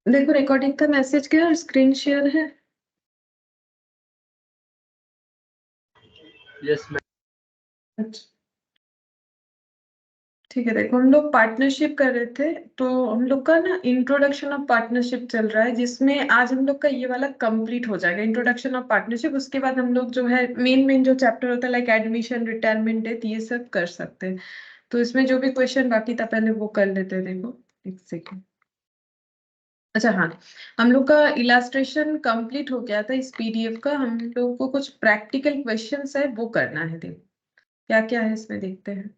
देखो रिकॉर्डिंग का मैसेज क्या और स्क्रीन शेयर है। Yes ma'am. अच्छा ठीक है, देखो हम लोग पार्टनरशिप कर रहे थे, तो हम लोग का ना इंट्रोडक्शन ऑफ पार्टनरशिप चल रहा है, जिसमें आज हम लोग का ये वाला कंप्लीट हो जाएगा, इंट्रोडक्शन ऑफ पार्टनरशिप। उसके बाद हम लोग जो है मेन जो चैप्टर होता है लाइक एडमिशन, रिटायरमेंट डेथ, ये सब कर सकते हैं। तो इसमें जो भी क्वेश्चन बाकी था पहले वो कर लेते हैं। देखो एक सेकेंड। अच्छा हाँ, हम लोग का इलास्ट्रेशन कंप्लीट हो गया था इस पीडीएफ का। हम लोग को कुछ प्रैक्टिकल क्वेश्चंस है वो करना है। देखो क्या क्या है इसमें, देखते हैं।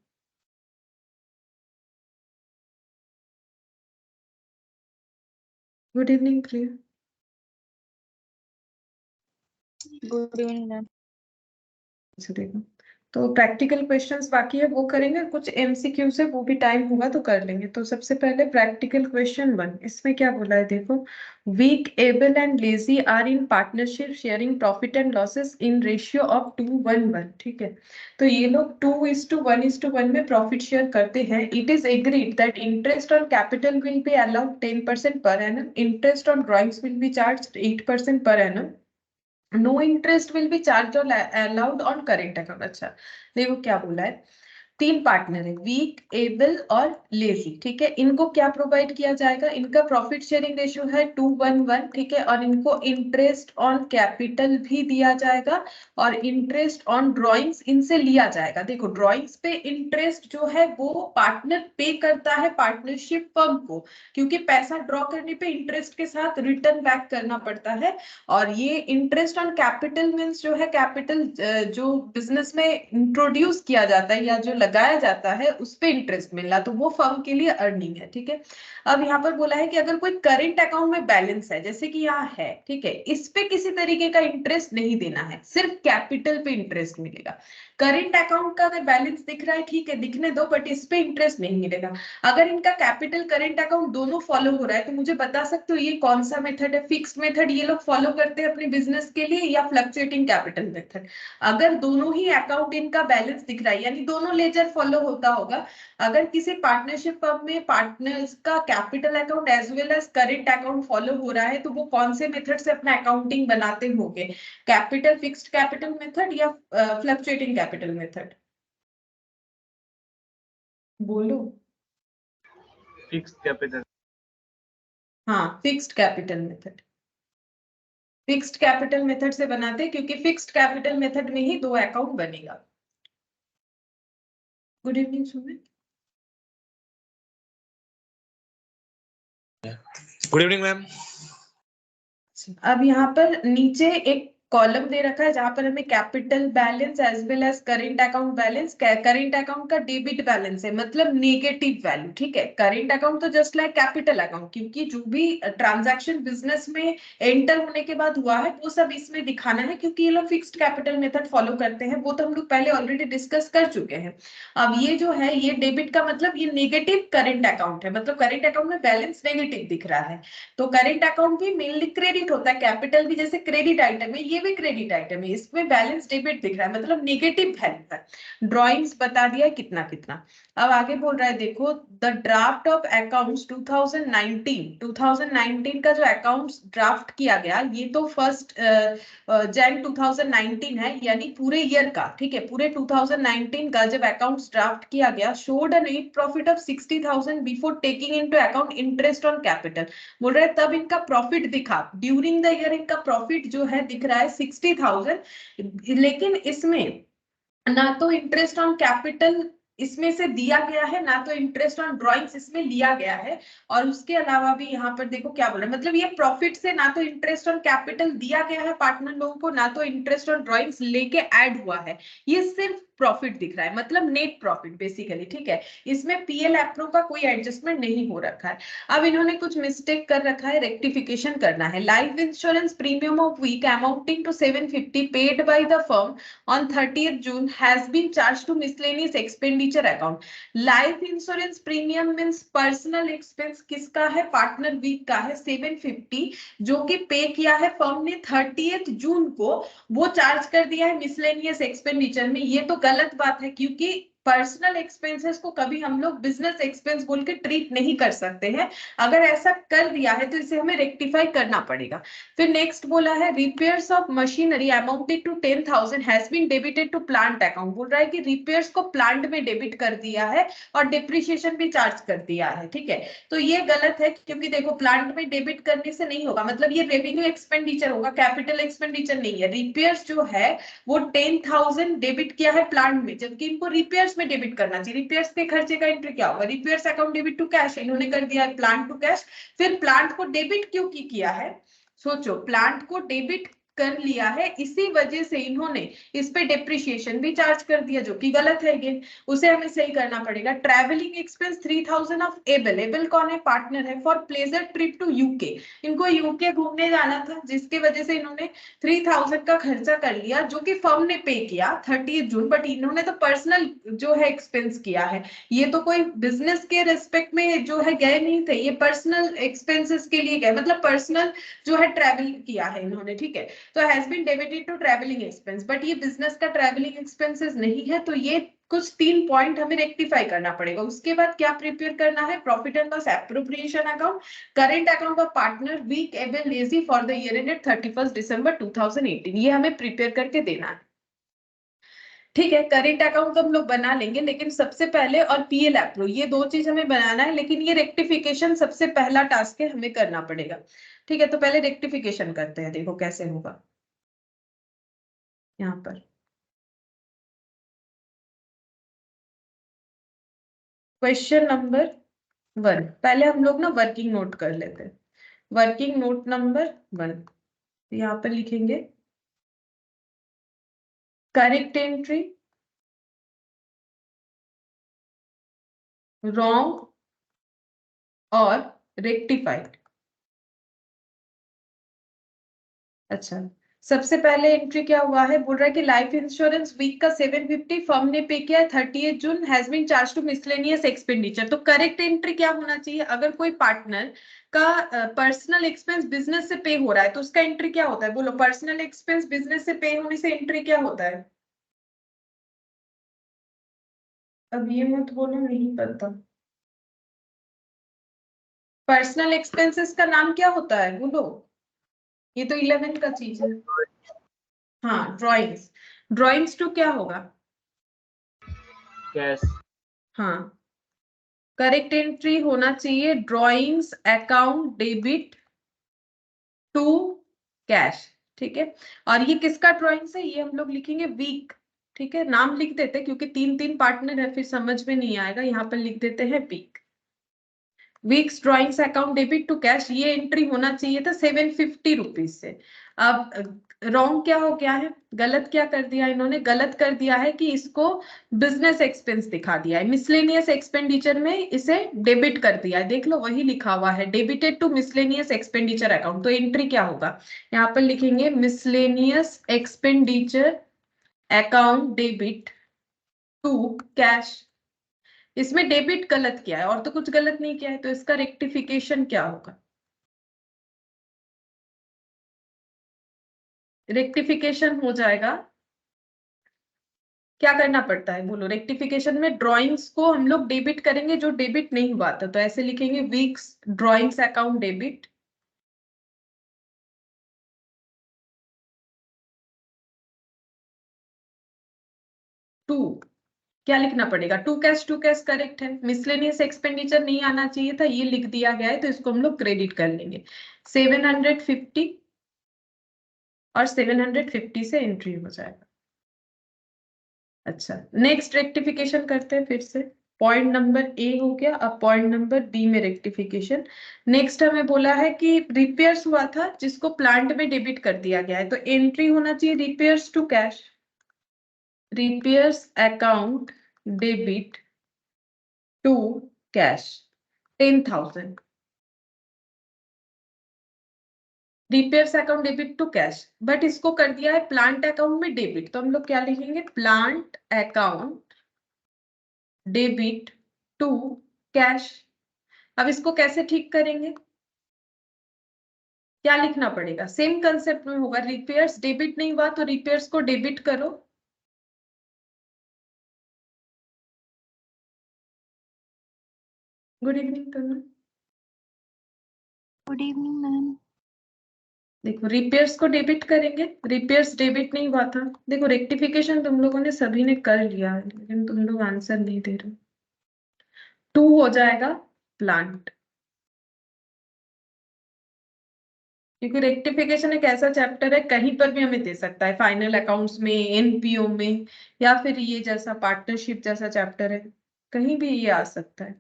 Good evening Priya. Good evening ma'am. अच्छा देखो, तो प्रैक्टिकल क्वेश्चंस बाकी है वो करेंगे, कुछ एमसीक्यू से वो भी टाइम होगा तो कर लेंगे। तो सबसे पहले प्रैक्टिकल क्वेश्चन 1, इसमें क्या बोला है देखो। Weak, able and lazy are in partnership sharing profit and losses in ratio of 2:1:1। ठीक है, तो ये लोग 2:1:1 में प्रॉफिट शेयर करते हैं। It is agreed that interest on capital will be allowed 10% per annum, interest on drawings will be charge 8% per annum, no interest will be charge और allowed on current account. अच्छा देखो क्या बोला है। 3 partner है, Weak, Able और lazy. ठीक है, इनको क्या प्रोवाइड किया जाएगा, इनका प्रॉफिट शेयरिंग रेशियो है 2:1:1। ठीक है, और इनको इंटरेस्ट ऑन कैपिटल भी दिया जाएगा और इंटरेस्ट ऑन ड्रॉइंग्स इनसे लिया जाएगा। देखो ड्रॉइंग्स पे इंटरेस्ट जो है वो पार्टनर पे करता है पार्टनरशिप फर्म को, क्योंकि पैसा ड्रॉ करने पे इंटरेस्ट के साथ रिटर्न बैक करना पड़ता है। और ये इंटरेस्ट ऑन कैपिटल मींस जो है कैपिटल जो बिजनेस में इंट्रोड्यूस किया जाता है या जो लगाया जाता है उस पे इंटरेस्ट मिलना, तो वो फर्म के लिए अर्निंग है। ठीक है, अब यहाँ पर बोला है कि अगर कोई करंट अकाउंट में बैलेंस है, जैसे कि यहाँ है, ठीक है, इस पे किसी तरीके का इंटरेस्ट नहीं देना है, सिर्फ कैपिटल पे इंटरेस्ट मिलेगा। करंट अकाउंट का अगर बैलेंस दिख रहा है ठीक है दिखने दो, बट इस पे इंटरेस्ट नहीं मिलेगा। अगर इनका कैपिटल करंट अकाउंट दोनों फॉलो हो रहा है तो मुझे बता सकते हो ये कौन सा मेथड है, फिक्स्ड मेथड ये लोग फॉलो करते हैं अपने बिजनेस के लिए या फ्लक्चुएटिंग कैपिटल मेथड। अगर दोनों ही अकाउंट इनका बैलेंस दिख रहा है यानी दोनों लेजर फॉलो होता होगा। अगर किसी पार्टनरशिप फर्म में पार्टनर्स का capital account as well as current account follow हो रहा है तो वो कौन से मेथड से अपना अकाउंटिंग बनाते होंगे, कैपिटल फिक्स्ड कैपिटल मेथड या फ्लक्चुएटिंग कैपिटल मेथड? बोलो। Fixed capital. हाँ, fixed capital method. Fixed capital method से बनाते हैं क्योंकि फिक्स्ड कैपिटल मेथड में ही 2 अकाउंट बनेगा। Good evening Sumit. Good evening ma'am. अब यहाँ पर नीचे एक कॉलम दे रखा है जहां पर हमें capital balance as well as current account balance, current account का डेबिट बैलेंस है मतलब नेगेटिव वैल्यू। ठीक है, करेंट अकाउंट तो जस्ट लाइक कैपिटल अकाउंट, क्योंकि जो भी ट्रांजैक्शन बिजनेस में एंटर होने के बाद हुआ है वो सब इसमें दिखाना है, क्योंकि ये लोग फिक्स्ड कैपिटल मेथड फॉलो करते हैं, वो तो हम लोग पहले ऑलरेडी डिस्कस कर चुके हैं। अब ये जो है ये डेबिट का मतलब ये नेगेटिव करेंट अकाउंट है, मतलब करेंट अकाउंट में बैलेंस नेगेटिव दिख रहा है। तो करेंट अकाउंट भी मेनली क्रेडिट होता है, कैपिटल भी जैसे क्रेडिट आइटम है, ये भी क्रेडिट आइटम है, इसमें बैलेंस डेबिट दिख रहा है मतलब नेगेटिव वैल्यू है। ड्रॉइंग्स बता दिया कितना कितना। अब आगे बोल रहा है देखो, द ड्राफ्ट ऑफ अकाउंट्स 2019 का जो अकाउंट्स ड्राफ्ट किया गया ये तो 1 Jan 2019 है, यानी पूरे ईयर का। ठीक है, पूरे 2019 का जब अकाउंट्स ड्राफ्ट किया गया, showed a net profit of 60,000 before taking into account interest on capital. बोल रहे तब इनका प्रॉफिट दिखा, ड्यूरिंग द ईयर इनका प्रॉफिट जो है दिख रहा है 60,000, लेकिन इसमें ना तो इंटरेस्ट ऑन कैपिटल इसमें से दिया गया है ना तो इंटरेस्ट ऑन ड्रॉइंग्स इसमें लिया गया है। और उसके अलावा भी यहाँ पर देखो क्या बोल रहा है, मतलब ये प्रॉफिट से ना तो इंटरेस्ट ऑन कैपिटल दिया गया है पार्टनर लोगों को ना तो इंटरेस्ट ऑन ड्रॉइंग्स लेके ऐड हुआ है, ये सिर्फ प्रॉफिट दिख रहा है मतलब नेट प्रॉफिट बेसिकली। ठीक है, इसमें पीएल एप्रो का कोई एडजस्टमेंट नहीं हो रखा है। अब इन्होंने कुछ मिस्टेक कर रखा है, रेक्टिफिकेशन करना है। Life insurance premium of Weak amounting to 750 paid by the firm on 30th June has been charged to miscellaneous expenditure account. Life insurance premium means personal expense किसका है, पार्टनर वीक का है 750, जो कि पे किया है फर्म ने 30th जून को, वो चार्ज कर दिया है मिसलेनियस एक्सपेंडिचर में। ये तो गलत बात है क्योंकि पर्सनल एक्सपेंसेस को कभी हम लोग बिजनेस एक्सपेंस बोल के ट्रीट नहीं कर सकते हैं। अगर ऐसा कर दिया है तो इसे हमें रेक्टिफाई करना पड़ेगा। फिर नेक्स्ट बोला है repairs of machinery amounted to 10,000 has been debited to plant account. बोल रहा है कि रिपेयर्स को प्लांट में डेबिट कर दिया है और डिप्रिशिएशन भी चार्ज कर दिया है। ठीक है, तो ये गलत है, क्योंकि देखो प्लांट में डेबिट करने से नहीं होगा, मतलब ये रेवेन्यू एक्सपेंडिचर होगा, कैपिटल एक्सपेंडिचर नहीं है। रिपेयर्स जो है वो 10,000 डेबिट किया है प्लांट में, जबकि इनको रिपेयर्स में डेबिट करना चाहिए। रिपेयर्स के खर्चे का एंट्री क्या होगा, repairs account debit to cash, इन्होंने कर दिया है प्लांट टू कैश। फिर प्लांट को डेबिट क्यों किया है, सोचो, प्लांट को डेबिट कर लिया है, इसी वजह से इन्होंने इस पे डेप्रिसिएशन भी चार्ज कर दिया, जो कि गलत है। अगेन उसे हमें सही करना पड़ेगा। Travelling expense 3,000 of Able, Able कौन है, पार्टनर है, for pleasure trip to UK, इनको यूके घूमने जाना था, जिसकी वजह से इन्होंने 3,000 का खर्चा कर लिया, जो कि फर्म ने पे किया 30 जून, बट इन्होंने तो पर्सनल जो है एक्सपेंस किया है। ये तो कोई बिजनेस के रेस्पेक्ट में जो है गए नहीं थे, ये पर्सनल एक्सपेंसेस के लिए गए, मतलब पर्सनल जो है ट्रैवल किया है इन्होंने। ठीक है, तो has been debited to travelling expense, but ये बिजनेस का ट्रैवलिंग एक्सपेंसेस नहीं है, तो ये कुछ 3 पॉइंट हमें रेक्टिफाई करना पड़ेगा। उसके बाद क्या प्रिपेयर करना है, profit and loss appropriation account, current account of partner, Weak, Able, Lazy for the year ended 31 December 2018, ये हमें प्रिपेयर करके देना है। ठीक है, करेंट अकाउंट तो हम लोग बना लेंगे, लेकिन सबसे पहले, और पीएल एप्रो, ये 2 चीज हमें बनाना है, लेकिन ये रेक्टिफिकेशन सबसे पहला टास्क है, हमें करना पड़ेगा। ठीक है, तो पहले रेक्टिफिकेशन करते हैं, देखो कैसे होगा। यहाँ पर क्वेश्चन नंबर 1, पहले हम लोग ना वर्किंग नोट कर लेते हैं। वर्किंग नोट नंबर 1, यहाँ पर लिखेंगे करेक्ट एंट्री, रॉन्ग और रेक्टिफाइड। अच्छा, सबसे पहले एंट्री क्या हुआ है, बोल रहा है कि लाइफ इंश्योरेंस वीक का 750 फर्म ने पे किया है 30 June, has been charge to miscellaneous expenditure. तो करेक्ट एंट्री क्या होना चाहिए, अगर कोई पार्टनर का पर्सनल एक्सपेंस बिजनेस से पे हो रहा है तो उसका एंट्री क्या होता है, बोलो, पर्सनल एक्सपेंस बिजनेस से पे होने से एंट्री क्या होता है। अब ये मत बोलो नहीं पता, पर्सनल एक्सपेंसेस का नाम क्या होता है, बोलो, ये तो 11 का चीज है। हाँ, ड्राइंग्स, ड्राइंग्स टू क्या होगा, कैश। हाँ, करेक्ट एंट्री होना चाहिए drawings account debit to cash. ठीक है, और ये किसका ड्राइंग्स है, ये हम लोग लिखेंगे वीक। ठीक है, नाम लिख देते हैं, क्योंकि 3 पार्टनर है, फिर समझ में नहीं आएगा, यहाँ पर लिख देते हैं Weak. Weak's drawings account debit to cash, ये एंट्री होना चाहिए था 750 रुपीज से। अब रॉन्ग क्या हो गया है, गलत क्या कर दिया इन्होंने, गलत कर दिया है कि इसको बिजनेस एक्सपेंस दिखा दिया है, मिसलेनियस एक्सपेंडिचर में इसे डेबिट कर दिया है, देख लो वही लिखा हुआ है, debited to miscellaneous expenditure account. तो एंट्री क्या होगा, यहाँ पर लिखेंगे miscellaneous expenditure account debit to cash. इसमें डेबिट गलत किया है, और तो कुछ गलत नहीं किया है, तो इसका रेक्टिफिकेशन क्या होगा, रेक्टिफिकेशन हो जाएगा, क्या करना पड़ता है बोलो, रेक्टिफिकेशन में ड्राइंग्स को हम लोग डेबिट करेंगे जो डेबिट नहीं हुआ था, तो ऐसे लिखेंगे Weak's drawings account debit to, क्या लिखना पड़ेगा, टू कैश करेक्ट है, मिसलेनियस एक्सपेंडिचर नहीं आना चाहिए था, ये लिख दिया गया है, तो इसको हम लोग क्रेडिट कर लेंगे 750, और 750 से एंट्री हो जाएगा। अच्छा, नेक्स्ट रेक्टिफिकेशन करते हैं फिर से, पॉइंट नंबर ए हो गया, अब पॉइंट नंबर बी में रेक्टिफिकेशन। नेक्स्ट हमें बोला है कि रिपेयर्स हुआ था जिसको प्लांट में डेबिट कर दिया गया है, तो एंट्री होना चाहिए repairs to cash, repairs account debit to cash 10,000, repairs account debit to cash, but इसको कर दिया है प्लांट अकाउंट में डेबिट, तो हम लोग क्या लिखेंगे, plant account debit to cash. अब इसको कैसे ठीक करेंगे, क्या लिखना पड़ेगा, सेम कंसेप्ट में होगा, रिपेयर्स डेबिट नहीं हुआ तो रिपेयर्स को डेबिट करो, good evening Tanu. Good evening ma'am. देखो रिपेयर्स को डेबिट करेंगे, रिपेयर्स डेबिट नहीं हुआ था। देखो रेक्टिफिकेशन तुम लोगों ने सभी ने कर लिया है, लेकिन तुम लोग आंसर नहीं दे रहे। 2 हो जाएगा प्लांट, क्योंकि रेक्टिफिकेशन एक ऐसा चैप्टर है कहीं पर भी हमें दे सकता है, फाइनल अकाउंट्स में, एनपीओ में, या फिर ये जैसा पार्टनरशिप जैसा चैप्टर है, कहीं भी ये आ सकता है।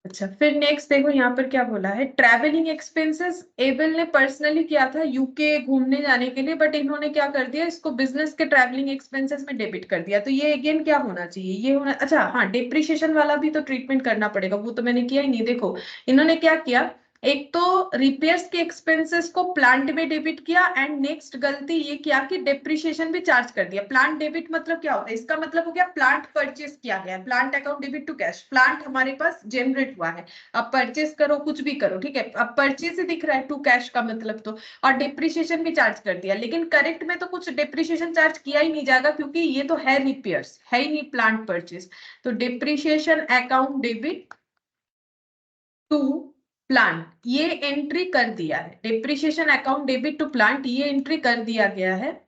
अच्छा फिर नेक्स्ट देखो यहाँ पर क्या बोला है, ट्रैवलिंग एक्सपेंसेस एबल ने पर्सनली किया था यूके घूमने जाने के लिए, बट इन्होंने क्या कर दिया, इसको बिजनेस के ट्रैवलिंग एक्सपेंसेस में डेबिट कर दिया। तो ये अगेन क्या होना चाहिए, ये होना, अच्छा हाँ डिप्रिशिएशन वाला भी तो ट्रीटमेंट करना पड़ेगा, वो तो मैंने किया ही नहीं। देखो इन्होंने क्या किया, एक तो रिपेयर्स के एक्सपेंसेस को प्लांट में डेबिट किया, एंड नेक्स्ट गलती ये किया कि डेप्रिशिएशन भी चार्ज कर दिया। प्लांट डेबिट मतलब क्या होता है, इसका मतलब हो गया प्लांट परचेस किया गया है, plant account debit to cash, plant हमारे पास जनरेट हुआ है, अब परचेस करो कुछ भी करो, ठीक है, अब परचेस ही दिख रहा है टू कैश का मतलब, तो और डिप्रिशिएशन भी चार्ज कर दिया। लेकिन करेक्ट में तो कुछ डिप्रिशिएशन चार्ज किया ही नहीं जाएगा, क्योंकि ये तो है रिपेयर्स, है ही नहीं प्लांट परचेस। तो depreciation account debit to plant ये एंट्री कर दिया है, depreciation account debit to plant ये एंट्री कर दिया गया है।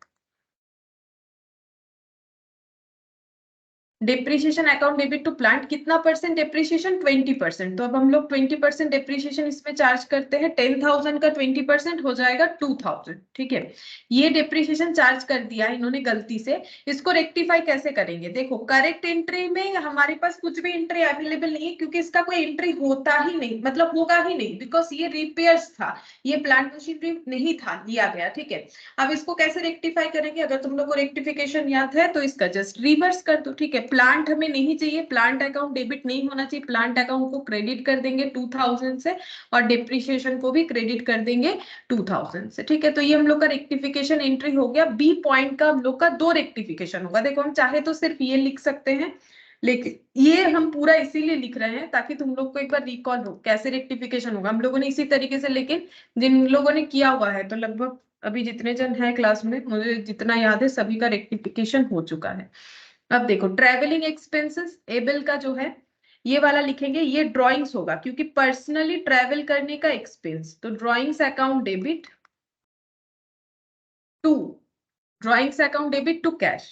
Depreciation account debit to plant कितना परसेंट डिप्रिशिएशन, 20%। तो अब हम लोग 20% डिप्रिशिएशन इसमें चार्ज करते हैं, 10,000 का 20% हो जाएगा 2,000, ठीक है। ये डिप्रिशिएशन चार्ज कर दिया इन्होंने गलती से, इसको रेक्टिफाई कैसे करेंगे, देखो करेक्ट एंट्री में हमारे पास कुछ भी एंट्री अवेलेबल नहीं है, क्योंकि इसका कोई एंट्री होता ही नहीं, मतलब होगा ही नहीं, बिकॉज ये रिपेयर्स था, ये प्लांट मशीनरी नहीं था लिया गया, ठीक है। अब इसको कैसे रेक्टिफाई करेंगे, अगर तुम लोग को रेक्टिफिकेशन याद है तो इसका जस्ट रिवर्स कर दो, ठीक है। प्लांट हमें नहीं चाहिए, प्लांट अकाउंट डेबिट नहीं होना चाहिए, प्लांट अकाउंट को क्रेडिट कर देंगे 2000 से, और डिप्रिशिएशन को भी क्रेडिट कर देंगे 2000 से, ठीक है। तो ये हम लोग का रेक्टिफिकेशन एंट्री हो गया। बी पॉइंट का हम लोग का 2 रेक्टिफिकेशन होगा। देखो हम चाहे तो सिर्फ ये लिख सकते हैं, लेकिन ये हम पूरा इसीलिए लिख रहे हैं ताकि तुम लोग को एक बार रिकॉल हो कैसे रेक्टिफिकेशन होगा। हम लोगों ने इसी तरीके से, लेकिन जिन लोगों ने किया हुआ है, तो लगभग अभी जितने जन हैं क्लास में, मुझे जितना याद है सभी का रेक्टिफिकेशन हो चुका है। अब देखो ट्रैवलिंग एक्सपेंसेस एबल का जो है ये वाला लिखेंगे, ये ड्राइंग्स होगा, क्योंकि पर्सनली ट्रैवल करने का एक्सपेंस, तो drawings account debit to, drawings account debit to cash.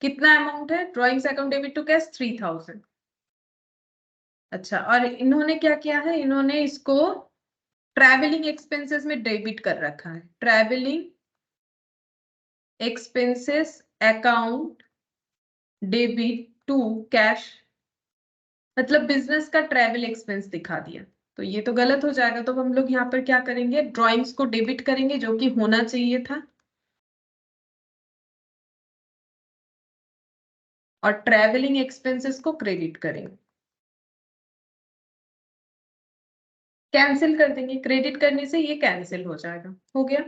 कितना अमाउंट है drawings account debit to cash, 3,000। अच्छा और इन्होंने क्या किया है, इन्होंने इसको ट्रैवलिंग एक्सपेंसेस में डेबिट कर रखा है, travelling expenses account debit to cash, मतलब बिजनेस का ट्रैवल एक्सपेंस दिखा दिया, तो ये तो गलत हो जाएगा। तो हम लोग यहाँ पर क्या करेंगे, ड्राइंग्स को डेबिट करेंगे जो कि होना चाहिए था, और ट्रैवलिंग एक्सपेंसेस को क्रेडिट करेंगे, कैंसिल कर देंगे, क्रेडिट करने से ये कैंसिल हो जाएगा, हो गया।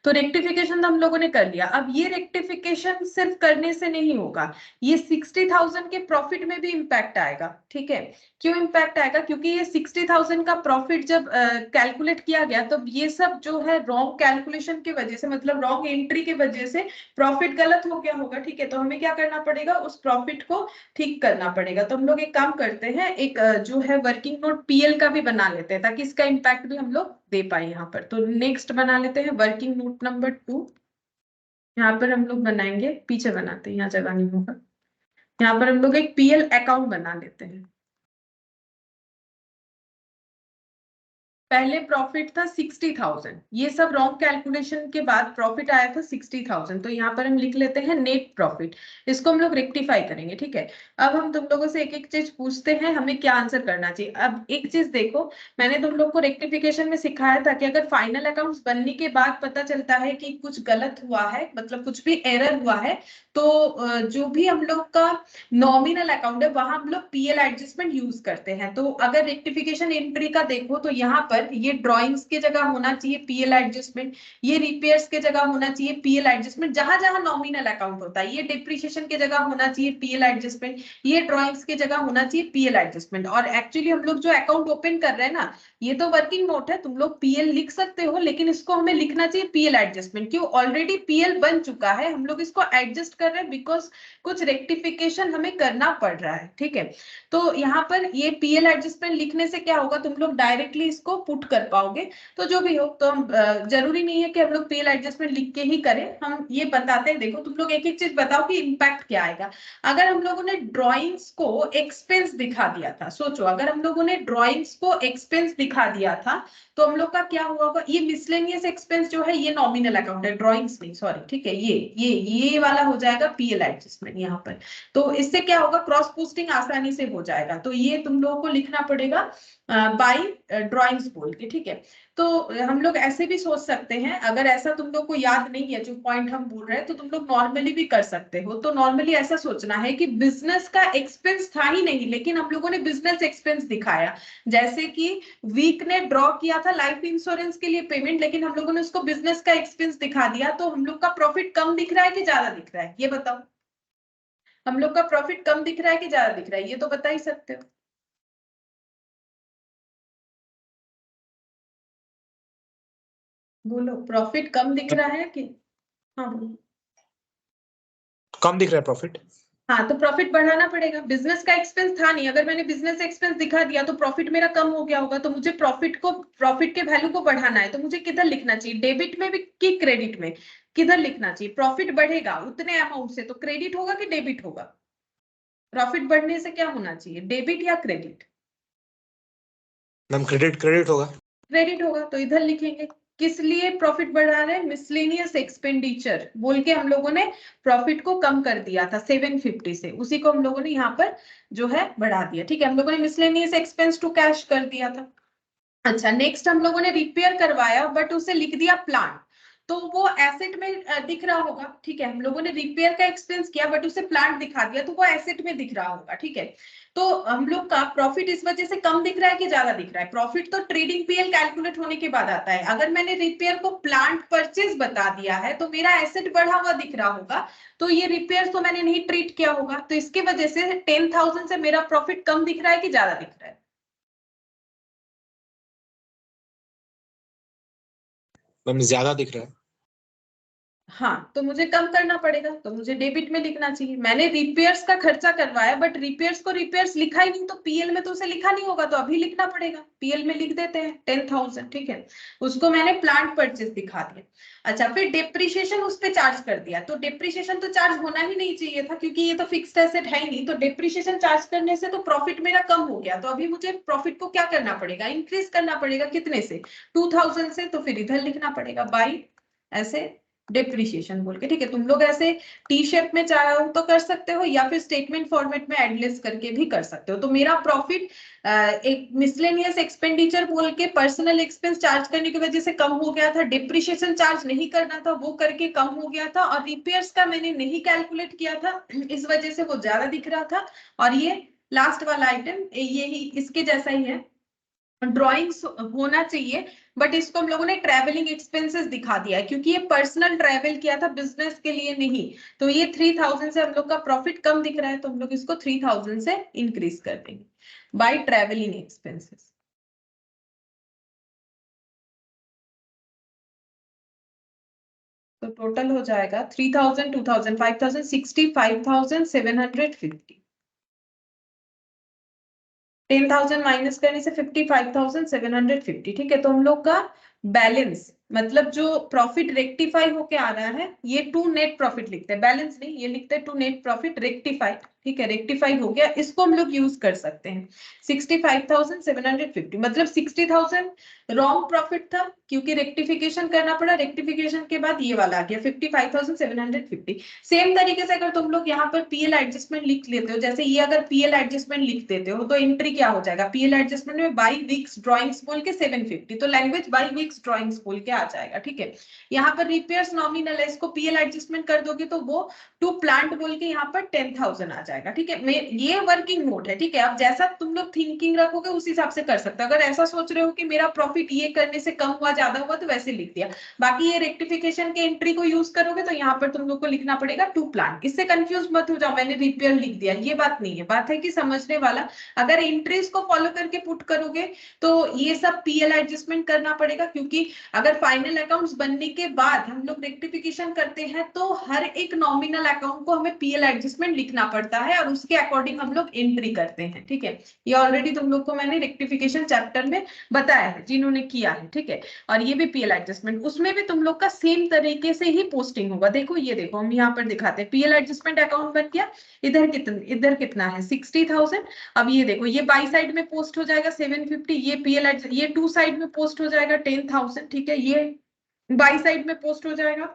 तो रेक्टिफिकेशन तो हम लोगों ने कर लिया। अब ये रेक्टिफिकेशन सिर्फ करने से नहीं होगा, ये 60,000 के प्रॉफिट में भी इंपैक्ट आएगा, ठीक है। क्यों इंपैक्ट आएगा, क्योंकि ये 60,000 का प्रॉफिट जब कैलकुलेट किया गया, तो ये सब जो है रॉन्ग कैलकुलेशन की वजह से, मतलब रॉन्ग एंट्री की वजह से प्रॉफिट गलत हो गया होगा, ठीक है। तो हमें क्या करना पड़ेगा, उस प्रॉफिट को ठीक करना पड़ेगा। तो हम लोग एक काम करते हैं, एक जो है वर्किंग नोट पीएल का भी बना लेते हैं, ताकि इसका इम्पैक्ट भी हम लोग दे पाए यहाँ पर। तो नेक्स्ट बना लेते हैं वर्किंग नोट नंबर 2। यहाँ पर हम लोग बनाएंगे, पीछे बनाते हैं, यहाँ जगह नहीं होगा। यहाँ पर हम लोग एक पीएल अकाउंट बना लेते हैं। पहले प्रॉफिट था 60,000, ये सब रॉन्ग कैलकुलेशन के बाद प्रॉफिट आया था 60,000, तो यहाँ पर हम लिख लेते हैं नेट प्रॉफिट। इसको हम लोग रेक्टिफाई करेंगे, ठीक है। अब हम तुम लोगों से एक एक चीज पूछते हैं, हमें क्या आंसर करना चाहिए। अब एक चीज देखो, मैंने तुम लोग को रेक्टिफिकेशन में सिखाया था कि अगर फाइनल अकाउंट्स बनने के बाद पता चलता है कि कुछ गलत हुआ है, मतलब कुछ भी एरर हुआ है, तो जो भी हम लोग का नॉमिनल अकाउंट है वहां हम लोग पीएल एडजस्टमेंट यूज करते हैं। तो अगर रेक्टिफिकेशन एंट्री का देखो, तो यहाँ पर ये ड्राइंग्स के जगह होना चाहिए पीएल एडजस्टमेंट, ये रिपेयर्स के जगह होना चाहिए पीएल एडजस्टमेंट, जहां जहां नॉमिनल अकाउंट होता है, ये डिप्रिशिएशन के जगह होना चाहिए पीएल एडजस्टमेंट, ये ड्राइंग्स के जगह होना चाहिए पीएल एडजस्टमेंट। और एक्चुअली हम लोग जो अकाउंट ओपन कर रहे हैं ना, ये तो वर्किंग नोट है, तुम लोग पीएल लिख सकते हो, लेकिन इसको हमें लिखना चाहिए पीएल एडजस्टमेंट। क्यों? ऑलरेडी पीएल बन चुका है, हम लोग इसको एडजस्ट कर रहे हैं बिकॉज कुछ रेक्टिफिकेशन हमें करना पड़ रहा है। ठीक है, तो यहाँ पर ये पीएल एडजस्टमेंट लिखने से क्या होगा, तुम लोग डायरेक्टली इसको पुट कर पाओगे। तो जो भी हो, तो हम जरूरी नहीं है कि हम लोग पीएल एडजस्टमेंट लिख के ही करें, हम ये बताते हैं। देखो तुम लोग एक एक चीज बताओ कि इम्पैक्ट क्या आएगा। अगर हम लोगों ने ड्रॉइंग्स को एक्सपेंस दिखा दिया था, सोचो अगर हम लोगों ने ड्रॉइंग्स को एक्सपेंस दिखा दिया था, तो हम लोग का क्या हुआ होगा, ये मिसलेनियस एक्सपेंस जो है ये नॉमिनल अकाउंट है, ड्रॉइंग्स नहीं, सॉरी, ठीक है, ये वाला हो जाएगा पीएल एडजस्टमेंट यहाँ पर। तो इससे क्या होगा, क्रॉस पोस्टिंग आसानी से हो जाएगा। तो ये तुम लोगों को लिखना पड़ेगा बाय ड्राइंग्स बोल के। ठीक है, तो हम लोग ऐसे भी सोच सकते हैं, अगर ऐसा तुम लोग को याद नहीं है जो पॉइंट हम बोल रहे हैं, तो तुम लोग नॉर्मली भी कर सकते हो। तो नॉर्मली ऐसा सोचना है कि बिजनेस का एक्सपेंस था ही नहीं, लेकिन हम लोगों ने बिजनेस एक्सपेंस दिखाया। जैसे कि वीक ने ड्रॉ किया था लाइफ इंश्योरेंस के लिए पेमेंट, लेकिन हम लोगों ने उसको बिजनेस का एक्सपेंस दिखा दिया, तो हम लोग का प्रॉफिट कम दिख रहा है कि ज्यादा दिख रहा है, ये बताओ। हम लोग का प्रॉफिट कम दिख रहा है कि ज्यादा दिख रहा है, ये तो बता ही सकते हो। बोलो, प्रॉफिट कम दिख रहा है कि? हाँ बोलो। कम दिख रहा है प्रॉफिट। हाँ, तो प्रॉफिट बढ़ाना पड़ेगा, बिजनेस का एक्सपेंस था नहीं, अगर मैंने बिजनेस एक्सपेंस दिखा दिया तो प्रॉफिट मेरा कम हो गया होगा। तो मुझे प्रॉफिट के वैल्यू को बढ़ाना है, तो मुझे किधर लिखना चाहिए, डेबिट में भी कि क्रेडिट में, किधर लिखना चाहिए? प्रॉफिट बढ़ेगा उतने अमाउंट से, तो क्रेडिट होगा कि डेबिट होगा? प्रॉफिट बढ़ने से क्या होना चाहिए, डेबिट या क्रेडिट? मैम क्रेडिट होगा। क्रेडिट होगा, तो इधर लिखेंगे किस लिए प्रॉफिट बढ़ा रहे हैं, मिसलेनियस एक्सपेंडिचर बोल के हम लोगों ने प्रॉफिट को कम कर दिया था 750 से, उसी को हम लोगों ने यहाँ पर जो है बढ़ा दिया। ठीक है, हम लोगों ने मिसलेनियस एक्सपेंस टू कैश कर दिया था। अच्छा, नेक्स्ट हम लोगों ने रिपेयर करवाया बट उसे लिख दिया प्लांट, तो वो एसेट में दिख रहा होगा। ठीक है, हम लोगों ने रिपेयर का एक्सपेंस किया बट उसे प्लांट दिखा दिया, तो वो एसेट में दिख रहा होगा। ठीक है, तो हम लोग का प्रॉफिट इस वजह से कम दिख रहा है कि ज्यादा दिख रहा है? प्रॉफिट तो ट्रेडिंग पीएल कैलकुलेट होने के बाद आता है, अगर मैंने रिपेयर को प्लांट परचेज बता दिया है तो मेरा एसेट बढ़ा हुआ दिख रहा होगा, तो ये रिपेयर तो मैंने नहीं ट्रीट किया होगा, तो इसकी वजह से 10,000 से मेरा प्रॉफिट कम दिख रहा है कि ज्यादा दिख रहा है? मैम ज्यादा दिख रहा है। हाँ, तो मुझे कम करना पड़ेगा, तो मुझे डेबिट में लिखना चाहिए। मैंने रिपेयर्स का खर्चा करवाया बट रिपेयर्स को रिपेयर्स लिखा ही नहीं, तो पीएल में तो उसे लिखा नहीं होगा, तो अभी लिखना पड़ेगा, पीएल में लिख देते हैं 10,000। ठीक है, उसको मैंने प्लांट परचेज दिखा दिया। अच्छा, फिर डेप्रिशिएशन उस पे चार्ज कर दिया, तो डेप्रिशिएशन तो चार्ज होना ही नहीं चाहिए था क्योंकि ये तो फिक्स्ड एसेट है ही नहीं, तो डेप्रिशिएशन चार्ज करने से तो प्रॉफिट मेरा कम हो गया। तो अभी मुझे प्रॉफिट को क्या करना पड़ेगा, इंक्रीज करना पड़ेगा, कितने से? 2,000 से, तो फिर इधर लिखना पड़ेगा बाई ऐसे डेप्रिशिएशन बोल के। ठीक है, तुम लोग ऐसे टी शेप में चाहो तो कर सकते हो, या फिर स्टेटमेंट फॉर्मेट में एडलेस करके भी कर सकते हो। तो मेरा प्रॉफिट एक मिसलेनियस एक्सपेंडिचर बोल के पर्सनल एक्सपेंस चार्ज करने की वजह से कम हो गया था, डेप्रिशिएशन चार्ज नहीं करना था वो करके कम हो गया था, और रिपेयर्स का मैंने नहीं कैलकुलेट किया था इस वजह से वो ज्यादा दिख रहा था। और ये लास्ट वाला आइटम यही इसके जैसा ही है, ड्राइंग्स होना चाहिए बट इसको हम लोगों ने ट्रैवलिंग एक्सपेंसेस दिखा दिया है क्योंकि ये पर्सनल ट्रैवल किया था, बिजनेस के लिए नहीं। तो ये 3,000 से हम लोग का प्रॉफिट कम दिख रहा है, तो हम लोग इसको 3,000 से इंक्रीज कर देंगे बाय ट्रैवलिंग एक्सपेंसेस। तो टोटल हो जाएगा 3,000, 2,000, 5,000, 65,750। 10,000 माइनस करने से 55,750। ठीक है, तो हम लोग का बैलेंस मतलब जो प्रॉफिट रेक्टिफाई होके आ रहा है, ये टू नेट प्रॉफिट लिखते हैं, बैलेंस नहीं, ये लिखते हैं टू नेट प्रॉफिट रेक्टिफाइड। ठीक है, रेक्टिफाई हो गया, इसको हम लोग यूज कर सकते हैं। 65,750 मतलब 60,000 रॉन्ग प्रॉफिट था क्योंकि रेक्टिफिकेशन करना पड़ा, रेक्टिफिकेशन के बाद ये वाला आ गया 55,750। सेम तरीके से अगर तुम लोग यहाँ पर पीएल एडजस्टमेंट लिख लेते हो, जैसे ये अगर पीएल एडजस्टमेंट लिख देते हो तो एंट्री क्या हो जाएगा, पीएल एडजस्टमेंट में बाई वीक्स ड्राइंग्स बोल के 750, तो लैंग्वेज बाई वीक्स ड्राइंग्स बोल के आ जाएगा, ठीक है। यहाँ पर रिपेयर्स नॉमिनल है, इसको पीएल एडजस्टमेंट कर दोगे तो वो टू प्लांट बोल के यहाँ पर 10,000 आ जाएगा, ठीक है। ये वर्किंग नोट है, ठीक है। अब जैसा तुम लोग थिंकिंग रखोगे उस हिसाब से कर सकते हो। अगर ऐसा सोच रहे हो कि मेरा प्रॉफिट ये करने से कम हुआ ज्यादा हुआ तो वैसे लिख दिया। बाकी ये रेक्टिफिकेशन के एंट्री को यूज करोगे तो यहाँ पर तुम लोग को लिखना पड़ेगा टू प्लांट। इससे कंफ्यूज मत हो जाओ, मैंने रिपेयर लिख दिया, ये बात नहीं है। बात है कि समझने वाला, अगर एंट्रीज को फॉलो करके पुट करोगे तो ये सब पीएल एडजस्टमेंट करना पड़ेगा, क्योंकि अगर फाइनल अकाउंट्स बनने के बाद हम लोग रेक्टिफिकेशन करते हैं तो हर एक नॉमिनल अकाउंट को हमें पीएल एडजस्टमेंट लिखना पड़ता है और उसके अकॉर्डिंग हम लोग एंट्री करते हैं, ठीक है। ये ऑलरेडी तुम लोग को मैंने रेक्टिफिकेशन चैप्टर में बताया है जिन्होंने किया है, ठीक है। और ये भी पीएल एडजस्टमेंट, उसमें भी तुम लोग का सेम तरीके से ही पोस्टिंग होगा। देखो ये देखो, हम यहाँ पर दिखाते हैं पीएल एडजस्टमेंट अकाउंट बन गया, इधर कितना है 60,000। अब ये देखो, ये बाई साइड में पोस्ट हो जाएगा 750, ये पीएल ये टू साइड में पोस्ट हो जाएगा 10,000, ठीक है। ये बाई साइड में पोस्ट हो जाएगा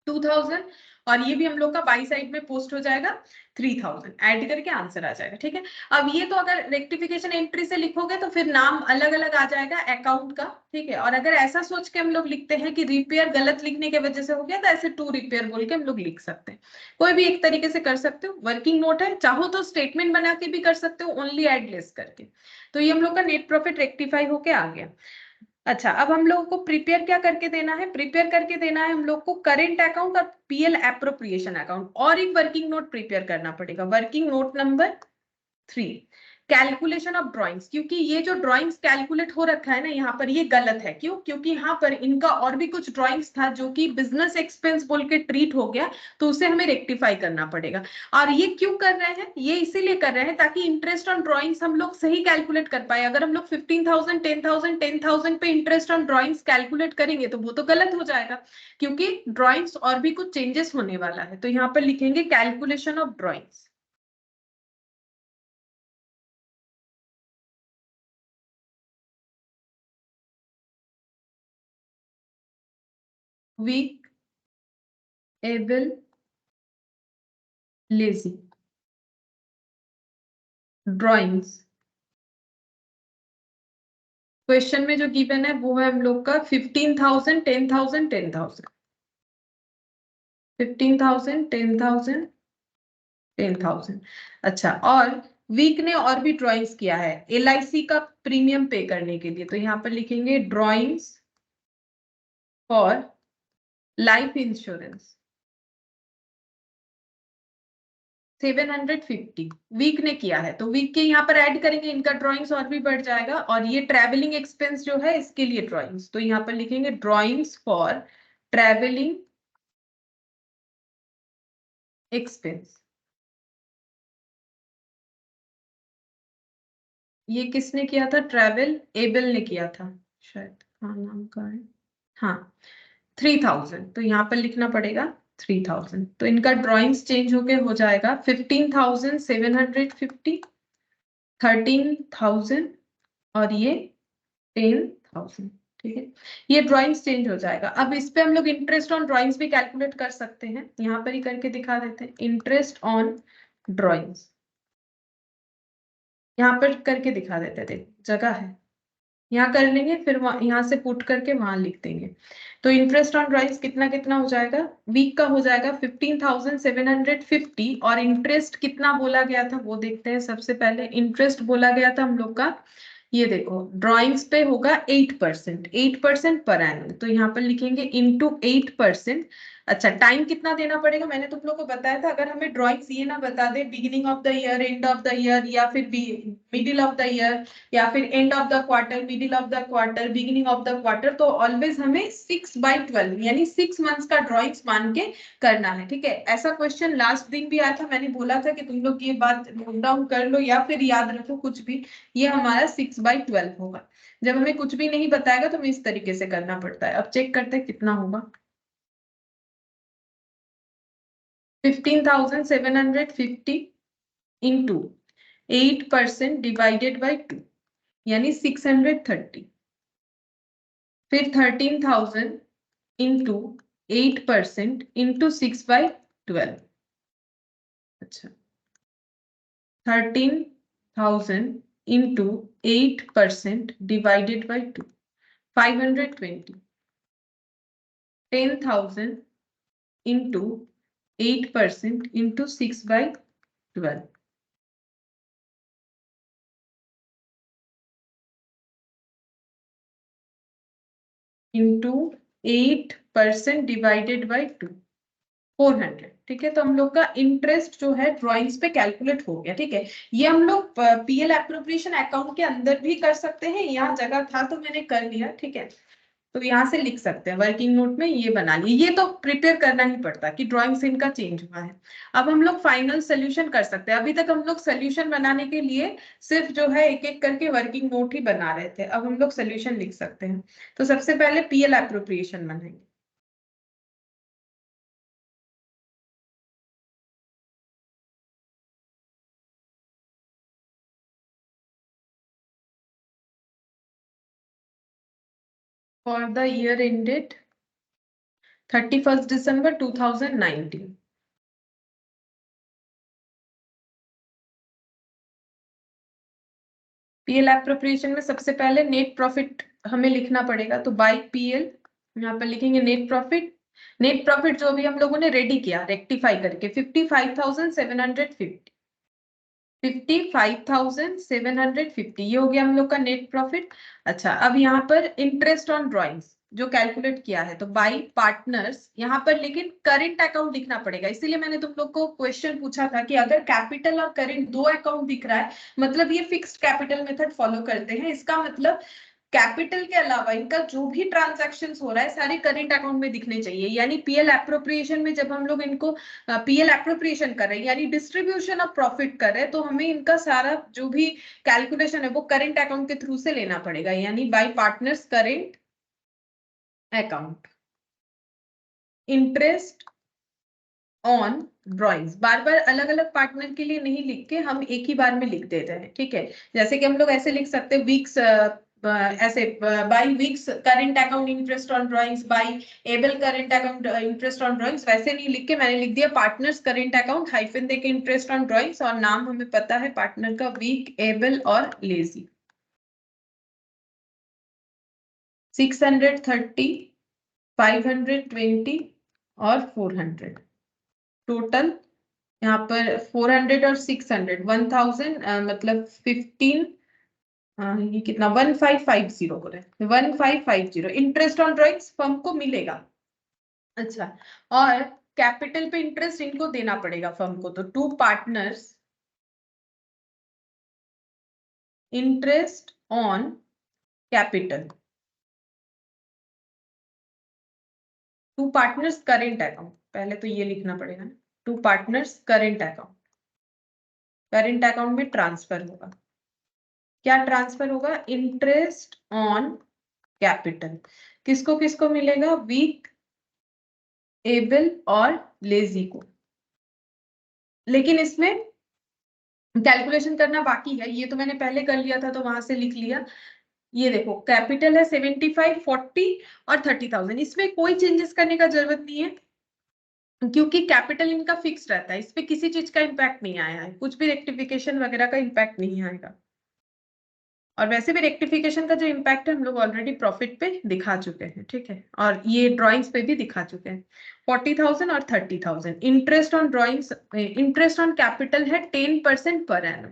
2,000 और ये भी हम लोग का बाई साइड में पोस्ट हो जाएगा 3,000। ऐड करके आंसर आ जाएगा, ठीक है। अब ये तो अगर रेक्टिफिकेशन एंट्री से लिखोगे तो फिर नाम अलग अलग आ जाएगा अकाउंट का, ठीक है। और अगर ऐसा सोच के हम लोग लिखते हैं कि रिपेयर गलत लिखने की वजह से हो गया तो ऐसे टू रिपेयर बोल के हम लोग लिख सकते हैं। कोई भी एक तरीके से कर सकते हो, वर्किंग नोट है। चाहो तो स्टेटमेंट बना के भी कर सकते हो, ओनली एड लेस करके। तो ये हम लोग का नेट प्रॉफिट रेक्टिफाई होके आ गया। अच्छा, अब हम लोगों को प्रिपेयर क्या करके देना है? प्रिपेयर करके देना है हम लोग को करेंट अकाउंट और पीएल एप्रोप्रिएशन अकाउंट, और एक वर्किंग नोट प्रिपेयर करना पड़ेगा, working note number 3, calculation of drawings. क्योंकि ये जो ड्राइंग्स कैलकुलेट हो रखा है ना यहाँ पर, ये गलत है। क्यों? क्योंकि यहाँ पर इनका और भी कुछ ड्राइंग्स था जो कि बिजनेस एक्सपेंस बोल के ट्रीट हो गया, तो उसे हमें रेक्टिफाई करना पड़ेगा। और ये क्यों कर रहे हैं? ये इसीलिए कर रहे हैं ताकि इंटरेस्ट ऑन ड्राइंग्स हम लोग सही कैलकुलेट कर पाए। अगर हम लोग 15,000 10,000 10,000 पे इंटरेस्ट ऑन ड्राइंग्स कैलकुलेट करेंगे तो वो तो गलत हो जाएगा, क्योंकि ड्राइंग्स और भी कुछ चेंजेस होने वाला है। तो यहाँ पर लिखेंगे calculation of drawings. Weak, Able, Lazy, drawings. Question में जो गिवन है वो है हम लोग का 15,000 10,000 10,000, 15,000 10,000 10,000। अच्छा, और वीक ने और भी ड्राइंग्स किया है एलआईसी का प्रीमियम पे करने के लिए, तो यहाँ पर लिखेंगे drawings for life insurance 750 Weak ने किया है। तो वीक के यहाँ पर ऐड करेंगे, इनका ड्राइंग्स और भी बढ़ जाएगा। और ये ट्रैवलिंग एक्सपेंस जो है इसके लिए ड्राइंग्स, तो यहाँ पर लिखेंगे ड्राइंग्स फॉर ट्रैवलिंग एक्सपेंस। ये किसने किया था? ट्रैवल एबल ने किया था शायद, हाँ नाम का है, हाँ 3,000। तो यहाँ पर लिखना पड़ेगा 3,000। तो इनका ड्राइंग्स चेंज होके हो जाएगा 15,750, 13,000 और ये 10,000, ठीक है। ये ड्राइंग्स चेंज हो जाएगा। अब इस पे हम लोग इंटरेस्ट ऑन ड्राइंग्स भी कैलकुलेट कर सकते हैं, यहाँ पर ही करके दिखा देते हैं। इंटरेस्ट ऑन ड्राइंग्स यहाँ पर करके दिखा देते हैं, देखो जगह है, यहाँ कर लेंगे, फिर यहाँ से पुट करके वहां लिख देंगे। तो इंटरेस्ट ऑन ड्राइंग्स कितना कितना हो जाएगा? वीक का हो जाएगा 15,750, और इंटरेस्ट कितना बोला गया था वो देखते हैं। सबसे पहले इंटरेस्ट बोला गया था हम लोग का, ये देखो ड्राइंग्स पे होगा 8%, 8% पर एनम। तो यहाँ पर लिखेंगे इंटू 8%। अच्छा, टाइम कितना देना पड़ेगा? मैंने तुम लोग को बताया था, अगर हमें ड्राइंग्स ये ना बता दे beginning of the year, end of the year, या फिर मिडिल ऑफ द ईयर, या फिर end of the quarter, middle of the quarter, beginning of the quarter, तो ऑलवेज हमें 6/12 यानी 6 मंथ्स का ड्राइंग्स मान के करना है, ठीक है। ऐसा क्वेश्चन लास्ट दिन भी आया था, मैंने बोला था कि तुम लोग ये बात नोट डाउन कर लो या फिर याद रखो कुछ भी। ये हमारा 6/12 होगा। जब हमें कुछ भी नहीं बताएगा तो हमें इस तरीके से करना पड़ता है। अब चेक करते हैं कितना होगा। 15,750 इंटू 8% डिवाइडेड बाई 2 यानी 630, फिर 13,000 इंटू 8% इंटू 6/12। अच्छा, 13,000 into 8% divided by 2, 520। 10,000 into 8% into 6/12. into 8% divided by 2, 400। ठीक है, तो हम लोग का इंटरेस्ट जो है ड्राइंग्स पे कैलकुलेट हो गया। ठीक है, ये हम लोग पीएल एप्रोप्रिएशन अकाउंट के अंदर भी कर सकते हैं, यहाँ जगह था तो मैंने कर लिया। ठीक है, तो यहाँ से लिख सकते हैं, वर्किंग नोट में ये बना लिया। ये तो प्रिपेयर करना ही पड़ता कि ड्राइंग्स इनका चेंज हुआ है। अब हम लोग फाइनल सोल्यूशन कर सकते हैं। अभी तक हम लोग सोल्यूशन बनाने के लिए सिर्फ जो है एक एक करके वर्किंग नोट ही बना रहे थे, अब हम लोग सोल्यूशन लिख सकते हैं। तो सबसे पहले पीएल एप्रोप्रिएशन बनाएंगे। For the year ended 31st December 2019. PL appropriation में सबसे पहले नेट प्रॉफिट हमें लिखना पड़ेगा, तो बाय पीएल यहाँ पर लिखेंगे नेट प्रॉफिट। नेट प्रॉफिट जो भी हम लोगों ने रेडी किया रेक्टिफाई करके 55,750, 55,750 ये हो गया हम लोग का नेट प्रॉफिट। अच्छा, अब यहाँ पर इंटरेस्ट ऑन ड्राइंग्स जो कैलकुलेट किया है, तो बाय पार्टनर्स यहाँ पर लेकिन करंट अकाउंट दिखना पड़ेगा। इसीलिए मैंने तुम लोग को क्वेश्चन पूछा था कि अगर कैपिटल और करंट दो अकाउंट दिख रहा है, मतलब ये फिक्स्ड कैपिटल मेथड फॉलो करते हैं। इसका मतलब कैपिटल के अलावा इनका जो भी ट्रांजैक्शंस हो रहा है सारे करंट अकाउंट में दिखने चाहिए। यानी पीएल एप्रोप्रिएशन में जब हम लोग इनको पीएल एप्रोप्रिएशन कर रहे हैं यानी डिस्ट्रीब्यूशन ऑफ प्रॉफिट कर रहे हैं, तो हमें इनका सारा जो भी कैलकुलेशन है वो करंट अकाउंट के थ्रू से लेना पड़ेगा, यानी by partners current account. Interest on drawings बार बार अलग अलग पार्टनर के लिए नहीं लिख के हम एक ही बार में लिख देते हैं। ठीक है, जैसे कि हम लोग ऐसे लिख सकते हैं वीक्स, ऐसे by Weak's current account interest on drawings, by Able current account interest on drawings, वैसे नहीं लिख के मैंने लिख दिया पार्टनर्स करंट अकाउंट हाइफन देके इंटरेस्ट ऑन ड्राइंग्स, और नाम हमें पता है पार्टनर का वीक, एबल और लेजी। 630, 520 और 400 टोटल। यहाँ पर 400 और 600 1000 मतलब 15, ये कितना 1550 हो रहा है, 1550 इंटरेस्ट ऑन ड्राइंग्स फर्म को मिलेगा। अच्छा, और कैपिटल पे इंटरेस्ट इनको देना पड़ेगा फर्म को, तो to partners interest on capital, to partners current account, पहले तो ये लिखना पड़ेगा ना, to partners current account. Current account में ट्रांसफर होगा, क्या ट्रांसफर होगा, इंटरेस्ट ऑन कैपिटल। किसको किसको मिलेगा, वीक, एबल और लेजी को। लेकिन इसमें कैलकुलेशन करना बाकी है, ये तो मैंने पहले कर लिया था तो वहां से लिख लिया। ये देखो कैपिटल है 75, 40 और 30,000, इसमें कोई चेंजेस करने का जरूरत नहीं है क्योंकि कैपिटल इनका फिक्स रहता है, इस पे किसी चीज का इम्पैक्ट नहीं आया है, कुछ भी रेक्टिफिकेशन वगैरह का इम्पैक्ट नहीं आएगा। और वैसे भी रेक्टिफिकेशन का जो इम्पैक्ट है हम लोग ऑलरेडी प्रॉफिट पे दिखा चुके हैं। ठीक है, और ये ड्राइंग्स पे भी दिखा चुके हैं। 40,000 और 30,000 interest on drawings, interest on capital है 10% पर एनम।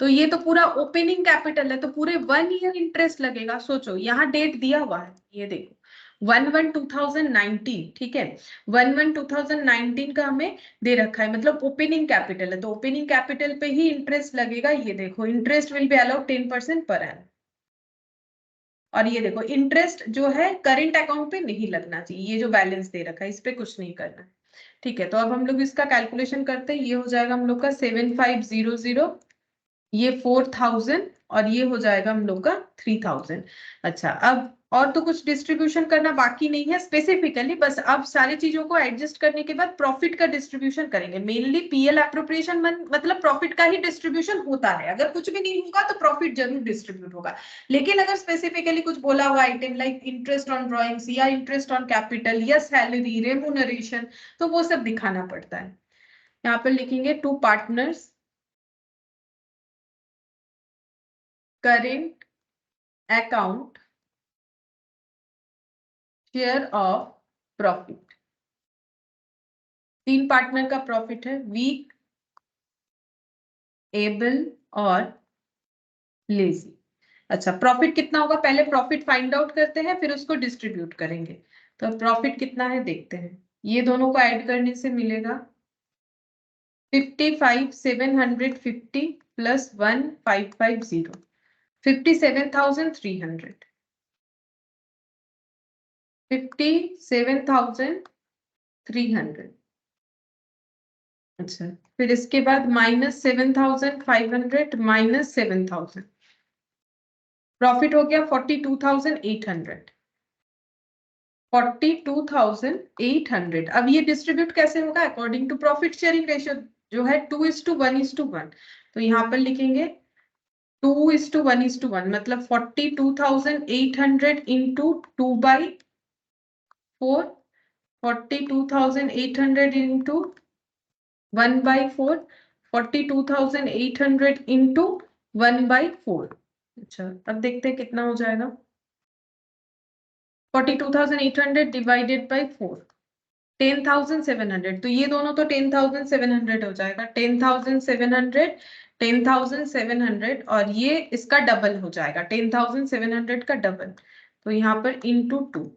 तो ये तो पूरा ओपनिंग कैपिटल है, तो पूरे 1 ईयर इंटरेस्ट लगेगा। सोचो यहाँ डेट दिया हुआ है, ये देखो 1/1/2019। ठीक है, 1/1/2019 का हमें दे रखा है, मतलब ओपनिंग कैपिटल है, तो ओपनिंग कैपिटल पे ही इंटरेस्ट लगेगा। ये देखो interest will be allowed 10% per annum. और ये देखो इंटरेस्ट जो है करंट अकाउंट पे नहीं लगना चाहिए, ये जो बैलेंस दे रखा है इस पे कुछ नहीं करना है। ठीक है, तो अब हम लोग इसका कैलकुलेशन करते हैं। ये हो जाएगा हम लोग का 7500, ये 4000 और ये हो जाएगा हम लोग का 3000। अच्छा, अब और तो कुछ डिस्ट्रीब्यूशन करना बाकी नहीं है स्पेसिफिकली, बस अब सारी चीजों को एडजस्ट करने के बाद प्रॉफिट का डिस्ट्रीब्यूशन करेंगे। मेनली पीएल एप्रोप्रिएशन मतलब प्रॉफिट का ही डिस्ट्रीब्यूशन होता है, अगर कुछ भी नहीं होगा तो प्रॉफिट जरूर डिस्ट्रीब्यूट होगा। लेकिन अगर स्पेसिफिकली कुछ बोला हुआ item like interest on drawings या इंटरेस्ट ऑन कैपिटल या सैलरी, रेम्यूनरेशन, तो वो सब दिखाना पड़ता है। यहाँ पर लिखेंगे टू पार्टनर्स current account share of profit. 3 partner का प्रॉफिट है, वीक, एबल और लेजी। अच्छा, प्रॉफिट कितना होगा, पहले प्रॉफिट फाइंड आउट करते हैं फिर उसको डिस्ट्रीब्यूट करेंगे। तो प्रॉफिट कितना है देखते हैं, ये दोनों को ऐड करने से मिलेगा 55,750 प्लस 1,550, 57,300, 57,300। अच्छा, फिर इसके बाद -7,500 माइनस 7,000, प्रॉफिट हो गया 42,800, 42,800। अब ये डिस्ट्रीब्यूट कैसे होगा, according to profit sharing ratio जो है 2:1:1। तो यहाँ पर लिखेंगे 2:1:1, मतलब 42,800 इंटू 2/4, 42,800 इंटू 1/4, 42,800 इंटू 1/4। अच्छा, अब देखते हैं कितना हो जाएगा, 42,800 डिवाइडेड बाई 4, 10,700। तो ये दोनों तो 10,700 हो जाएगा, 10,700, 10,700, और ये इसका डबल हो जाएगा, 10,700 का डबल। तो यहाँ पर इंटू 2,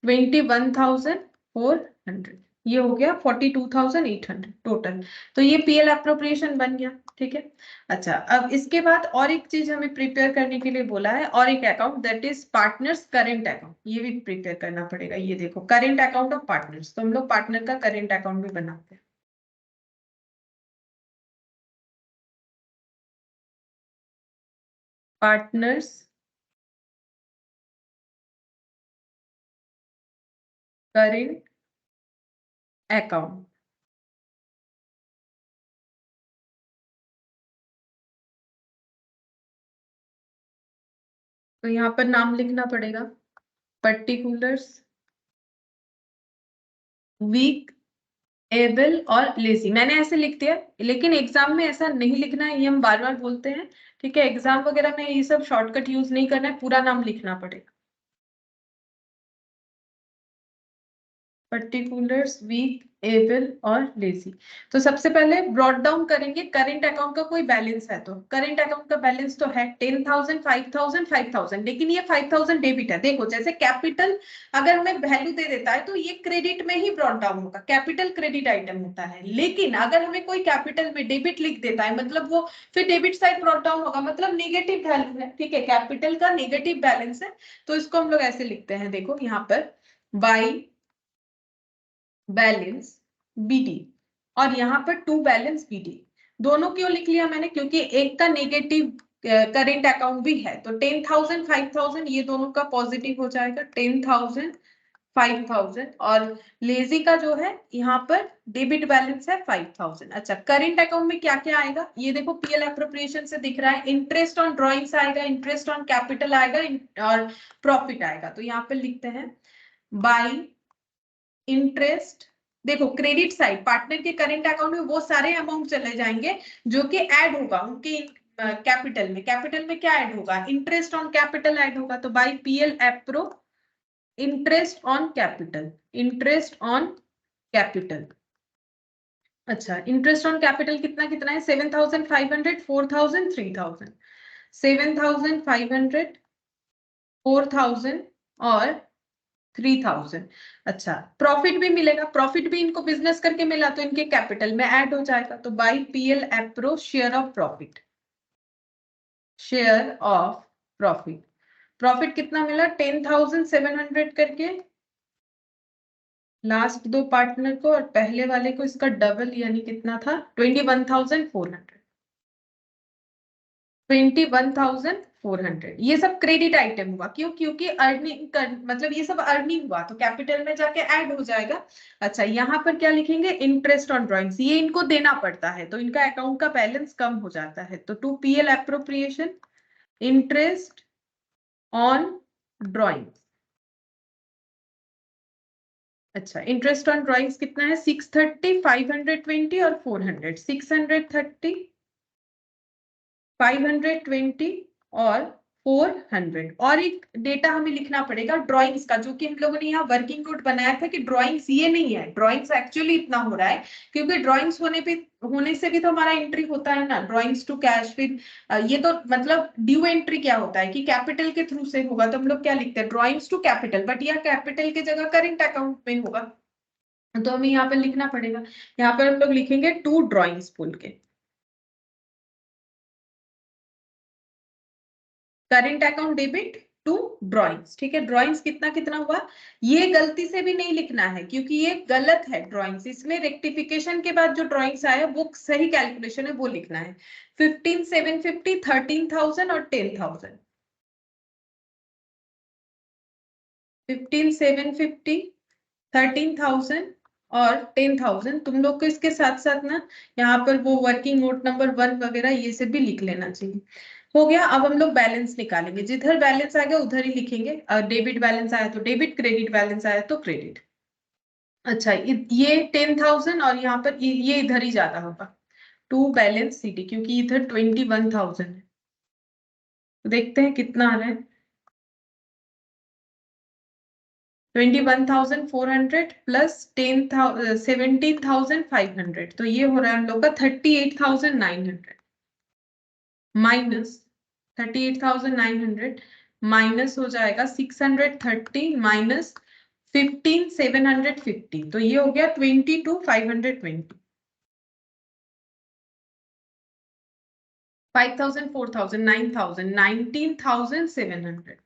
21,400, ये हो गया 42,800 टोटल। तो ये पीएल एप्रोप्रिएशन बन गया, ठीक है। अच्छा, अब इसके बाद और एक चीज हमें प्रिपेयर करने के लिए बोला है, और एक account, that is partners current account, ये भी प्रिपेयर करना पड़ेगा। ये देखो, करेंट अकाउंट ऑफ पार्टनर्स, तो हम लोग पार्टनर का करेंट अकाउंट भी बनाते हैं। पार्टनर्स करेंट अकाउंट, तो यहाँ पर नाम लिखना पड़ेगा, पर्टिकुलर्स, वीक, एबल और लेजी। मैंने ऐसे लिख दिया, लेकिन एग्जाम में ऐसा नहीं लिखना है, ये हम बार बार बोलते हैं, ठीक है। एग्जाम वगैरह में ये सब शॉर्टकट यूज नहीं करना है, पूरा नाम लिखना पड़ेगा, पर्टिकुलर्स, वीक, एबल और लेजी। तो सबसे पहले ब्रॉट डाउन करेंगे, करेंट अकाउंट का कोई बैलेंस है, तो करेंट अकाउंट का बैलेंस तो है 10,000, 5,000, 5,000, लेकिन ये 5,000 डेबिट है। देखो, जैसे कैपिटल अगर हमें वैल्यू दे देता है तो ये क्रेडिट में ही ब्रॉट डाउन होगा, कैपिटल क्रेडिट आइटम होता है। लेकिन अगर हमें कोई कैपिटल में डेबिट लिख देता है, मतलब वो फिर डेबिट साइड ब्रॉट डाउन होगा, मतलब नेगेटिव वैल्यू है, ठीक है, कैपिटल का नेगेटिव बैलेंस है। तो इसको हम लोग ऐसे लिखते हैं, देखो यहाँ पर बाई बैलेंस बीडी, और यहाँ पर टू बैलेंस बीडी। दोनों क्यों लिख लिया मैंने, क्योंकि एक का नेगेटिव करेंट अकाउंट भी है। तो 10,000, 5,000 ये दोनों का पॉजिटिव हो जाएगा, 10,000, 5,000, और लेजी का जो है यहाँ पर डेबिट बैलेंस है 5,000। अच्छा, करेंट अकाउंट में क्या क्या आएगा, ये देखो पीएल एप्रोप्रिएशन से दिख रहा है, इंटरेस्ट ऑन ड्रॉइंग्स आएगा, इंटरेस्ट ऑन कैपिटल आएगा, और प्रॉफिट आएगा। तो यहाँ पर लिखते हैं बाई इंटरेस्ट। देखो, क्रेडिट साइड पार्टनर के करेंट अकाउंट में वो सारे अमाउंट चले जाएंगे जो कि ऐड होगा उनके कैपिटल में। कैपिटल में क्या ऐड होगा, इंटरेस्ट ऑन कैपिटल ऐड होगा। तो by PL appro interest on capital, interest on capital. अच्छा, इंटरेस्ट ऑन कैपिटल कितना कितना है, 7,500, 4,000, 3,000, 7,500, 4,000 और 3,000। अच्छा, प्रॉफिट भी मिलेगा, प्रॉफिट भी इनको बिजनेस करके मिला तो इनके कैपिटल में ऐड हो जाएगा। तो by PL appro share of profit, share of profit, profit कितना मिला 10,700 करके लास्ट दो पार्टनर को, और पहले वाले को इसका डबल, यानी कितना था 21,400, 21,400। ये सब क्रेडिट आइटम हुआ, क्यों, क्योंकि अर्निंग कर, मतलब ये सब अर्निंग हुआ तो कैपिटल में जाके ऐड हो जाएगा। अच्छा, यहाँ पर क्या लिखेंगे, इंटरेस्ट ऑन ड्रॉइंग्स, ये इनको देना पड़ता है तो इनका अकाउंट का बैलेंस कम हो जाता है। तो to PL appropriation interest on drawings. अच्छा, इंटरेस्ट ऑन ड्रॉइंग्स कितना है, 630, 520 और 400, 630, 520 और 400। और एक डेटा हमें लिखना पड़ेगा ड्राइंग्स का, जो कि हम लोगों ने यहाँ वर्किंग नोट बनाया था कि ड्राइंग्स ये नहीं है, ड्राइंग्स एक्चुअली इतना हो रहा है क्योंकि ड्राइंग्स होने से भी तो हमारा एंट्री होता है ना, ड्राइंग्स टू कैश। फिर ये तो मतलब ड्यू एंट्री क्या होता है कि कैपिटल के थ्रू से होगा, तो हम लोग क्या लिखते हैं ड्राइंग्स टू कैपिटल, बट यह कैपिटल की जगह करेंट अकाउंट में होगा, तो हमें यहाँ पर लिखना पड़ेगा। यहाँ पर हम लोग लिखेंगे टू ड्राइंग्स बोल के, current account debit to drawings. ठीक है, ड्राइंग्स कितना कितना हुआ, ये गलती से भी नहीं लिखना है क्योंकि ये गलत है ड्राइंग्स, इसमें रेक्टिफिकेशन के बाद जो ड्राइंग्स आया वो सही कैलकुलेशन है, वो लिखना है। 15,750, 13,000 और 10,000। 15,750, 13,000 और 10,000। तुम लोग को इसके साथ साथ ना यहाँ पर वो वर्किंग नोट नंबर 1 वगैरह ये सब भी लिख लेना चाहिए। हो गया। अब हम लोग बैलेंस निकालेंगे, जिधर बैलेंस आएगा उधर ही लिखेंगे। डेबिट बैलेंस आया तो डेबिट, क्रेडिट बैलेंस आया तो क्रेडिट। अच्छा, ये 10,000 और यहाँ पर ये इधर ही ज्यादा होगा, टू बैलेंस सीडी, क्योंकि इधर 21,000 है। तो देखते हैं कितना आ रहा है। 21,400 प्लस 17,500, तो ये हो रहा है हम लोग का 38,900 माइनस 38,900 माइनस हो जाएगा 630 माइनस 15,750, तो ये हो गया 22,520। 5,000, 4,000, 9,000, 19,700,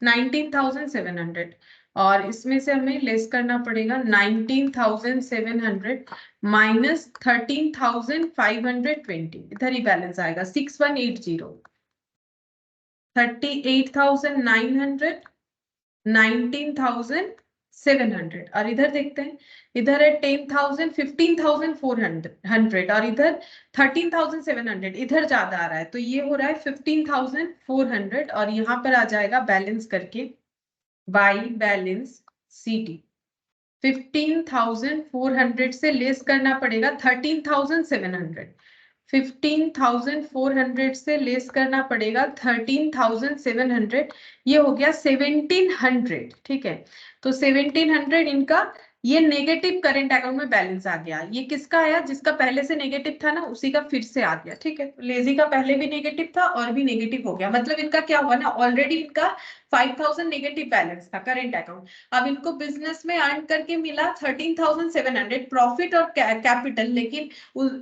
19,700। और इसमें से हमें लेस करना पड़ेगा 19,700 माइनस 13,520, इधर ही बैलेंस आएगा 6180, 38,900, 19,700। और इधर देखते हैं, इधर है 10,000, 15,400 और इधर 13,700, इधर ज्यादा आ रहा है, तो ये हो रहा है 15,400 और यहाँ पर आ जाएगा बैलेंस करके बाई बैलेंस सीडी। 15,400 से लेस करना पड़ेगा 13,700, 15,400 से लेस करना पड़ेगा 13,700, ये हो गया 1,700। ठीक है, तो 1,700 इनका ये नेगेटिव करंट अकाउंट में बैलेंस आ गया। ये किसका आया, जिसका पहले से नेगेटिव था ना उसी का फिर से आ गया। ठीक है, लेजी का पहले भी नेगेटिव था और भी नेगेटिव हो गया, मतलब इनका क्या हुआ ना, ऑलरेडी इनका 5,000 नेगेटिव बैलेंस था करंट अकाउंट, अब इनको बिजनेस में अर्न करके मिला 13,700 प्रॉफिट और कैपिटल, लेकिन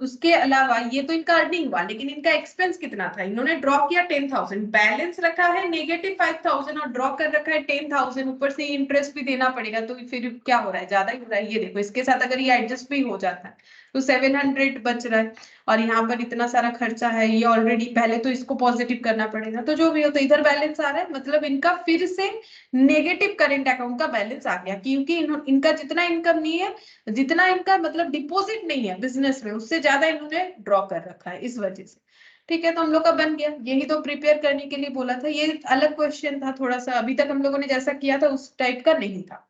उसके अलावा ये तो इनका अर्निंग हुआ, लेकिन इनका एक्सपेंस कितना था, इन्होंने ड्रॉ किया 10,000, बैलेंस रखा है नेगेटिव 5,000 और ड्रॉ कर रखा है 10,000, ऊपर से इंटरेस्ट भी देना पड़ेगा, तो फिर क्या हो रहा है, ज्यादा ही हो रहा है। ये देखो, इसके साथ अगर ये एडजस्ट भी हो जाता है तो 700 बच रहा है, और यहाँ पर इतना सारा खर्चा है, ये ऑलरेडी पहले तो इसको पॉजिटिव करना पड़ेगा, तो जो भी हो, तो इधर बैलेंस आ रहा है, मतलब इनका फिर से नेगेटिव करंट अकाउंट का बैलेंस आ गया, क्योंकि इनका जितना इनकम नहीं है, जितना इनका मतलब डिपॉजिट नहीं है बिजनेस में, उससे ज्यादा इन्होंने ड्रॉ कर रखा है इस वजह से। ठीक है, तो हम लोग का बन गया, यही तो प्रिपेयर करने के लिए बोला था, ये अलग क्वेश्चन था थोड़ा सा, अभी तक हम लोगों ने जैसा किया था उस टाइप का नहीं था।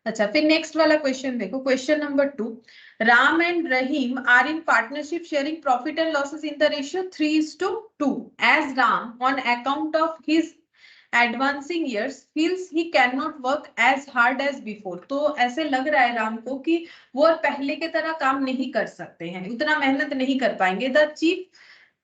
अच्छा, फिर नेक्स्ट वाला क्वेश्चन देखो, question number 2, Ram and Rahim are in partnership sharing profit and losses in the ratio 3:2. As Ram, on account of his advancing years, feels he cannot work as hard as before. तो ऐसे लग रहा है राम को कि वो पहले के तरह काम नहीं कर सकते हैं, उतना मेहनत नहीं कर पाएंगे। The chief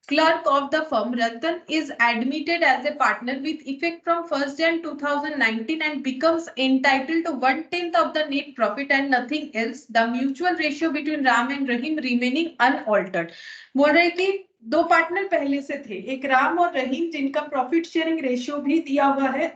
clerk of the firm, Ratan, is admitted as a partner with effect from 1st Jan 2019 and becomes entitled to 1/10 of the net profit and nothing else. The mutual ratio between Ram and Rahim remaining unaltered. बोल रहे कि दो partner पहले से थे, एक राम और रहीम, जिनका प्रॉफिट शेयरिंग रेशियो भी दिया हुआ है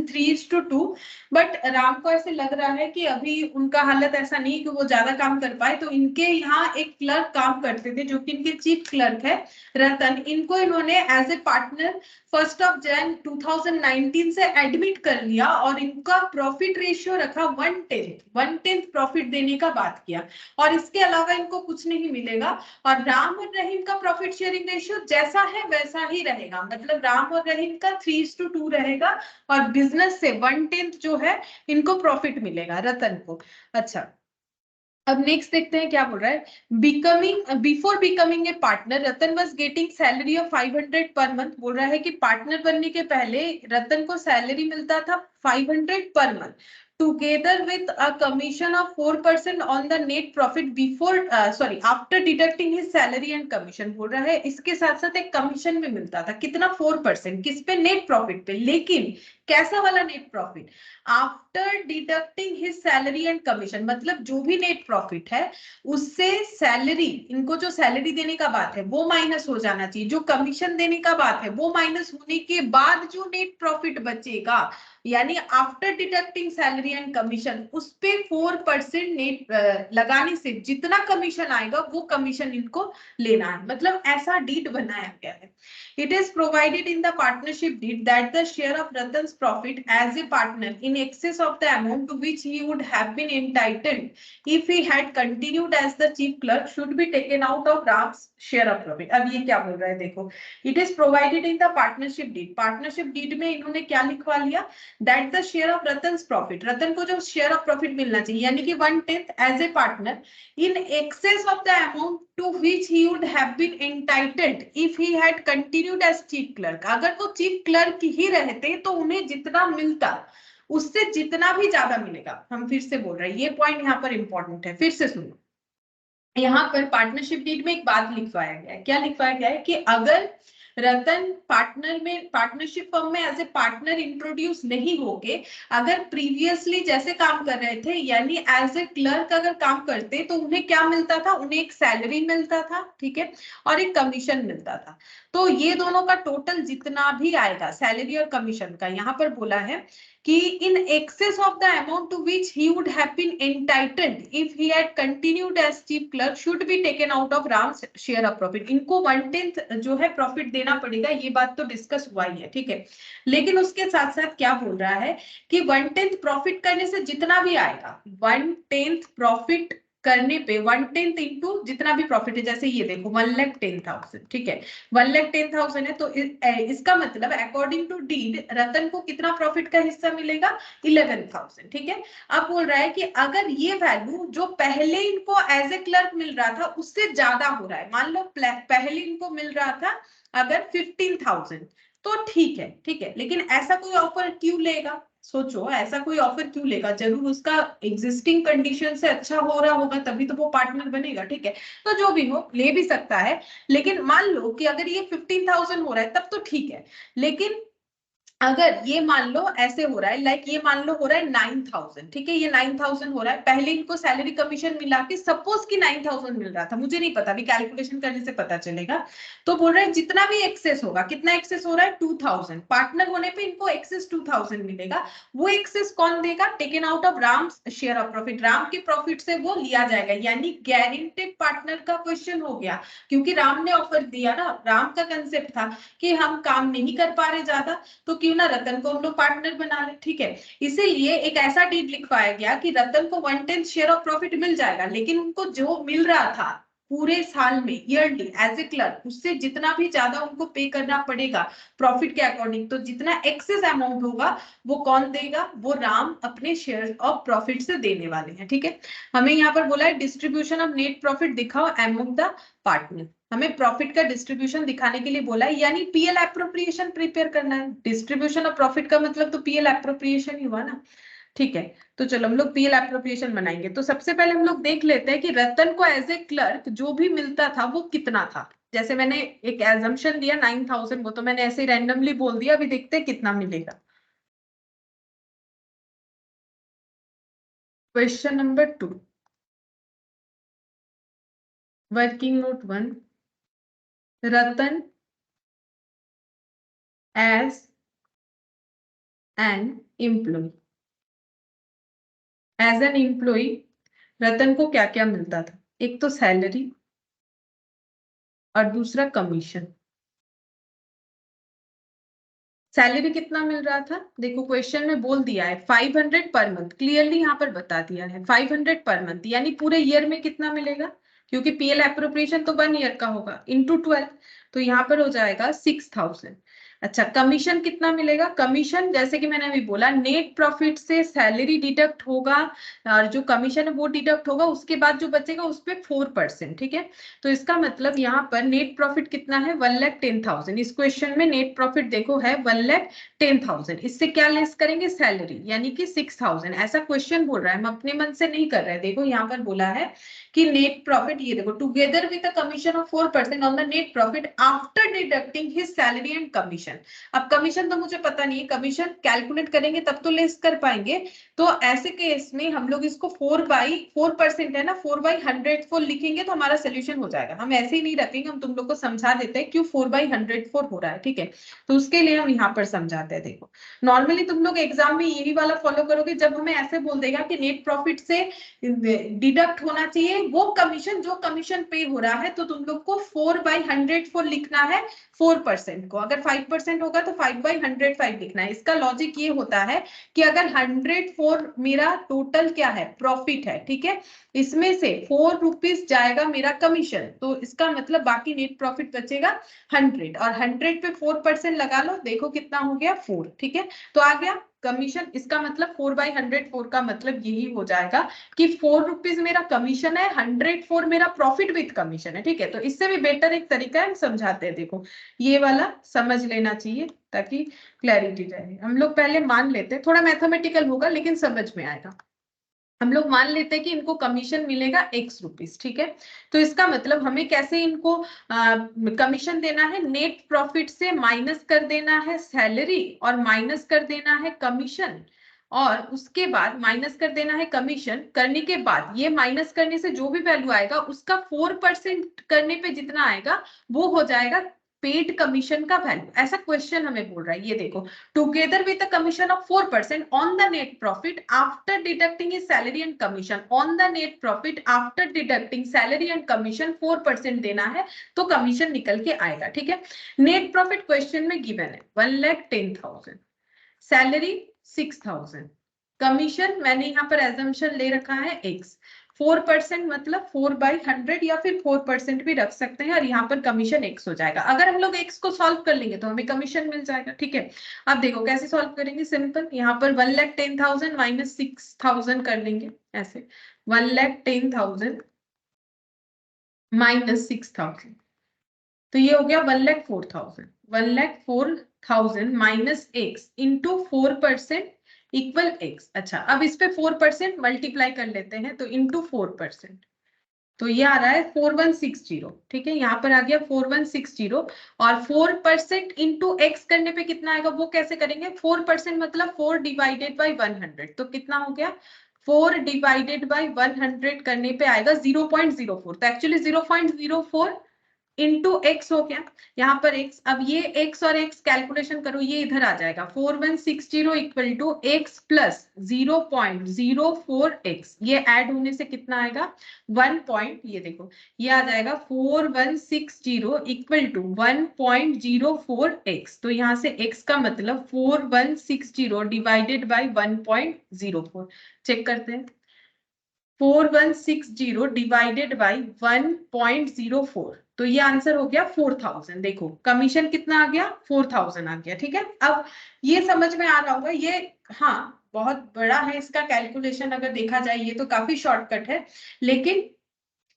3:2, बट राम को ऐसे लग रहा है कि अभी उनका हालत ऐसा नहीं कि वो ज्यादा काम कर पाए, तो इनके यहाँ एक क्लर्क काम करते थे जो कि इनके चीफ क्लर्क है रतन, इनको इन्होंने एज ए पार्टनर 1 जनवरी 2019 से एडमिट कर लिया और इनका प्रॉफिट रेशियो रखा 1/10 प्रॉफिट देने का बात किया, और इसके अलावा इनको कुछ नहीं मिलेगा, और राम और रहीम का प्रॉफिट शेयरिंग रेशियो जैसा है वैसा ही रहेगा, मतलब राम और रहीम का 3:2 रहेगा, और बिजनेस से 1/10 जो है इनको प्रॉफिट मिलेगा रतन को। अच्छा, अब नेक्स्ट देखते हैं क्या बोल रहा है। Before becoming a partner Ratan was getting salary of 500 per month. बोल रहा है कि पार्टनर बनने के पहले रतन को सैलरी मिलता था 500 per month together with a commission of 4% on the net profit before after deducting his salary and commission. बोल रहा है इसके साथ साथ एक कमीशन भी मिलता था, कितना 4%, किस पे, नेट प्रॉफिट पे। लेकिन कैसा वाला net profit, after deducting his salary and commission, मतलब जो भी नेट प्रॉफिट है उससे सैलरी, इनको जो सैलरी देने का बात है वो माइनस हो जाना चाहिए, जो कमीशन देने का बात है वो माइनस होने के बाद जो नेट प्रॉफिट बचेगा, यानी after deducting salary and commission, उस पे 4% नेट लगाने से जितना कमीशन आएगा वो कमीशन इनको लेना है। मतलब ऐसा डीड बनाया गया है। It is provided in the partnership deed that the share of Ratan's profit as a partner in excess of the amount to which he would have been entitled if he had continued as the chief clerk should be taken out of Ram's share of profit. अब ये क्या बोल रहा है देखो, it is provided in the partnership deed. partnership deed में इन्होंने क्या लिखवा लिया, that the share of Ratan's profit, रतन को जो share of profit मिलना चाहिए यानी कि 1/10 as a partner in excess of the amount to which he would have been entitled if he had continued as chief clerk. अगर वो chief clerk ही रहते तो उन्हें जितना मिलता उससे जितना भी ज्यादा मिलेगा। हम फिर से बोल रहे हैं, ये पॉइंट यहाँ पर इंपॉर्टेंट है, फिर से सुनो। यहाँ पर पार्टनरशिप डीड में एक बात लिखवाया गया है, क्या लिखवाया गया है कि अगर रतन पार्टनरशिप फर्म में एज ए पार्टनर इंट्रोड्यूस नहीं होके अगर प्रीवियसली जैसे काम कर रहे थे यानी एज ए क्लर्क अगर काम करते तो उन्हें क्या मिलता था, उन्हें एक सैलरी मिलता था, ठीक है, और एक कमीशन मिलता था। तो ये दोनों का टोटल जितना भी आएगा सैलरी और कमीशन का, यहाँ पर बोला है कि in excess of the amount to which he would have been entitled if he had continued as chief clerk should be taken out of Ram's share of profit. इनको 1/10 जो है प्रॉफिट देना पड़ेगा, ये बात तो डिस्कस हुआ ही है, ठीक है। लेकिन उसके साथ साथ क्या बोल रहा है कि 1/10 प्रॉफिट करने से जितना भी आएगा, 1/10 प्रॉफिट करने पे 1/10 इंटू जितना भी प्रॉफिट है, जैसे ये देखो 1,10,000, ठीक है, 1,10,000 है तो इसका मतलब अकॉर्डिंग टू डीड रतन को कितना प्रॉफिट का हिस्सा मिलेगा, 11,000, ठीक है। अब बोल रहा है कि अगर ये वैल्यू जो पहले इनको एज ए क्लर्क मिल रहा था उससे ज्यादा हो रहा है, मान लो पहले इनको मिल रहा था अगर 15,000 तो ठीक है, ठीक है, लेकिन ऐसा कोई ऑफर क्यों लेगा, सोचो ऐसा कोई ऑफर क्यों लेगा, जरूर उसका एग्जिस्टिंग कंडीशन से अच्छा हो रहा होगा तभी तो वो पार्टनर बनेगा, ठीक है। तो जो भी हो ले भी सकता है, लेकिन मान लो कि अगर ये 15,000 हो रहा है तब तो ठीक है, लेकिन अगर ये मान लो ऐसे हो रहा है, लाइक ये मान लो हो रहा है 9,000, ठीक है, ये 9,000 हो रहा है, पहले इनको सैलरी कमीशन मिला के सपोज कि 9,000 मिल रहा था, मुझे नहीं पता, अभी कैलकुलेशन करने से पता चलेगा। तो बोल रहे हैं जितना भी एक्सेस होगा, कितना एक्सेस हो रहा है 2,000, पार्टनर होने पे इनको एक्सेस 2,000 मिलेगा, वो एक्सेस कौन देगा, taken out of Ram share of profit, Ram के प्रॉफिट से वो लिया जाएगा, यानी गारंटेड पार्टनर का क्वेश्चन हो गया, क्योंकि राम ने ऑफर दिया ना, राम का कंसेप्ट था कि हम काम नहीं कर पा रहे ज्यादा तो क्यों ना रतन को हम लोग पार्टनर बना ले, ठीक है। इसीलिए एक ऐसा डीड लिखवाया गया कि रतन को 1/10 शेयर ऑफ प्रॉफिट मिल जाएगा, लेकिन उनको जो मिल रहा था पूरे साल में ईयरली एज ए क्लर्क उससे जितना भी ज्यादा उनको पे करना पड़ेगा प्रॉफिट के अकॉर्डिंग, तो जितना एक्सेस अमाउंट होगा वो कौन देगा, वो राम अपने शेयर ऑफ प्रॉफिट से देने वाले हैं, ठीक है। हमें यहाँ पर बोला है डिस्ट्रीब्यूशन ऑफ नेट प्रॉफिट दिखाओ अमंग द पार्टनर, हमें प्रॉफिट का डिस्ट्रीब्यूशन दिखाने के लिए बोला है, यानी पीएल एप्रोप्रिएशन प्रिपेयर करना है। डिस्ट्रीब्यूशन ऑफ प्रॉफिट का मतलब तो पीएल एप्रोप्रिएशन ही हुआ ना, ठीक है। तो चलो हम लोग पीएल एप्रोप्रिएशन बनाएंगे। तो सबसे पहले हम लोग देख लेते हैं कि रतन को एज ए क्लर्क जो भी मिलता था वो कितना था। जैसे मैंने एक एजम्पशन दिया 9,000, वो तो मैंने ऐसे रैंडमली बोल दिया, अभी देखते हैं कितना मिलेगा। Question number 2, working note 1, Ratan as an employee, as an employee Ratan को क्या क्या मिलता था, एक तो सैलरी और दूसरा कमीशन। सैलरी कितना मिल रहा था, देखो क्वेश्चन में बोल दिया है 500 पर मंथ, क्लियरली यहाँ पर बता दिया है 500 पर मंथ, यानी पूरे ईयर में कितना मिलेगा, क्योंकि पीएल एप्रोप्रिएशन तो 1 ईयर का होगा, इंटू 12, तो यहाँ पर हो जाएगा 6,000। अच्छा, कमीशन कितना मिलेगा? कमीशन जैसे कि मैंने अभी बोला, नेट प्रॉफिट से सैलरी डिडक्ट होगा और जो कमीशन है वो डिडक्ट होगा, उसके बाद जो बचेगा उस पे 4%, ठीक है। तो इसका मतलब यहाँ पर नेट प्रॉफिट कितना है? 1,10,000। इस क्वेश्चन में नेट प्रॉफिट देखो है 1,10,000। इससे क्या लेस करेंगे? सैलरी, यानी कि 6,000। ऐसा क्वेश्चन बोल रहा है, हम अपने मन से नहीं कर रहे हैं। देखो यहाँ पर बोला है कि नेट प्रॉफिट, ये देखो, together with a commission of 4% on the net profit after deducting his salary and commission. अब कमीशन तो मुझे पता नहीं है, कमीशन कैलकुलेट करेंगे तब तो लेस कर पाएंगे। तो ऐसे केस में हम लोग इसको 4% है ना, 4/104 लिखेंगे तो हमारा सोल्यूशन हो जाएगा। हम ऐसे ही नहीं रखेंगे, हम तुम लोग को समझा देते हैं क्यों 4/104 हो रहा है, ठीक है। तो उसके लिए हम यहाँ पर समझाते हैं। देखो, नॉर्मली तुम लोग एग्जाम में यही वाला फॉलो करोगे, जब हमें ऐसे बोल देगा कि नेट प्रॉफिट से डिडक्ट होना चाहिए वो कमीशन जो कमीशन पे हो रहा है, तो तुम लोग को 4/104 लिखना है 4% को। अगर 5% होगा तो 5/105 लिखना है। इसका लॉजिक ये होता है कि अगर 104 मेरा टोटल क्या है? प्रॉफिट है, ठीक है। इसमें से 4 रुपीज जाएगा मेरा कमीशन, तो इसका मतलब बाकी नेट प्रॉफिट बचेगा 100, और 100 पे 4% लगा लो, देखो कितना हो गया? 4, ठीक है। तो आ गया कमीशन। इसका मतलब 4/104 का मतलब यही हो जाएगा कि 4 रुपीज मेरा कमीशन है, 104 मेरा प्रॉफिट विद कमीशन है, ठीक है। तो इससे भी बेटर एक तरीका है, हम समझाते हैं। देखो, ये वाला समझ लेना चाहिए ताकि क्लैरिटी रहे। हम लोग पहले मान लेते हैं, थोड़ा मैथमेटिकल होगा लेकिन समझ में आएगा। हम लोग मान लेते हैं कि इनको कमीशन मिलेगा X रुपीज, ठीक है। तो इसका मतलब हमें कैसे इनको कमीशन देना है? नेट प्रॉफिट से माइनस कर देना है सैलरी और माइनस कर देना है कमीशन, और उसके बाद माइनस कर देना है कमीशन। करने के बाद ये माइनस करने से जो भी वैल्यू आएगा उसका 4% करने पे जितना आएगा वो हो जाएगा पेड कमीशन का वैल्यू। ऐसा क्वेश्चन हमें बोल रहा है। ये देखो, together with a commission of 4% on the net profit after deducting his salary and commission, on the net profit after deducting salary and commission 4% देना है तो कमीशन निकल के आएगा, ठीक है। नेट प्रॉफिट क्वेश्चन में गिवन है 1,10,000, सैलरी 6,000, कमीशन मैंने यहाँ पर एजम्पशन ले रखा है X, 4% मतलब 4/100 या फिर 4% भी रख सकते हैं, और यहाँ पर कमीशन X हो जाएगा। अगर हम लोग X को सॉल्व कर लेंगे तो हमें कमीशन मिल जाएगा, ठीक है। अब देखो कैसे सॉल्व करेंगे? सिंपल, यहाँ पर 1,10,000 माइनस 6,000 कर लेंगे ऐसे, 1,10,000 माइनस 6,000, तो ये हो गया 1,04,000। 1,04,000 minus X into 4% equal X। अच्छा, अब इस पे 4% मल्टीप्लाई कर लेते हैं, तो इंटू 4%, तो ये आ रहा है 4160, ठीक है। यहाँ पर आ गया 4160, और 4% इंटू X करने पे कितना आएगा वो कैसे करेंगे? 4% मतलब 4 डिवाइडेड बाई 100, तो कितना हो गया? 4 डिवाइडेड बाई 100 करने पे आएगा 0.04, तो एक्चुअली 0.04 इंटू X हो गया। यहाँ पर X, अब ये X और X कैलकुलेशन करो, ये इधर आ जाएगा 4160 equal to X plus 0.04X, ये ऐड होने से कितना आएगा? 1 पॉइंट, ये देखो ये आ जाएगा 4160 इक्वल टू 1.04X। तो यहाँ से X का मतलब 4160 डिवाइडेड बाई 1.04, चेक करते हैं। 4160 डिवाइडेड बाई 1.04, तो ये आंसर हो गया 4,000। देखो कमीशन कितना आ गया? 4,000 आ गया, ठीक है। अब ये समझ में आ रहा होगा, ये हाँ बहुत बड़ा है इसका कैलकुलेशन, अगर देखा जाए ये तो काफी शॉर्टकट है, लेकिन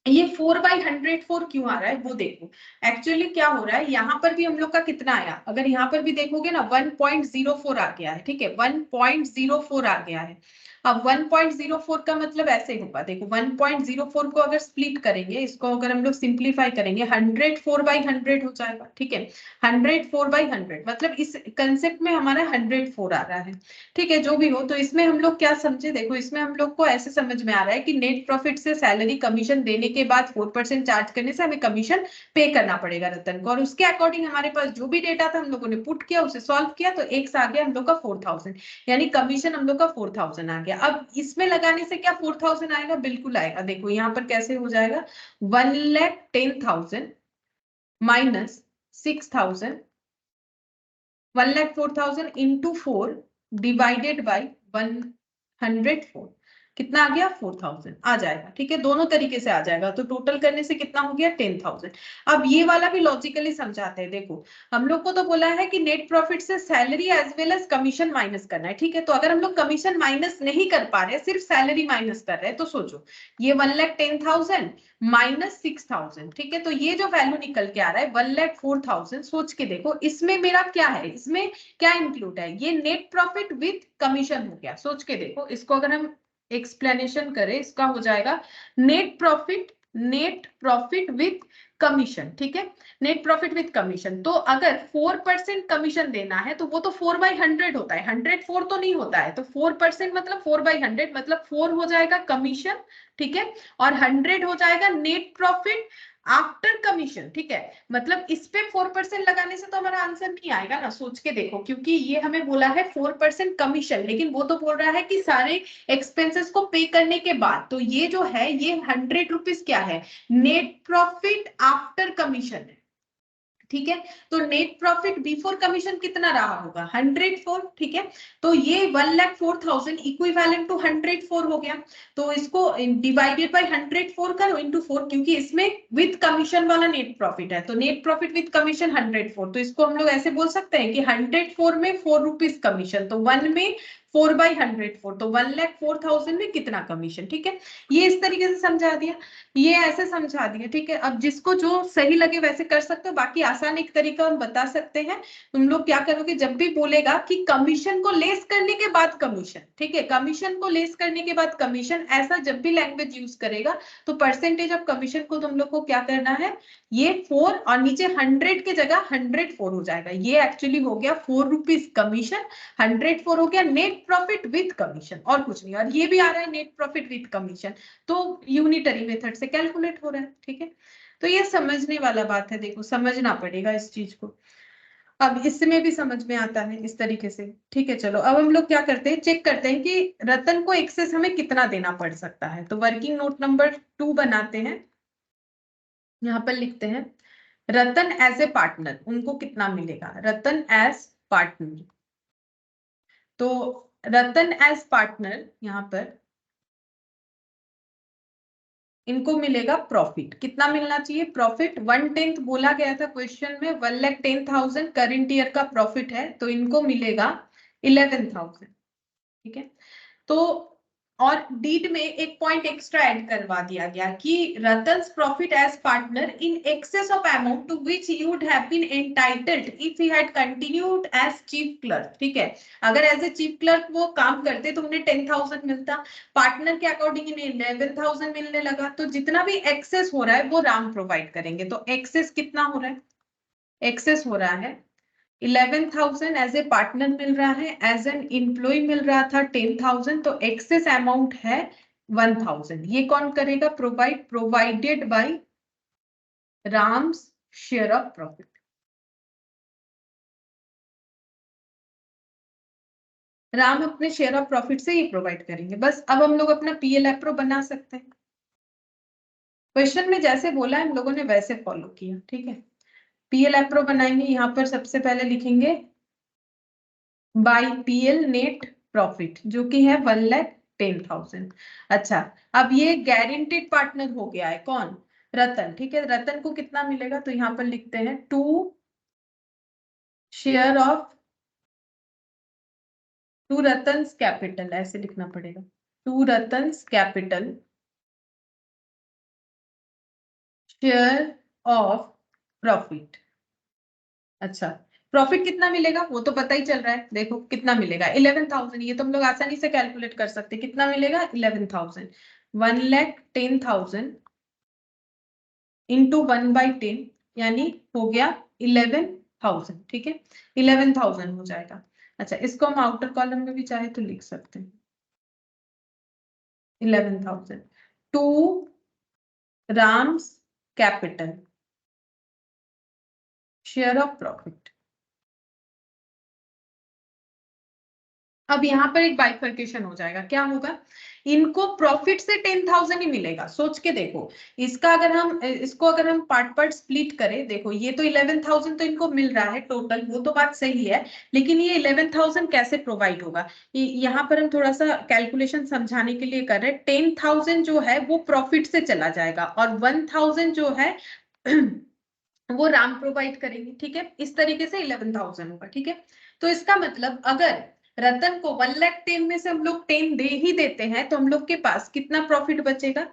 ये 4/104 क्यों आ रहा है वो देखो। एक्चुअली क्या हो रहा है, यहाँ पर भी हम लोग का कितना आया? अगर यहाँ पर भी देखोगे ना 1.04 आ गया है, ठीक है, 1.04 आ गया है। अब 1.04 का मतलब ऐसे होगा, देखो 1.04 को अगर स्प्लिट करेंगे, इसको अगर हम लोग सिंप्लीफाई करेंगे, 100 4/100 हो जाएगा, ठीक है। 100 4/100 मतलब इस कंसेप्ट में हमारा 104 आ रहा है, ठीक है। जो भी हो, तो इसमें हम लोग क्या समझे? देखो इसमें हम लोग को ऐसे समझ में आ रहा है कि नेट प्रॉफिट से सैलरी कमीशन देने के बाद 4% चार्ज करने से हमें कमीशन पे करना पड़ेगा रतन को, और उसके अकॉर्डिंग हमारे पास जो भी डेटा था हम लोगों ने पुट किया, उसे सॉल्व किया, तो X आ गया हम लोग का 4,000, यानी कमीशन हम लोग का 4,000 आ गया। अब इसमें लगाने से क्या 4,000 आएगा? बिल्कुल आएगा। देखो यहाँ पर कैसे हो जाएगा, 1,10,000 माइनस 6,000, 1,04,000 इंटू 4 डिवाइडेड बाई 104, कितना आ गया 4000 आ जाएगा, ठीक है, दोनों तरीके से आ जाएगा। तो टोटल करने से कितना हो गया 10000। अब ये वाला भी लॉजिकली समझाते हैं। देखो हम लोग को तो बोला है कि नेट प्रॉफिट से salary as well as commission minus करना है, ठीक है। तो अगर हम लोग कमीशन माइनस नहीं कर पा रहे, सिर्फ सैलरी माइनस कर रहे हैं, तो सोचो ये 1,10,000 माइनस 6,000, ठीक है। तो ये जो वैल्यू निकल के आ रहा है 1,04,000। सोच के देखो इसमें मेरा क्या है, इसमें क्या इंक्लूड है, ये नेट प्रॉफिट विथ कमीशन हो गया। सोच के देखो इसको, अगर हम एक्सप्लेनेशन करें इसका हो जाएगा नेट प्रॉफिट विथ कमीशन, ठीक है, नेट प्रॉफिट विथ कमीशन। तो अगर 4% कमीशन देना है तो वो तो 4/100 होता है, 104 तो नहीं होता है। तो 4% मतलब 4/100 मतलब 4 हो जाएगा कमीशन, ठीक है, और 100 हो जाएगा नेट प्रॉफिट आफ्टर कमीशन, ठीक है। मतलब इस पे 4% लगाने से तो हमारा आंसर नहीं आएगा ना। सोच के देखो, क्योंकि ये हमें बोला है 4% कमीशन, लेकिन वो तो बोल रहा है कि सारे एक्सपेंसेस को पे करने के बाद। तो ये जो है ये 100 रुपीज क्या है, नेट प्रॉफिट आफ्टर कमीशन है, ठीक है। तो नेट प्रॉफिट बिफोर कमीशन कितना रहा होगा 104, ठीक है। तो ये 1,04,000 इक्विवेलेंट टू 104 हो गया। तो इसको डिवाइडेड बाय 104 करो इंटू 4, क्योंकि इसमें विद कमीशन वाला नेट प्रॉफिट है। तो नेट प्रॉफिट विद कमीशन 104, तो इसको हम लोग ऐसे बोल सकते हैं कि 104 में 4 रुपीज कमीशन, तो 1 में 4/104, तो 1,04,000 में कितना कमीशन, ठीक है। ये इस तरीके से समझा दिया, ये ऐसे समझा दिया, ठीक है। अब जिसको जो सही लगे वैसे कर सकते हो, बाकी आसान एक तरीका हम बता सकते हैं। तुम लोग क्या करोगे, जब भी बोलेगा कि कमीशन को लेस करने के बाद कमीशन, ठीक है, कमीशन को लेस करने के बाद कमीशन, ऐसा जब भी लैंग्वेज यूज करेगा तो परसेंटेज ऑफ कमीशन को तुम लोग को क्या करना है, ये 4 और नीचे 100 की जगह 104 हो जाएगा। ये एक्चुअली हो गया 4 रुपीज कमीशन, 104 हो गया नेट प्रॉफिट विद कमीशन, और कुछ नहीं। और ये भी आ रहा है नेट प्रॉफिट विद कमीशन, तो यूनिटरी मेथड से कैलकुलेट हो रहा है, ठीक है। तो ये समझने वाला बात है, देखो समझना पड़ेगा इस चीज को। अब इसमें भी समझ में आता है इस तरीके से, ठीक है। चलो अब हम लोग क्या करते हैं, चेक करते हैं कि रतन को एक्सेस हमें कितना देना पड़ सकता है। तो वर्किंग नोट नंबर 2 बनाते हैं, यहाँ पर लिखते हैं रतन एज ए पार्टनर, उनको कितना मिलेगा, रतन एज पार्टनर। तो रतन एज पार्टनर यहाँ पर इनको मिलेगा प्रॉफिट, कितना मिलना चाहिए प्रॉफिट, 1/10 बोला गया था क्वेश्चन में, 1,10,000 करंट ईयर का प्रॉफिट है, तो इनको मिलेगा 11,000, ठीक है। तो और डीड में एक पॉइंट एक्स्ट्रा ऐड करवा दिया गया कि Ratan's profit as partner in excess of amount to which he would have been entitled if he had continued as chief clerk, ठीक है। अगर एज ए चीफ क्लर्क वो काम करते तो उन्हें 10,000 मिलता, पार्टनर के अकॉर्डिंग इन्हें 11,000 मिलने लगा। तो जितना भी एक्सेस हो रहा है वो राम प्रोवाइड करेंगे। तो एक्सेस कितना हो रहा है, एक्सेस हो रहा है 11,000 एज ए पार्टनर मिल रहा है, एज एन एम्प्लॉय मिल रहा था 10,000, तो एक्सेस अमाउंट है 1,000। ये कौन करेगा provide, provided by Ram's share of profit. Ram अपने शेयर ऑफ प्रॉफिट से ही प्रोवाइड करेंगे बस। अब हम लोग अपना पीएल एप्रो बना सकते हैं, क्वेश्चन में जैसे बोला है हम लोगों ने वैसे फॉलो किया, ठीक है। पीएल एप्रो बनाएंगे, यहाँ पर सबसे पहले लिखेंगे बाई पीएल नेट प्रॉफिट, जो कि है 1,10,000। अच्छा, अब ये गारंटेड पार्टनर हो गया है कौन, रतन, ठीक है। रतन को कितना मिलेगा, तो यहाँ पर लिखते हैं 2 शेयर ऑफ 2 रतन्स कैपिटल, ऐसे लिखना पड़ेगा 2 रतन्स कैपिटल शेयर ऑफ प्रॉफिट। अच्छा, प्रॉफिट कितना मिलेगा वो तो पता ही चल रहा है, देखो कितना मिलेगा 11,000। ये तो हम लोग आसानी से कैलकुलेट कर सकते हैं, कितना मिलेगा 11,000, 1,10,000 इंटू 1/10 यानी हो गया 11,000, ठीक है, 11,000 हो जाएगा। अच्छा, इसको हम आउटर कॉलम में भी चाहे तो लिख सकते हैं 11,000 to Ram's capital share of profit. अब यहाँ पर एक बाइफर्केशन हो जाएगा, क्या होगा, इनको प्रॉफिट से 10,000 ही मिलेगा। सोच के देखो, इसका इसको अगर हम पार्ट स्प्लिट करें, देखो ये तो 11,000 तो इनको मिल रहा है टोटल, वो तो बात सही है, लेकिन ये 11,000 कैसे प्रोवाइड होगा, यहाँ पर हम थोड़ा सा कैलकुलेशन समझाने के लिए कर रहे हैं। 10,000 जो है वो प्रॉफिट से चला जाएगा और 1,000 जो है वो राम प्रोवाइड करेंगे, ठीक है। इस तरीके से 11,000 होगा, ठीक है। तो इसका मतलब अगर रतन को 1,10,000 में से हम लोग 10 दे ही देते हैं तो हम लोग के पास कितना प्रॉफिट बचेगा,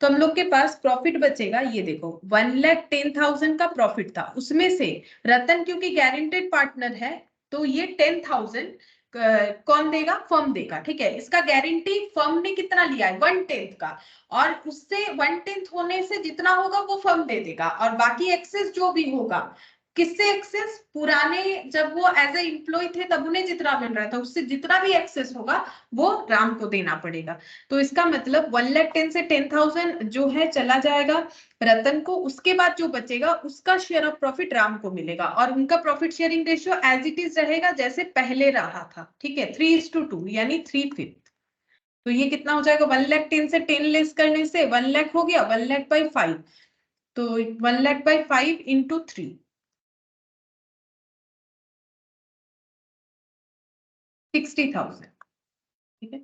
तो हम लोग के पास प्रॉफिट बचेगा, ये देखो 1,10,000 का प्रॉफिट था, उसमें से रतन क्योंकि गारंटेड पार्टनर है तो ये 10,000 कौन देगा, फर्म देगा, ठीक है। इसका गारंटी फर्म ने कितना लिया है, 1/10 का, और उससे 1/10 होने से जितना होगा वो फर्म दे देगा, और बाकी एक्सेस जो भी होगा, किससे एक्सेस, पुराने जब वो एज ए एम्प्लॉय थे तब उन्हें जितना मिल रहा था उससे जितना भी एक्सेस होगा वो राम को देना पड़ेगा। तो इसका मतलब 1,10,000 से 10,000 जो है चला जाएगा रतन को, उसके बाद जो बचेगा उसका शेयर ऑफ प्रॉफिट राम को मिलेगा, और उनका profit sharing ratio as it is रहेगा जैसे पहले रहा था, ठीक है, 3:2 यानी 3/5। तो ये कितना हो जाएगा, 1,10,000 से 10 लेस करने से 1,00,000 हो गया, 1,00,000/5, तो 1,00,000/5 इंटू 3, 60,000, ठीक है,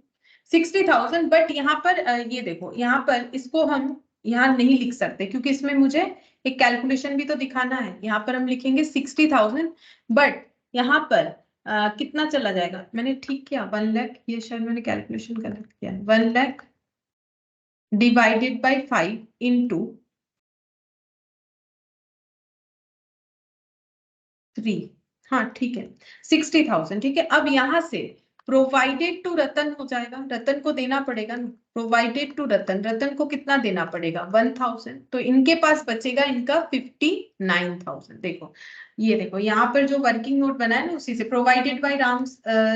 60,000। बट यहाँ पर ये देखो, यहाँ पर इसको हम यहाँ नहीं लिख सकते क्योंकि इसमें मुझे एक कैलकुलेशन भी तो दिखाना है। यहाँ पर हम लिखेंगे 60,000, बट यहाँ पर कितना चला जाएगा, मैंने ठीक किया 1,00,000, ये शायद मैंने कैलकुलेशन गलत किया, 1,00,000 डिवाइडेड बाई 5 इंटू 3, हाँ ठीक है, 60,000, ठीक है। अब यहाँ से प्रोवाइडेड टू रतन हो जाएगा, रतन को देना पड़ेगा, प्रोवाइडेड टू रतन, रतन को कितना देना पड़ेगा, 1,000, तो इनके पास बचेगा इनका 59,000। देखो ये देखो यहाँ पर जो वर्किंग नोट बना है ना उसी से, प्रोवाइडेड बाय राम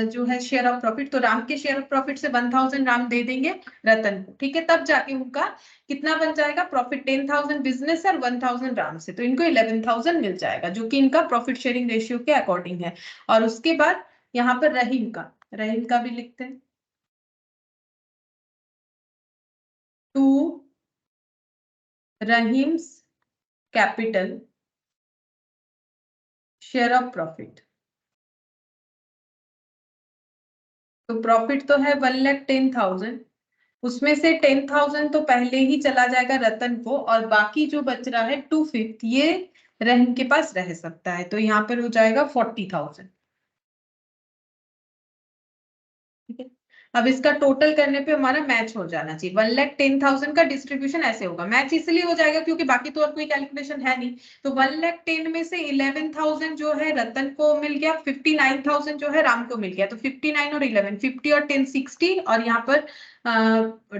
जो है शेयर ऑफ प्रॉफिट, तो राम के शेयर ऑफ प्रॉफिट से 1,000 राम दे देंगे रतन को, ठीक है, तब जाके उनका कितना बन जाएगा प्रॉफिट, 10,000 बिजनेस और 1,000 राम से, तो इनको 11,000 मिल जाएगा जो कि इनका प्रॉफिट शेयरिंग रेशियो के अकॉर्डिंग है। और उसके बाद यहाँ पर रहीम का भी लिखते हैं, to Rahim's capital share of profit, तो प्रॉफिट तो है 1,10,000, उसमें से 10,000 तो पहले ही चला जाएगा रतन को, और बाकी जो बच रहा है 2/5 ये रहीम के पास रह सकता है, तो यहाँ पर हो जाएगा 40,000, ठीक है। अब इसका टोटल करने पे हमारा मैच हो जाना चाहिए, 1,10,000 का डिस्ट्रीब्यूशन ऐसे होगा, मैच इसलिए हो जाएगा क्योंकि बाकी तो और कोई कैलकुलेशन है नहीं। तो 1,10,000 में से 11,000 जो है रतन को मिल गया, 59,000 जो है राम को मिल गया, तो 59 और 11, 50 और 10 60, और यहाँ पर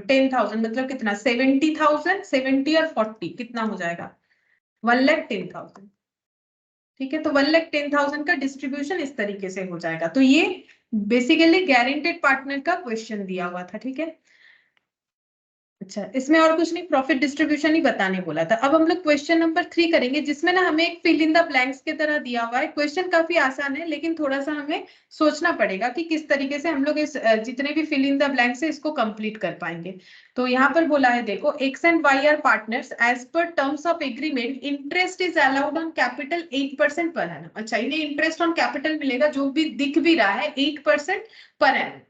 10,000 मतलब कितना, 70,000, 70 और 40 कितना हो जाएगा, 1,10,000, ठीक है। तो 1,10,000 का डिस्ट्रीब्यूशन इस तरीके से हो जाएगा। तो ये बेसिकली गारंटेड पार्टनर का क्वेश्चन दिया हुआ था, ठीक है। अच्छा, इसमें और कुछ नहीं, प्रॉफिट डिस्ट्रीब्यूशन ही बताने बोला था। अब हम लोग क्वेश्चन नंबर 3 करेंगे, जिसमें ना हमें एक फिल इन द ब्लैंक्स की तरह दिया हुआ है। क्वेश्चन काफी आसान है लेकिन थोड़ा सा हमें सोचना पड़ेगा कि किस तरीके से हम लोग इस जितने भी फिल इन द ब्लैंक्स है इसको कंप्लीट कर पाएंगे। तो यहाँ पर बोला है, देखो X and Y are partners, as per terms of agreement interest is allowed on capital 8% per annum. अच्छा, इन्हें इंटरेस्ट ऑन कैपिटल मिलेगा, जो भी दिख भी रहा है 8% per annum,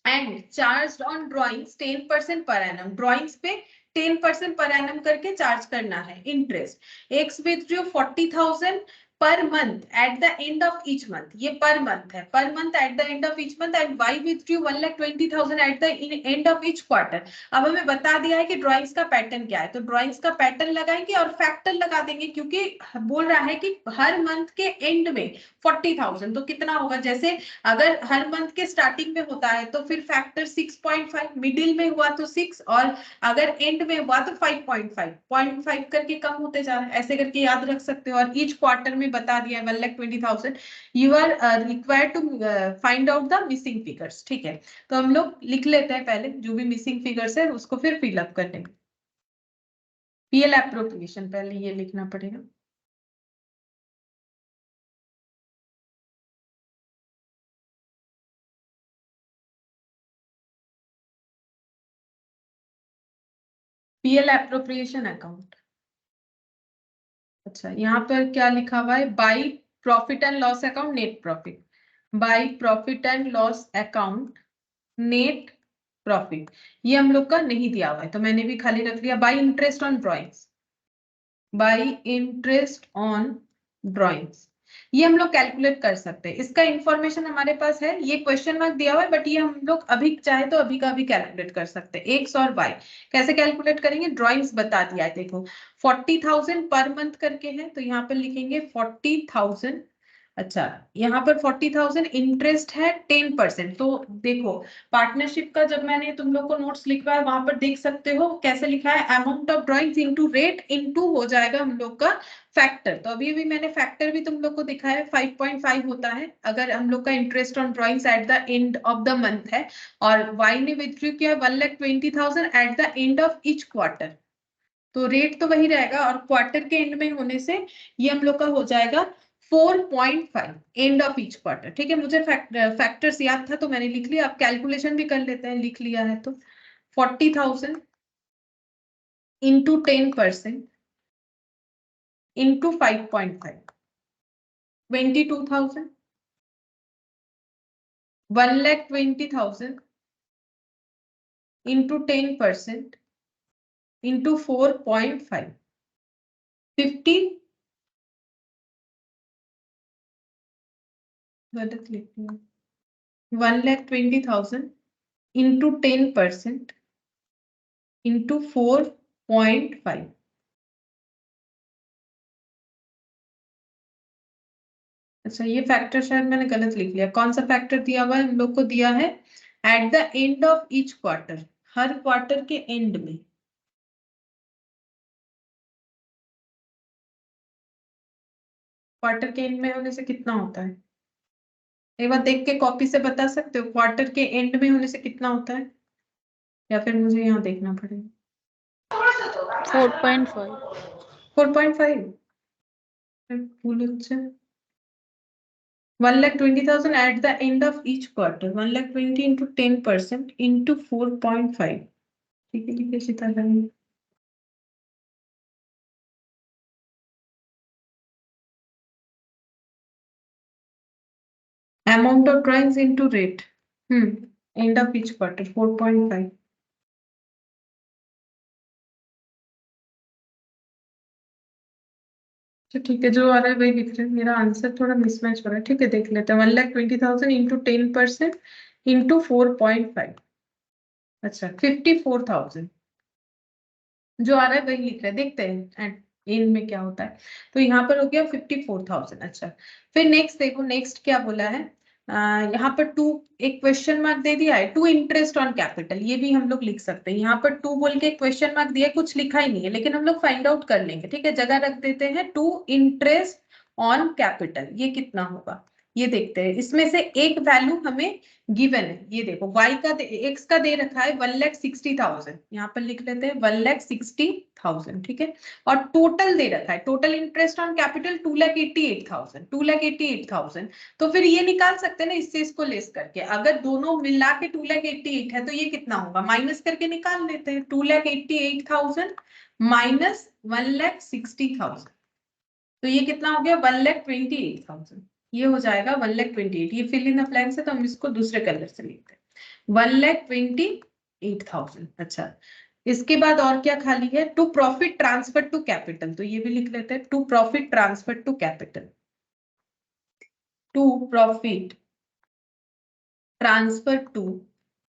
and charge on drawings 10% per annum, drawings पे 10% पर एनम करके चार्ज करना है interest. X withdraw 40,000 per month at the end of each month, ये पर मंथ है, per month at the end of each month, and Y withdraw 1,20,000 at the end of each quarter. अब हमें बता दिया है कि ड्रॉइंग्स का pattern क्या है, तो ड्रॉइंग्स का पैटर्न लगाएंगे और फैक्टर लगा देंगे, क्योंकि बोल रहा है कि हर मंथ के एंड में 40,000, तो कितना होगा, जैसे अगर हर मंथ के स्टार्टिंग में होता है तो फिर फैक्टर 6.5, मिडिल में हुआ तो 6, और अगर एंड में हुआ तो 5.5, 0.5 करके कम होते जा रहा है, ऐसे करके याद रख सकते हो। और ईच क्वार्टर में बता दिया है 1,20,000, you are required to find out the missing figures, ठीक है। तो हम लोग लिख लेते हैं पहले जो भी मिसिंग फिगर्स है उसको फिर फिलअप कर लेंगे। पीएल एप्रोप्रिएशन पहले ये लिखना पड़ेगा। PL appropriation account. अच्छा, यहाँ पर क्या लिखा हुआ है? By profit and loss account net profit, by profit and loss account net profit, ये हम लोग का नहीं दिया हुआ है तो मैंने भी खाली रख लिया। By interest on drawings, by interest on drawings, ये हम लोग कैलकुलेट कर सकते हैं। इसका इंफॉर्मेशन हमारे पास है, ये क्वेश्चन मार्क दिया हुआ है बट ये हम लोग अभी चाहे तो अभी का भी कैलकुलेट कर सकते हैं। एक्स और वाई कैसे कैलकुलेट करेंगे? ड्रॉइंग्स बता दिया है, देखो 40,000 पर मंथ करके है तो यहाँ पर लिखेंगे 40,000। अच्छा, यहाँ पर 40,000 इंटरेस्ट है 10%। तो देखो पार्टनरशिप का जब मैंने तुम लोग को नोट्स लिखवाया वहां पर देख सकते हो कैसे लिखा है, amount of drawings into rate into हो जाएगा हम लोग का फैक्टर। तो अभी अभी मैंने फैक्टर भी तुम लोग को दिखाया, 5.5 होता है अगर हम लोग का interest on drawings eight the end of the month है, और वाई ने विथड्रॉ किया 1,20,000 at the end of each quarter, तो रेट तो वही रहेगा और क्वार्टर के एंड में होने से ये हम लोग का हो जाएगा 4.5 एंड ऑफ ईच क्वार्टर। ठीक है, मुझे फैक्टर्स याद था तो मैंने लिख लिया, आप कैलकुलेशन भी कर लेते हैं, लिख लिया है तो 40,000 इंटू 10% इंटू 5.5, 22,000, 1,20,000 इंटू 10% इंटू 4.5, 50, गलत लिख दिया, 1,20,000 इंटू 10% इंटू 4.5। अच्छा, ये फैक्टर शायद मैंने गलत लिख लिया। कौन सा फैक्टर दिया हुआ है हम लोग को? दिया है eight the end of each quarter, her quarter के एंड में। क्वार्टर के एंड में होने से कितना होता है? एक बार देख के कॉपी से बता सकते हो क्वार्टर के एंड में होने से कितना होता है, या फिर मुझे यहाँ देखना पड़ेगा? 4.5। 4.5 1,20,000 at the end of each quarter, 1,20,000 into 10% into 4.5। ठीक है, लिखे सीता करेंगे। Amount of drawings into rate, end of each quarter 4.5। तो ठीक है, जो आ रहा है वही लिख रहे हैं, मेरा आंसर थोड़ा मिसमैच हो रहा है। ठीक है, देख लेते हैं 1,20,000 इंटू 10% इंटू 4.5। अच्छा, 54,000 जो आ रहा है वही लिख रहे हैं, देखते हैं एंड में क्या होता है। तो यहाँ पर हो गया 54,000। अच्छा, फिर नेक्स्ट देखो, नेक्स्ट क्या बोला है? यहाँ पर टू, एक क्वेश्चन मार्क दे दिया है, टू इंटरेस्ट ऑन कैपिटल, ये भी हम लोग लिख सकते हैं। यहाँ पर टू बोल के क्वेश्चन मार्क दिया है, कुछ लिखा ही नहीं है लेकिन हम लोग फाइंड आउट कर लेंगे। ठीक है, जगह रख देते हैं टू इंटरेस्ट ऑन कैपिटल, ये कितना होगा ये देखते हैं। इसमें से एक वैल्यू हमें गिवन है, ये देखो y का x का दे रखा है 1,60,000, यहाँ पर लिख लेते हैं 1,60,000। ठीक है, और टोटल दे रखा है, टोटल इंटरेस्ट ऑन कैपिटल 2,88,000, 2,88,000। तो फिर ये निकाल सकते हैं ना इससे इसको लेस करके, अगर दोनों मिला के 2,88,000 है तो ये कितना होगा, माइनस करके निकाल लेते हैं। 2,88,000 माइनस 1,60,000, तो ये कितना हो गया 1,28,000। ये हो जाएगा 1,28,000। ये फिल इन द ब्लैंक्स है तो हम इसको दूसरे कलर से लिखते हैं 1,28,000। अच्छा, इसके बाद और क्या खाली है? To profit transfer to capital, तो ये भी लिख लेते हैं to profit transfer to capital, to profit transfer to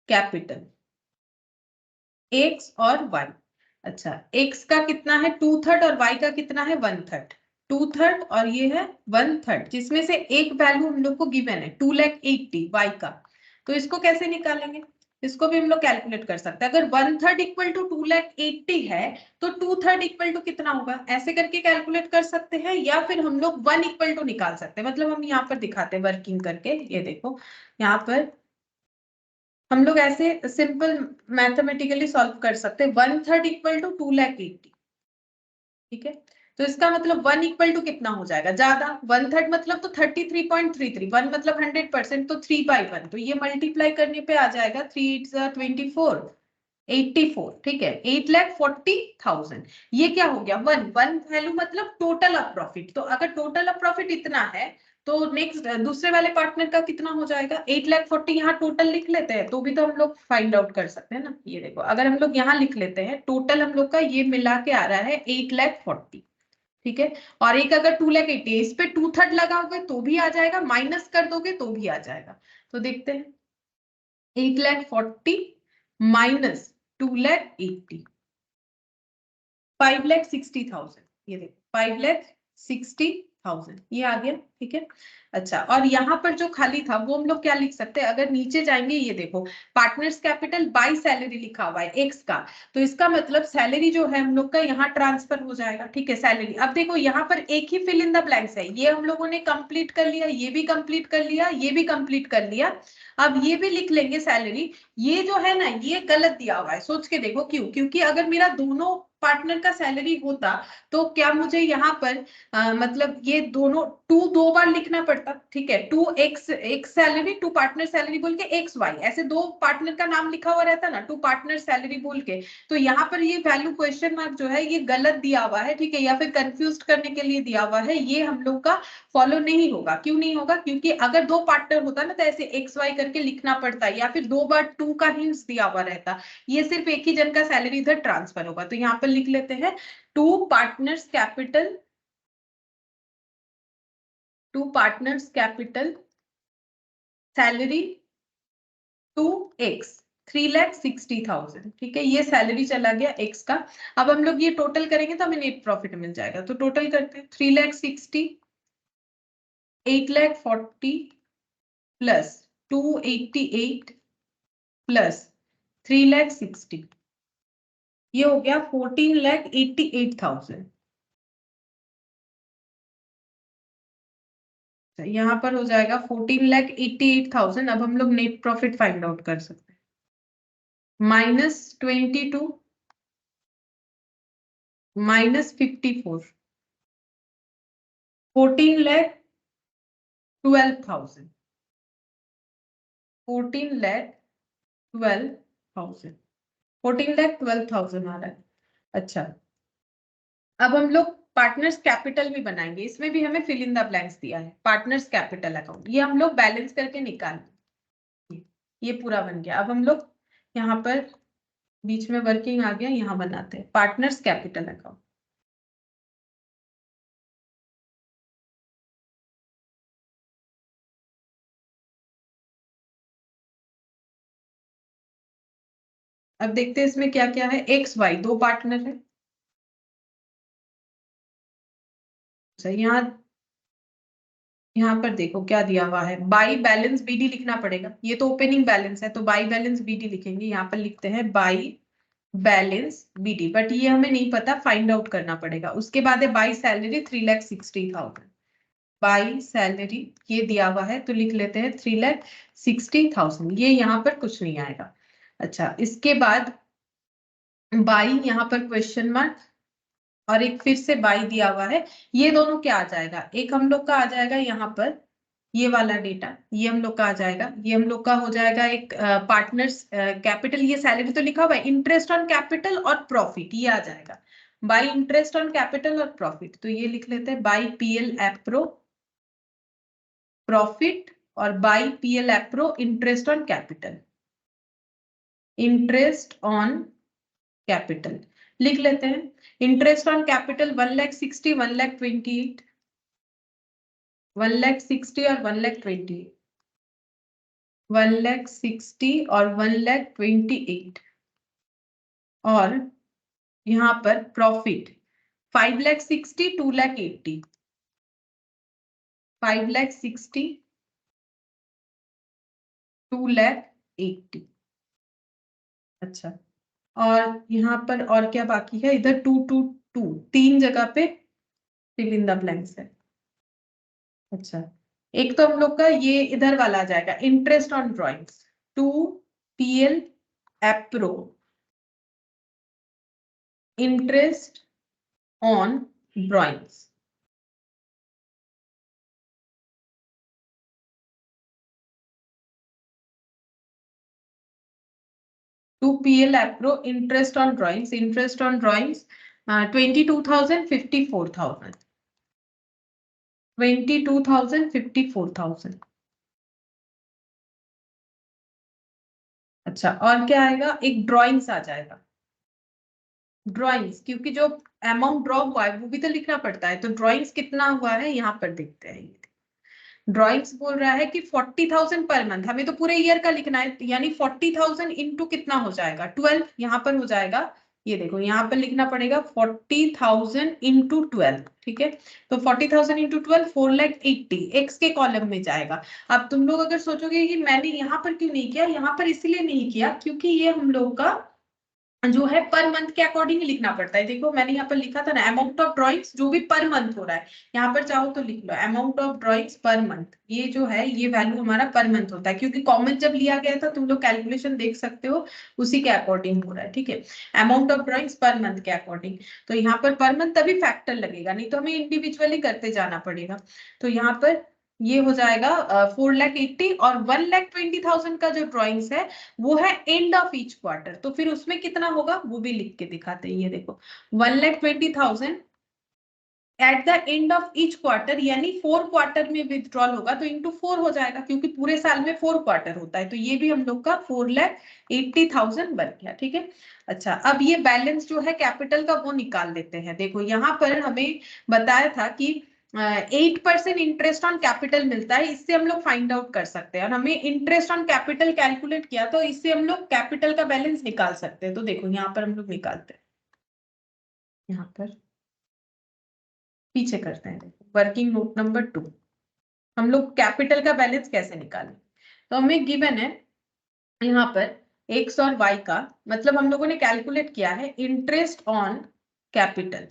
capital X और वाई। अच्छा, एक्स का कितना है 2/3 और वाई का कितना है 1/3, 2/3 और ये है 1/3, जिसमें से एक वैल्यू हम लोग को गिवन है 2,80,000 वाई का। तो इसको कैसे निकालेंगे? इसको भी हम लोग कैलकुलेट कर सकते हैं। अगर 1/3 इक्वल टू 2,80,000 है तो 2/3 इक्वल टू कितना होगा, ऐसे करके कैलकुलेट कर सकते हैं, या फिर हम लोग 1 इक्वल टू निकाल सकते हैं। मतलब हम यहाँ पर दिखाते हैं वर्किंग करके, ये देखो यहाँ पर हम लोग ऐसे सिंपल मैथमेटिकली सॉल्व कर सकते हैं। 1/3 इक्वल टू 2,80,000। ठीक है, तो इसका मतलब 1 इक्वल टू कितना हो जाएगा, ज्यादा 1/3 मतलब तो 33.33, 1 मतलब 100%, तो 3/1, तो ये मल्टीप्लाई करने पे आ जाएगा 3 8 24, 84, ठीक है, 8,40,000। ये क्या हो गया, वन वैल्यू मतलब टोटल ऑफ प्रॉफिट। तो अगर टोटल ऑफ प्रॉफिट इतना है तो नेक्स्ट दूसरे वाले पार्टनर का कितना हो जाएगा, 8,40,000। यहाँ टोटल लिख लेते हैं तो भी तो हम लोग फाइंड आउट कर सकते हैं ना। ये देखो, अगर हम लोग यहाँ लिख लेते हैं टोटल हम लोग का ये मिला के आ रहा है 8,40,000, ठीक है। और एक अगर 2,80,000, इस पे 2/3 लगाओगे तो भी आ जाएगा, माइनस कर दोगे तो भी आ जाएगा। तो देखते हैं, 8,40,000 माइनस 2,80,000, 5,60,000। ये देखो 5,60,000 ये आ गया, ठीक है। अच्छा, और यहाँ पर जो खाली था वो हम लोग क्या लिख सकते हैं, अगर नीचे जाएंगे, ये देखो पार्टनर्स कैपिटल बाय सैलरी लिखा हुआ है एक्स का, तो इसका मतलब सैलरी जो है हम लोग का यहाँ ट्रांसफर हो जाएगा, ठीक है, सैलरी। अब देखो यहाँ पर एक ही फिल इन द ब्लैंक्स है, ये हम लोगों ने कंप्लीट कर लिया, ये भी कंप्लीट कर लिया, ये भी कंप्लीट कर लिया। अब ये भी लिख लेंगे सैलरी। ये जो है ना, ये गलत दिया हुआ है, सोच के देखो क्यों, क्योंकि अगर मेरा दोनों पार्टनर का सैलरी होता तो क्या मुझे यहाँ पर मतलब ये दोनों टू दो बार लिखना पड़ता, ठीक है, to X salary, to partner salary बोल के एक्स वाई, ऐसे दो पार्टनर का नाम लिखा हुआ रहता ना, टू पार्टनर सैलरी बोल के। तो यहाँ पर ये वैल्यू क्वेश्चन मार्क जो है ये गलत दिया हुआ है, ठीक है, या फिर कंफ्यूज करने के लिए दिया हुआ है। ये हम लोग का फॉलो नहीं होगा। क्यों नहीं होगा, क्योंकि अगर दो पार्टनर होता ना तो ऐसे एक्स वाई करके लिखना पड़ता, या फिर दो बार टू का हिंट्स दिया हुआ रहता। ये सिर्फ एक ही जन का सैलरी इधर ट्रांसफर होगा। तो यहाँ पर लिख लेते हैं to partners capital, to partners capital salary to X, 3,60,000, ठीक है, ये सैलरी चला गया एक्स का। अब हम लोग ये टोटल करेंगे तो हमें नेट प्रॉफिट मिल जाएगा। तो टोटल करते हैं, 3,60,000, 8,40,000 प्लस 288 प्लस 3,60,000, ये हो गया 14,88,000। यहाँ पर हो जाएगा 14,88,000। अब हम लोग नेट प्रॉफिट फाइंड आउट कर सकते हैं, -22 -54, 14,12,000, 14,12,000, 14,12,000 आ रहा है। अच्छा, अब हम लोग पार्टनर्स कैपिटल भी बनाएंगे, इसमें भी हमें फिल इन द ब्लैंक्स दिया है। पार्टनर्स कैपिटल अकाउंट ये हम लोग बैलेंस करके निकालेंगे, ये पूरा बन गया। अब हम लोग यहाँ पर बीच में वर्किंग आ गया, यहाँ बनाते हैं पार्टनर्स कैपिटल अकाउंट। अब देखते हैं इसमें क्या क्या है। एक्स वाई दो पार्टनर है। अच्छा, यहाँ पर देखो क्या दिया हुआ है, बाई बैलेंस बीडी लिखना पड़ेगा। ये तो ओपनिंग बैलेंस है तो बाई बैलेंस बीडी लिखेंगे। यहाँ पर लिखते हैं बाई बैलेंस बीडी, बट ये हमें नहीं पता, फाइंड आउट करना पड़ेगा। उसके बाद है बाई सैलरी 3,60,000, बाई सैलरी ये दिया हुआ है तो लिख लेते हैं 3,60,000। ये यहाँ पर कुछ नहीं आएगा। अच्छा, इसके बाद बाई यहाँ पर क्वेश्चन मार्क, और एक फिर से बाई दिया हुआ है। ये दोनों क्या आ जाएगा, एक हम लोग का आ जाएगा यहाँ पर ये वाला डेटा, ये हम लोग का आ जाएगा, ये हम लोग का हो जाएगा एक पार्टनर्स कैपिटल, ये सैलरी तो लिखा हुआ है, इंटरेस्ट ऑन कैपिटल और प्रॉफिट ये आ जाएगा, बाई इंटरेस्ट ऑन कैपिटल और प्रॉफिट। तो ये लिख लेते हैं बाई पीएल एप्रो प्रॉफिट और by PL appro interest on capital, interest on capital लिख लेते हैं। इंटरेस्ट ऑन कैपिटल 1,60,000, 1,28,000, 1,60,000 और 1,28,000, 1,60,000 और 1,28,000, और यहाँ पर प्रॉफिट 5,60,000, 2,80,000, 5,60,000, 2,80,000। अच्छा, और यहाँ पर और क्या बाकी है, इधर 222 तीन जगह पे फिल इन द ब्लैंक्स है। अच्छा, एक तो हम लोग का ये इधर वाला आ जाएगा interest on drawings, 2 PL appro interest on drawings, to PL Appro, interest on drawings, 22,000, 54,000, 22,000, 54,000। अच्छा, और क्या आएगा, एक ड्राइंग्स आ जाएगा, ड्राइंग्स, क्योंकि जो अमाउंट ड्रॉ हुआ है वो भी तो लिखना पड़ता है, तो ड्राइंग्स कितना हुआ है यहाँ पर देखते हैं। ड्राइंग्स बोल रहा है कि 40,000 पर मंथ, हमें तो पूरे ईयर का लिखना है, यानी 40,000 इंटू कितना हो जाएगा 12, यहाँ पर हो जाएगा, ये देखो यहाँ पर लिखना पड़ेगा 40,000 इंटू 12, ठीक है। तो 40,000 इंटू 12 4,80,000 एक्स के कॉलम में जाएगा। अब तुम लोग अगर सोचोगे कि मैंने यहाँ पर क्यों नहीं किया, यहाँ पर इसलिए नहीं किया क्योंकि ये हम लोग का जो है पर मंथ के अकॉर्डिंग लिखना पड़ता है। देखो मैंने यहाँ पर लिखा था ना, अमाउंट ऑफ ड्राइंग्स जो भी पर मंथ हो रहा है, यहाँ पर चाहो तो लिख लो amount of drawings per month, ये जो है ये वैल्यू हमारा पर मंथ होता है, क्योंकि कॉमन जब लिया गया था तुम लोग कैलकुलेशन देख सकते हो, उसी के अकॉर्डिंग हो रहा है, ठीक है। Amount of drawings per month के अकॉर्डिंग, तो यहाँ पर मंथ तभी फैक्टर लगेगा, नहीं तो हमें इंडिविजुअली करते जाना पड़ेगा। तो यहाँ पर ये हो जाएगा 4,80,000, और 1,20,000 का जो ड्राइंग्स है वो है एंड ऑफ ईच क्वार्टर, तो फिर उसमें कितना होगा वो भी लिख के दिखाते हैं। ये देखो 1,20,000 at the end of each quarter, यानी 4 क्वार्टर में विथड्रॉल होगा, तो इंटू 4 हो जाएगा, क्योंकि पूरे साल में 4 क्वार्टर होता है, तो ये भी हम लोग का 4,80,000 बन गया, ठीक है। अच्छा, अब ये बैलेंस जो है कैपिटल का वो निकाल देते हैं। देखो यहाँ पर हमें बताया था कि 8% इंटरेस्ट ऑन कैपिटल मिलता है, इससे हम लोग फाइंड आउट कर सकते हैं, और हमें इंटरेस्ट ऑन कैपिटल कैलकुलेट किया तो इससे हम लोग कैपिटल का बैलेंस निकाल सकते हैं। तो देखो यहाँ पर हम लोग निकालते हैं, यहाँ पर पीछे करते हैं, देखो वर्किंग नोट नंबर 2, हम लोग कैपिटल का बैलेंस कैसे निकालें। तो हमें गिवन है यहाँ पर एक्स और वाई का, मतलब हम लोगों ने कैलकुलेट किया है interest on capital,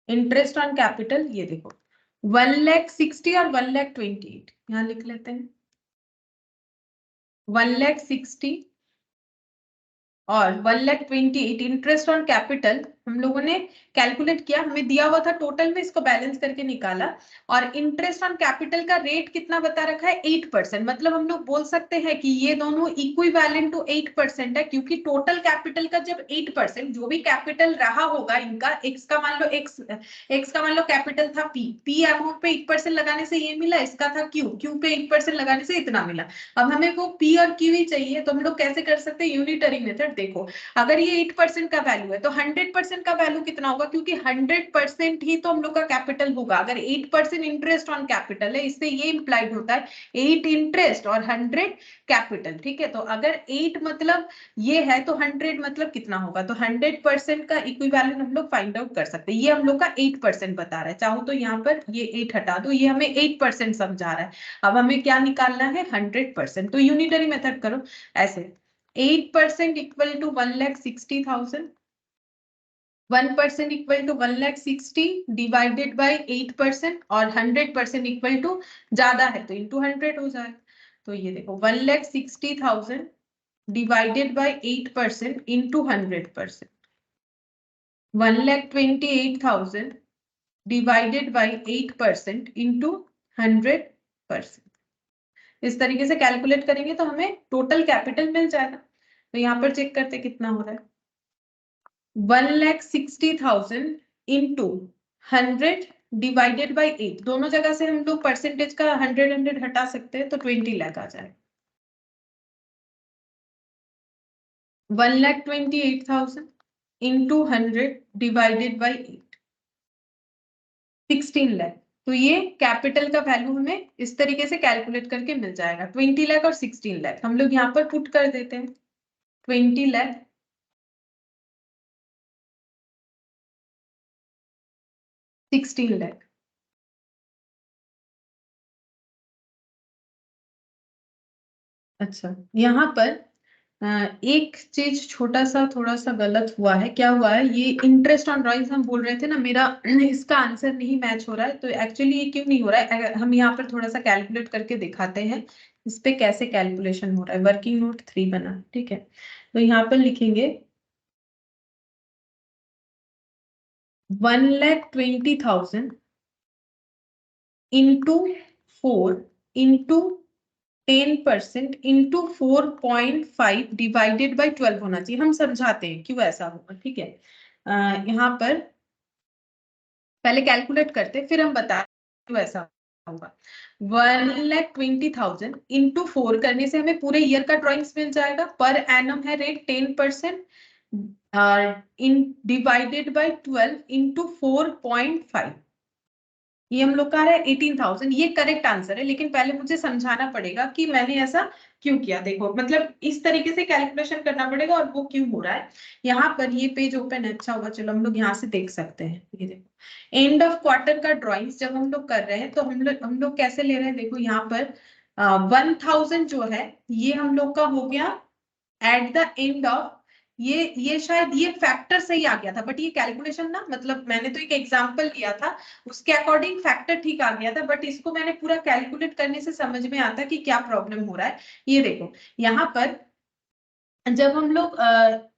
interest on capital, ये देखो 1,60,000 और 1,28,000, यहाँ लिख लेते हैं 1,60,000 और 1,28,000 इंटरेस्ट ऑन कैपिटल हम लोगों ने कैलकुलेट किया, हमें दिया हुआ था टोटल में, इसको बैलेंस करके निकाला, और इंटरेस्ट ऑन कैपिटल का रेट कितना बता रखा है 8%, मतलब हम लोग बोल सकते हैं कि ये दोनों इक्विवेलेंट टू 8% है, क्योंकि टोटल कैपिटल का जब 8%, जो भी कैपिटल रहा होगा इनका, एक्स का मान लो एक्स का मान लो कैपिटल था पी अमाउंट पे 8% लगाने से ये मिला, इसका था क्यू पे 8% लगाने से इतना मिला। अब हमें वो पी और क्यू ही चाहिए, तो हम लोग कैसे कर सकते हैं, यूनिटरी मेथड। देखो अगर ये 8% का वैल्यू है तो 100% का वैल्यू कितना होगा, क्योंकि 100% ही तो हम लोग का कैपिटल होगा। अगर 8% इंटरेस्ट ऑन कैपिटल है, इससे ये इंप्लाइड होता है 8 इंटरेस्ट और 100 कैपिटल, ठीक है। तो अगर 8 मतलब ये है तो 100 मतलब कितना होगा, तो 100% का इक्विवेलेंट हम लोग फाइंड आउट कर सकते हैं। ये हम लोग का 8% बता रहा है, चाहो तो यहाँ पर ये 8 हटा दो, ये हमें 8% समझा रहा है। अब हमें क्या निकालना है 100%, तो यूनिटरी मेथड करो ऐसे, 8% equal to 1,60,000, 1% equal to 1,60,000 divided by 8%, और 100% इक्वल टू ज्यादा है तो इंटू 100 हो जाए। तो ये देखो 1,60,000 divided by 8% into 100%, 1,28,000 divided by 8% into 100%। इस तरीके से कैलकुलेट करेंगे तो हमें टोटल कैपिटल मिल जाएगा। तो यहाँ पर चेक करते कितना हो रहा है, 1,60,000 इंटू 100 डिवाइडेड बाई 8, दोनों जगह से हम लोग परसेंटेज का 100 हटा सकते हैं, तो 20 लाख आ जाए। 1,28,000 इंटू 100 डिवाइडेड बाई 8, 16 लाख। तो ये कैपिटल का वैल्यू हमें इस तरीके से कैलकुलेट करके मिल जाएगा, 20 लाख और 16 लाख। हम लोग यहाँ पर पुट कर देते हैं 20 लाख, 16 लाख। अच्छा, यहाँ पर एक चीज छोटा सा थोड़ा सा गलत हुआ है। क्या हुआ है, ये इंटरेस्ट ऑन ड्राइंग्स हम बोल रहे थे ना, मेरा इसका आंसर नहीं मैच हो रहा है। तो एक्चुअली ये क्यों नहीं हो रहा है, हम यहाँ पर थोड़ा सा कैलकुलेट करके दिखाते हैं इस पे कैसे कैलकुलेशन हो रहा है। वर्किंग नोट 3 बना, ठीक है। तो यहाँ पर लिखेंगे 1,20,000 into 4 into 10% into 4.5 divided by 12 होना चाहिए। हम समझाते हैं क्यों ऐसा होगा, ठीक है। यहाँ पर पहले कैलकुलेट करते फिर हम बता क्यों ऐसा होगा। 1,20,000 इंटू 4 करने से हमें पूरे ईयर का ड्रॉइंग्स मिल जाएगा। पर एनम है rate 10% in divided by 12 into 4.5, ये हम लोग का है 18,000। ये करेक्ट आंसर है, लेकिन पहले मुझे समझाना पड़ेगा कि मैंने ऐसा क्यों किया। देखो मतलब इस तरीके से कैलकुलेशन करना पड़ेगा और वो क्यों हो रहा है। यहाँ पर ये पेज ओपन है, अच्छा होगा चलो हम लोग यहाँ से देख सकते हैं। ये देखो एंड ऑफ क्वार्टर का ड्रॉइंग्स जब हम लोग कर रहे हैं तो हम लोग कैसे ले रहे हैं। देखो यहाँ पर 1,000 जो है ये हम लोग का हो गया एट द एंड ऑफ, ये शायद ये फैक्टर सही आ गया था, बट ये कैलकुलेशन ना, मतलब मैंने तो एक एग्जांपल लिया था उसके अकॉर्डिंग फैक्टर ठीक आ गया था, बट इसको मैंने पूरा कैलकुलेट करने से समझ में आता कि क्या प्रॉब्लम हो रहा है। ये देखो यहाँ पर जब हम लोग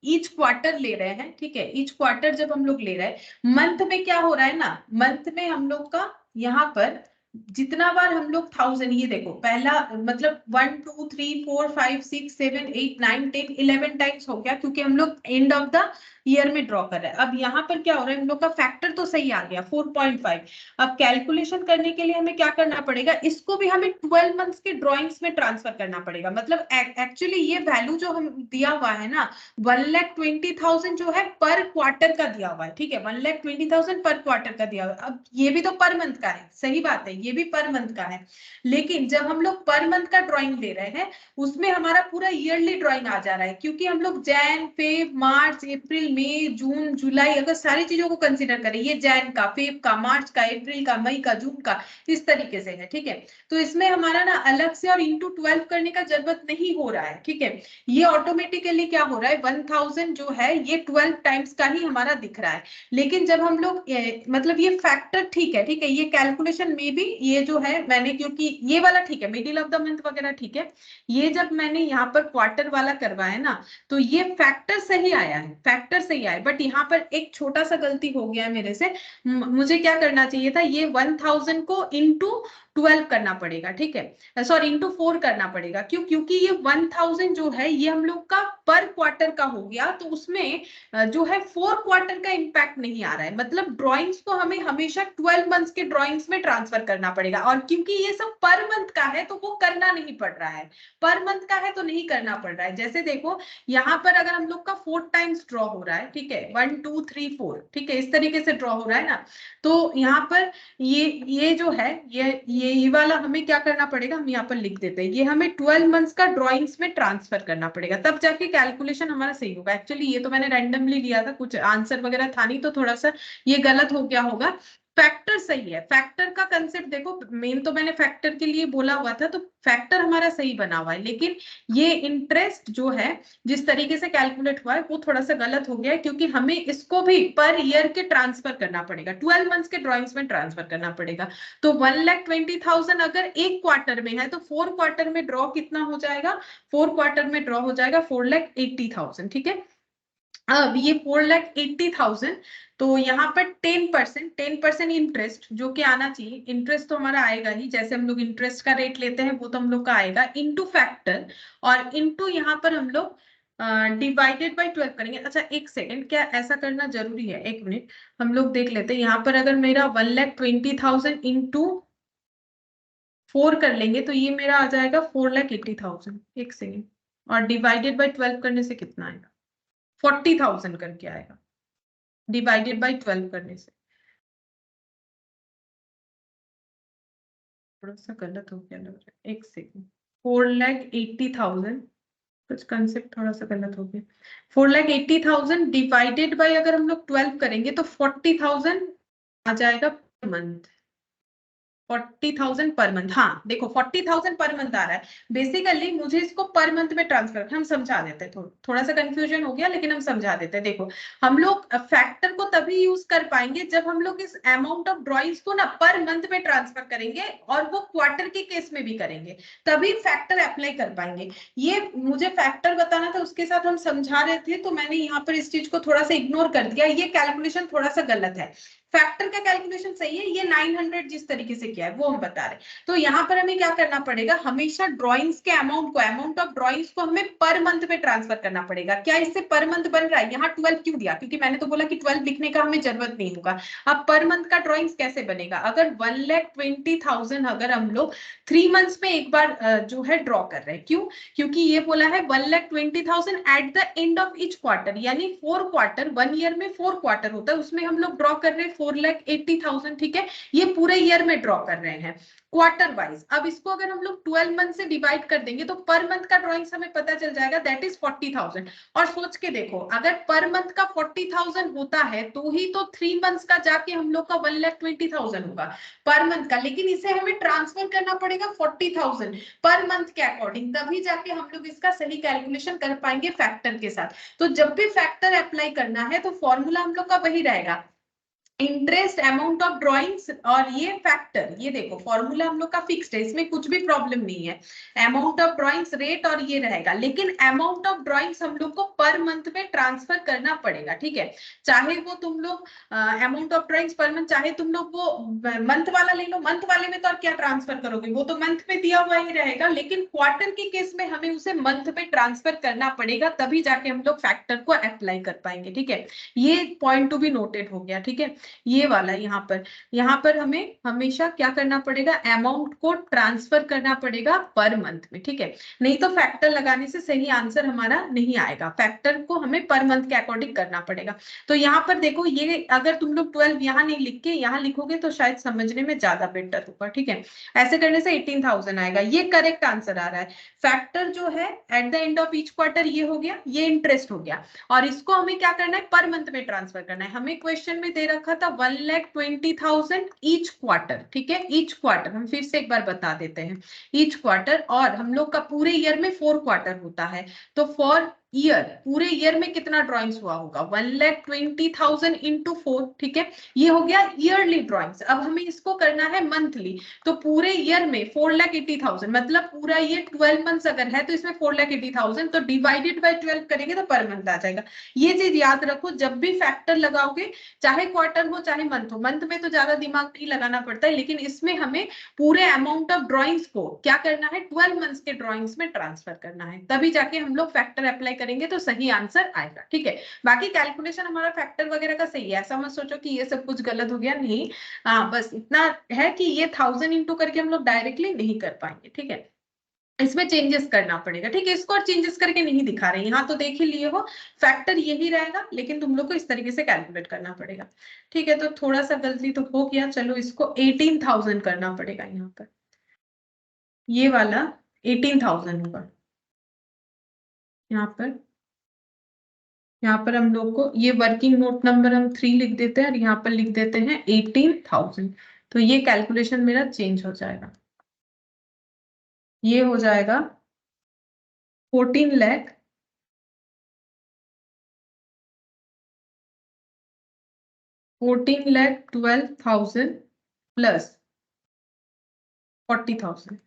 ईच क्वार्टर ले रहे हैं, ठीक है, ईच क्वार्टर जब हम लोग ले रहे हैं, मंथ में क्या हो रहा है ना, मंथ में हम लोग का यहाँ पर जितना बार हम लोग 1,000, ये देखो पहला मतलब 1 2 3 4 5 6 7 8 9 10 11 टाइम्स हो गया, क्योंकि हम लोग एंड ऑफ द ईयर में ड्रॉ कर रहे हैं। अब यहाँ पर क्या हो रहा है, हम लोग का फैक्टर तो सही आ गया 4.5। अब कैलकुलेशन करने के लिए हमें क्या करना पड़ेगा, इसको भी हमें 12 मंथ्स के ड्रॉइंग्स में ट्रांसफर करना पड़ेगा। मतलब एक्चुअली ये वैल्यू जो हम दिया हुआ है ना 1,20,000 जो है पर क्वार्टर का दिया हुआ है, ठीक है, 1,20,000 पर क्वार्टर का दिया हुआ है। अब ये भी तो पर मंथ का है, सही बात है, ये भी पर मंथ का है, लेकिन जब हम लोग पर मंथ का ड्रॉइंग ले रहे हैं उसमें हमारा पूरा ईयरली ड्रॉइंग आ जा रहा है, क्योंकि हम लोग जैन फेब मार्च अप्रैल मई जून जुलाई अगर सारी चीजों को कंसीडर करें, ये जैन का, फेब का, मार्च का, अप्रैल का, मई का, जून का, इस तरीके से है, ठीक है। तो इसमें हमारा ना अलग से और इंटू 12 करने का जरूरत नहीं हो रहा है, ठीक है। ये ऑटोमेटिकली क्या हो रहा है 1,000 जो है ये 12 टाइम्स का ही हमारा दिख रहा है। लेकिन जब हम लोग मतलब ये फैक्टर ठीक है, ठीक है, ये कैलकुलेशन में भी ये जो है मैंने, क्योंकि ये वाला ठीक है मिडिल ऑफ द मंथ वगैरह ठीक है, ये जब मैंने यहाँ पर क्वार्टर वाला करवाया ना तो ये फैक्टर सही आया है, फैक्टर सही आया, बट यहाँ पर एक छोटा सा गलती हो गया है मेरे से। मुझे क्या करना चाहिए था, ये 1,000 को इंटू 12 करना पड़ेगा, ठीक है, सॉरी इंटू 4 करना पड़ेगा। क्यों, क्योंकि ये 1,000 जो है ये हम लोग का पर क्वार्टर का हो गया, तो उसमें जो है 4 क्वार्टर का इंपैक्ट नहीं आ रहा है। मतलब ड्राइंग्स को हमें हमेशा 12 मंथ्स के ड्राइंग्स में ट्रांसफर करना पड़ेगा, और क्योंकि ये सब पर मंथ का है तो वो करना नहीं पड़ रहा है, पर मंथ का है तो नहीं करना पड़ रहा है। जैसे देखो यहाँ पर अगर हम लोग का 4 टाइम्स ड्रॉ हो रहा है, ठीक है, 1 2 3 4, ठीक है, इस तरीके से ड्रॉ हो रहा है ना, तो यहाँ पर ये जो है ये वाला हमें क्या करना पड़ेगा, हम यहाँ पर लिख देते हैं, ये हमें 12 मंथ्स का ड्राइंग्स में ट्रांसफर करना पड़ेगा, तब जाके कैलकुलेशन हमारा सही होगा। एक्चुअली ये तो मैंने रैंडमली लिया था, कुछ आंसर वगैरह था नहीं, तो थोड़ा सा ये गलत हो गया होगा। फैक्टर सही है, फैक्टर का कंसेप्ट देखो, मेन तो मैंने फैक्टर के लिए बोला हुआ था, तो फैक्टर हमारा सही बना हुआ है, लेकिन ये इंटरेस्ट जो है जिस तरीके से कैलकुलेट हुआ है वो थोड़ा सा गलत हो गया है, क्योंकि हमें इसको भी पर ईयर के ट्रांसफर करना पड़ेगा, 12 मंथ्स के ड्रॉइंग्स में ट्रांसफर करना पड़ेगा। तो 1,20,000 अगर एक क्वार्टर में है तो 4 क्वार्टर में ड्रॉ कितना हो जाएगा, 4 क्वार्टर में ड्रॉ हो जाएगा 4,80,000, ठीक है। अब ये 4,80,000, तो यहाँ पर 10% इंटरेस्ट जो कि आना चाहिए, इंटरेस्ट तो हमारा आएगा ही, जैसे हम लोग इंटरेस्ट का रेट लेते हैं वो तो हम लोग का आएगा, इनटू फैक्टर, और इनटू यहाँ पर हम लोग डिवाइडेड बाय 12 करेंगे। अच्छा एक सेकेंड, क्या ऐसा करना जरूरी है, एक मिनट हम लोग देख लेते हैं। यहाँ पर अगर मेरा 1,20,000 इंटू 4 कर लेंगे तो ये मेरा आ जाएगा 4,80,000, एक सेकेंड, और डिवाइडेड बाय 12 करने से कितना आएगा, 40,000 करके आएगा, डिवाइडेड बाय 12 करने से। थोड़ा सा गलत हो गया लग रहा है, एक सेकेंड, 4,80,000, कुछ कंसेप्ट थोड़ा सा गलत हो गया, 4,80,000 डिवाइडेड बाय अगर हम लोग 12 करेंगे तो 40,000 आ जाएगा पर मंथ, 40,000 पर मंथ। हाँ देखो 40,000 पर मंथ आ रहा है, बेसिकली मुझे इसको पर मंथ में ट्रांसफर, हम समझा देते हैं, थोड़ा सा कंफ्यूजन हो गया लेकिन हम समझा देते हैं। देखो हम लोग फैक्टर को तभी यूज कर पाएंगे जब हम लोग इस अमाउंट ऑफ ड्रॉइंग्स को ना पर मंथ में ट्रांसफर करेंगे, और वो क्वार्टर के केस में भी करेंगे, तभी फैक्टर अप्लाई कर पाएंगे। ये मुझे फैक्टर बताना था, उसके साथ हम समझा रहे थे, तो मैंने यहाँ पर इस चीज को थोड़ा सा इग्नोर कर दिया, ये कैलकुलेशन थोड़ा सा गलत है। फैक्टर का कैलकुलेशन सही है, ये 900 जिस तरीके से किया है वो हम बता रहे हैं। तो यहाँ पर हमें क्या करना पड़ेगा, हमेशा ड्राइंग्स के अमाउंट ऑफ ड्राइंग्स को हमें पर मंथ में ट्रांसफर करना पड़ेगा। क्या इससे पर मंथ बन रहा है? यहाँ 12 क्यों दिया, क्योंकि मैंने तो बोला कि 12 लिखने का हमें जरूरत नहीं होगा। अब पर मंथ का ड्राइंग्स कैसे बनेगा, अगर 1,20,000 अगर हम लोग 3 मंथ्स में एक बार जो है ड्रॉ कर रहे हैं, क्यों, क्योंकि ये बोला है 1,20,000 at the end of each quarter, यानी 4 क्वार्टर, 1 ईयर में 4 क्वार्टर होता है, उसमें हम लोग ड्रॉ कर रहे हैं 4,80,000, ठीक है, ये पूरे ईयर में ड्रॉ कर रहे हैं क्वार्टर वाइज। अब इसको अगर हम लोग 12 मंथ से डिवाइड कर देंगे तो पर मंथ का ड्राइंग्स हमें पता चल जाएगा, दैट इज 40,000। और सोच के देखो, अगर पर मंथ का 40,000 होता है तो ही तो 3 मंथ्स का जाके हम लोग का 1,20,000 होगा पर मंथ का, लेकिन इसे हमें ट्रांसफर करना पड़ेगा 40,000 पर मंथ के अकॉर्डिंग, तभी जाके हम लोग इसका सही कैलकुलेशन कर पाएंगे फैक्टर के साथ। तो जब भी फैक्टर अप्लाई करना है तो फॉर्मूला हम लोग का वही रहेगा, इंटरेस्ट, अमाउंट ऑफ ड्राइंग्स और ये फैक्टर। ये देखो फॉर्मूला हम लोग का फिक्स्ड है, इसमें कुछ भी प्रॉब्लम नहीं है, अमाउंट ऑफ ड्राइंग्स, रेट और ये रहेगा, लेकिन अमाउंट ऑफ ड्राइंग्स हम लोग को पर मंथ में ट्रांसफर करना पड़ेगा, ठीक है। चाहे वो तुम लोग amount of drawings per month, चाहे तुम लोग वो मंथ वाला ले लो, मंथ वाले में तो और क्या ट्रांसफर करोगे, वो तो मंथ में दिया हुआ ही रहेगा, लेकिन क्वार्टर के केस में हमें उसे मंथ में ट्रांसफर करना पड़ेगा, तभी जाके हम लोग फैक्टर को अप्लाई कर पाएंगे, ठीक है। ये पॉइंट टू बी नोटेड हो गया, ठीक है। ये वाला यहाँ पर हमें हमेशा क्या करना पड़ेगा, अमाउंट को ट्रांसफर करना पड़ेगा पर मंथ में, ठीक है। नहीं तो फैक्टर लगाने से सही आंसर हमारा नहीं आएगा, फैक्टर को हमें पर मंथ के अकॉर्डिंग करना पड़ेगा। तो यहाँ पर देखो, ये अगर तुम लोग 12 यहाँ नहीं लिख के यहाँ लिखोगे तो शायद समझने में ज्यादा बेटर होगा, ठीक है। ऐसे करने से 18,000 आएगा, ये करेक्ट आंसर आ रहा है। फैक्टर जो है eight the end of each quarter ये हो गया, ये इंटरेस्ट हो गया, और इसको हमें क्या करना है, पर मंथ में ट्रांसफर करना है। हमें क्वेश्चन में दे रखा था 1,20,000 ईच क्वार्टर, ठीक है, ईच क्वार्टर, हम फिर से एक बार बता देते हैं, ईच क्वार्टर, और हम लोग का पूरे ईयर में 4 क्वार्टर होता है, तो फॉर ईयर, पूरे ईयर में कितना ड्राइंग्स हुआ होगा, 1,20,000 इंटू 4, ठीक है, ये हो गया ईयरली ड्राइंग्स। अब हमें इसको करना है मंथली, तो पूरे ईयर में 4,80,000, मतलब पूरा ये 12 मंथ्स अगर है तो इसमें 4,80,000, तो डिवाइडेड बाय 12 करेंगे तो पर मंथ आ जाएगा। ये चीज याद रखो, जब भी फैक्टर लगाओगे, चाहे क्वार्टर हो चाहे मंथ हो, मंथ में तो ज्यादा दिमाग नहीं लगाना पड़ता है, लेकिन इसमें हमें पूरे अमाउंट ऑफ ड्राइंग्स को क्या करना है, 12 मंथ्स के ड्राइंग्स में ट्रांसफर करना है, तभी जाके हम लोग फैक्टर अप्लाई करेंगे तो सही आंसर आएगा, ठीक है। बाकी कैलकुलेशन हमारा फैक्टर वगैरह का सही है, ऐसा मत सोचो कि ये सब कुछ गलत हो गया, नहीं। बस इतना है कि ये 1000 इंटू करके हम लोग डायरेक्टली नहीं कर पाएंगे, ठीक है, इसमें चेंजेस करना पड़ेगा, ठीक है। इसको और चेंजेस करके नहीं दिखा रहे, यहाँ तो देख ही लिए हो, फैक्टर यही रहेगा, लेकिन तुम लोग को इस तरीके से कैलकुलेट करना पड़ेगा, ठीक है। तो थोड़ा सा गलती तो हो गया, चलो इसको 18,000 करना पड़ेगा यहाँ पर, ये वाला 18,000 होगा यहाँ पर हम लोग को ये वर्किंग नोट नंबर हम 3 लिख देते हैं और यहाँ पर लिख देते हैं 18,000, तो ये कैलकुलेशन मेरा चेंज हो जाएगा, ये हो जाएगा 14,12,000 प्लस 40,000,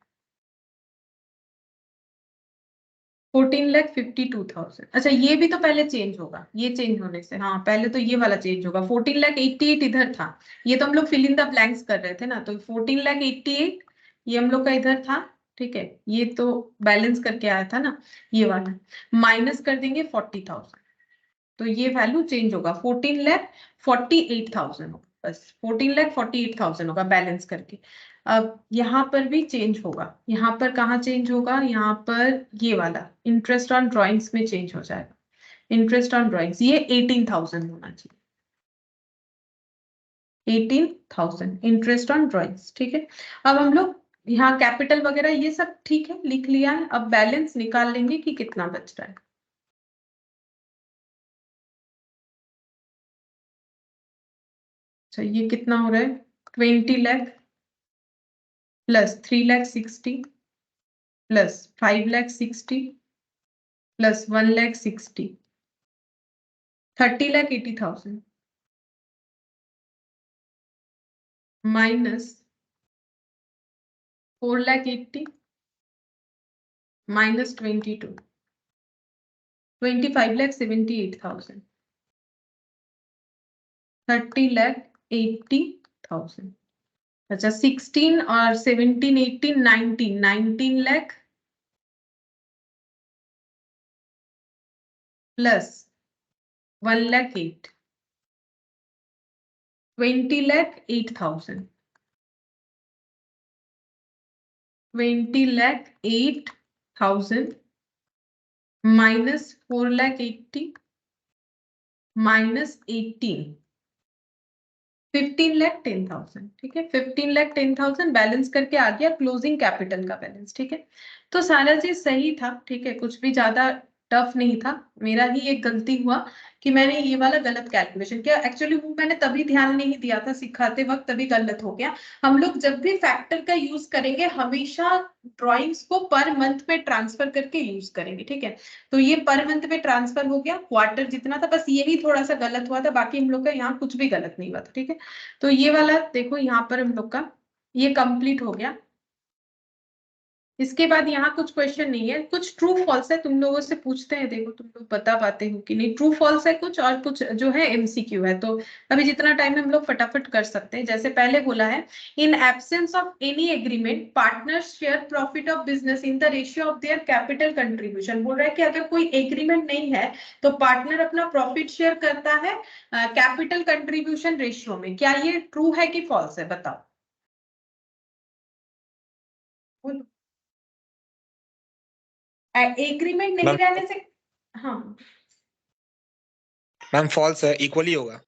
14,52,000। अच्छा, ये भी तो पहले चेंज होगा, ये चेंज होने से, हाँ पहले तो ये वाला चेंज होगा, 14,88,000 इधर था, ये तो हम लोग फिल इन द ब्लैंक्स कर रहे थे ना, तो 14,88,000 ये हम लोग का इधर था, ठीक है, ये तो बैलेंस करके आया था ना, ये वाला माइनस कर देंगे 40,000, तो ये वैल्यू चेंज होगा, 14,48,000 होगा, बस 14,48,000 होगा बैलेंस करके। अब यहाँ पर भी चेंज होगा, यहाँ पर कहाँ चेंज होगा, यहाँ पर ये वाला इंटरेस्ट ऑन ड्राइंग्स में चेंज हो जाएगा, इंटरेस्ट ऑन ड्राइंग्स ये 18,000 होना चाहिए, 18,000 इंटरेस्ट ऑन ड्राइंग्स, ठीक है। अब हम लोग यहाँ कैपिटल वगैरह ये सब ठीक है लिख लिया है, अब बैलेंस निकाल लेंगे कि कितना बच रहा है। अच्छा, ये कितना हो रहा है, 20 lakh plus 3,60,000 plus 5,60,000 plus 1,60,000, 30,80,000 minus 4,80,000 minus 22, 25,78,000, 30,80,000 80,000। अच्छा 16 और 17 18 19 lakh plus 1 lakh 8 20 lakh 8,000 20 lakh 8,000 minus 4 lakh 80 minus 18 15 lakh 10,000। ठीक है 15 लाख 10,000 बैलेंस करके आ गया क्लोजिंग कैपिटल का बैलेंस। ठीक है तो सारा चीज सही था। ठीक है कुछ भी ज्यादा टफ नहीं था। मेरा ही एक गलती हुआ कि मैंने ये वाला गलत कैलकुलेशन किया। एक्चुअली वो मैंने तभी ध्यान नहीं दिया था सिखाते वक्त, तभी गलत हो गया। हम लोग जब भी फैक्टर का यूज करेंगे हमेशा ड्रॉइंग्स को पर मंथ में ट्रांसफर करके यूज करेंगे। ठीक है तो ये पर मंथ में ट्रांसफर हो गया, क्वार्टर जितना था, बस यही थोड़ा सा गलत हुआ था, बाकी हम लोग का यहाँ कुछ भी गलत नहीं हुआ था। ठीक है तो ये वाला देखो यहाँ पर हम लोग का ये कंप्लीट हो गया। इसके बाद यहाँ कुछ क्वेश्चन नहीं है, कुछ ट्रू फॉल्स है, तुम लोगों से पूछते हैं, देखो तुम लोग बता पाते हो कि नहीं। ट्रू फॉल्स है कुछ और कुछ जो है एमसीक्यू है। तो अभी जितना टाइम है हम लोग फटाफट कर सकते हैं। जैसे पहले बोला है, in absence of any agreement partners share profit of business in the ratio of their capital contribution. बोल रहा है कि अगर कोई एग्रीमेंट नहीं है तो पार्टनर अपना प्रॉफिट शेयर करता है कैपिटल कंट्रीब्यूशन रेशियो में। क्या ये ट्रू है कि फॉल्स है, बताओ। एग्रीमेंट नहीं मैम रहने से, हाँ मैम फॉल्स है, इक्वली होगा।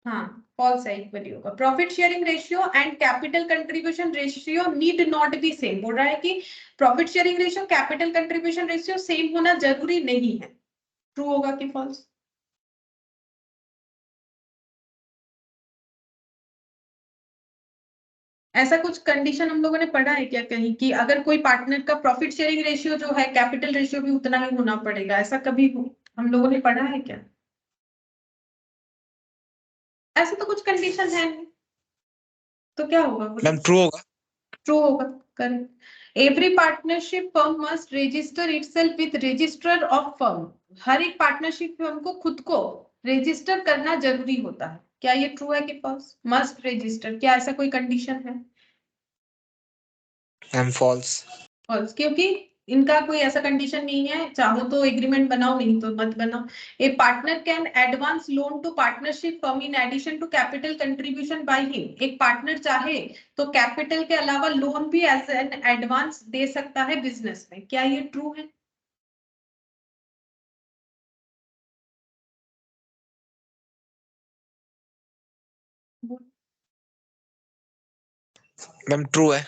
हाँ फॉल्स है, इक्वली होगा। Profit sharing ratio and capital contribution ratio need not be same. बोल रहा है कि profit sharing ratio capital contribution ratio same होना जरूरी नहीं है। ट्रू होगा कि फॉल्स? ऐसा कुछ कंडीशन हम लोगों ने पढ़ा है क्या कहीं कि अगर कोई पार्टनर का प्रॉफिट शेयरिंग रेशियो जो है कैपिटल रेशियो भी उतना ही होना पड़ेगा, ऐसा कभी हम लोगों ने पढ़ा है क्या? ऐसा तो कुछ कंडीशन है नहीं, तो क्या होगा बोलो? मैम ट्रू होगा। ट्रू होगा, correct. Every partnership firm must register itself with registrar of firm. हर एक पार्टनरशिप फर्म को खुद को रजिस्टर करना जरूरी होता है। क्या ये ट्रू है कि फॉल्स? मस्ट रजिस्टर, क्या ऐसा कोई कंडीशन है? Ma'am false. फॉल्स, क्योंकि इनका कोई ऐसा कंडीशन नहीं है। चाहो तो एग्रीमेंट बनाओ, नहीं तो मत बनाओ। A partner can advance loan to partnership firm in addition to capital contribution by him. एक पार्टनर चाहे तो कैपिटल के अलावा लोन भी एज एन एडवांस दे सकता है बिजनेस में। क्या ये ट्रू है? मैम ट्रू है।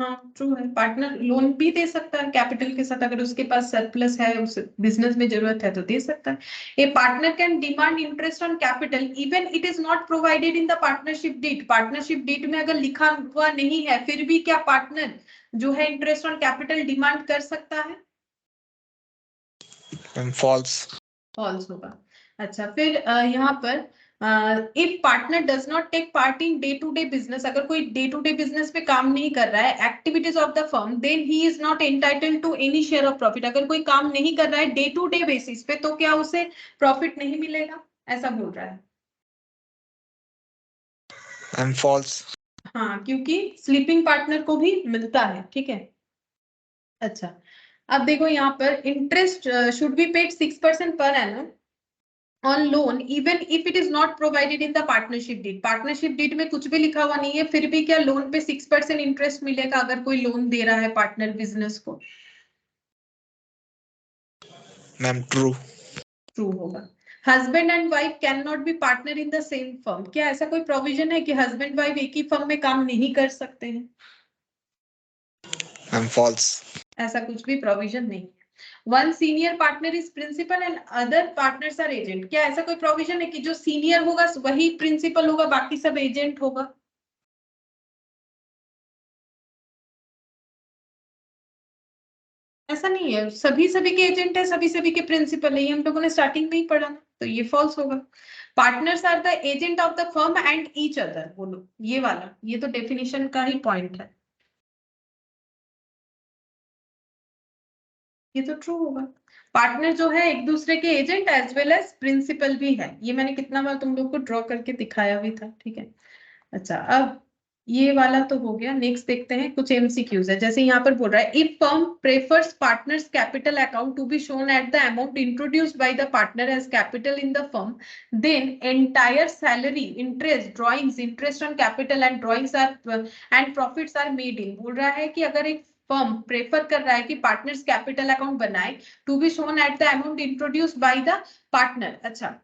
हाँ ट्रू है। पार्टनर लोन भी दे सकता है कैपिटल के साथ, अगर उसके पास सरप्लस है, उस बिजनेस में जरूरत है तो दे सकता है। A partner can demand interest on capital even it is not provided in the partnership deed. Partnership deed में अगर लिखा हुआ नहीं है फिर भी क्या पार्टनर जो है इंटरेस्ट ऑन कैपिटल डिमांड कर सकता है? Ma'am false. फॉल्स होगा। अच्छा फिर यहाँ पर if partner does not take part in day to day business, अगर कोई डे टू डे बिजनेस में काम नहीं कर रहा है, activities of the firm, then he is not entitled to any share of profit. अगर कोई काम नहीं कर रहा है डे टू डे बेसिस पे तो क्या उसे प्रॉफिट नहीं मिलेगा, ऐसा बोल रहा है। Ma'am false. हाँ क्योंकि स्लीपिंग पार्टनर को भी मिलता है। ठीक है अच्छा अब देखो यहाँ पर interest should be paid 6% per annum on loan even if it is not provided in the partnership deed। Partnership deed में कुछ भी लिखा हुआ नहीं है फिर भी क्या लोन पे 6% इंटरेस्ट मिलेगा अगर कोई लोन दे रहा है पार्टनर बिजनेस को? Ma'am true. ट्रू होगा। Husband and wife can not be partner in the same firm. क्या ऐसा कोई प्रोविजन है कि हस्बैंड वाइफ एक ही फर्म में काम नहीं कर सकते हैं? Ma'am false. ऐसा कुछ भी प्रोविजन नहीं है। One senior partner is principal and other partners are agent. क्या ऐसा कोई प्रोविजन है कि जो सीनियर होगा वही प्रिंसिपल होगा, बाकी सब एजेंट होगा? ऐसा नहीं है, सभी सभी के एजेंट है, सभी सभी के प्रिंसिपल है, ये हम लोगों ने स्टार्टिंग में ही पढ़ा ना, तो ये फॉल्स होगा। Partners are the agent of the firm and each other. बोलो ये वाला, ये तो डेफिनेशन का ही पॉइंट है, ये तो ट्रू होगा। पार्टनर जो है एक दूसरे के agent as well as principal भी है। ये मैंने कितना बार तुम लोग को ड्रॉ करके दिखाया भी था। ठीक है अच्छा, अब ये वाला तो हो गया। नेक्स्ट देखते हैं, कुछ एमसीक्यूज है। जैसे यहाँ पर बोल रहा है, if firm prefers partners capital account to be shown at the amount introduced by the partner as capital in the firm, then entire salary, interest, drawings, interest on capital and drawings are and profits are made in. बोल रहा है कि अगर एक firm prefer कर रहा है कि पार्टनर्स कैपिटल अकाउंट बनाए to be shown at the amount introduced by the partner. अच्छा,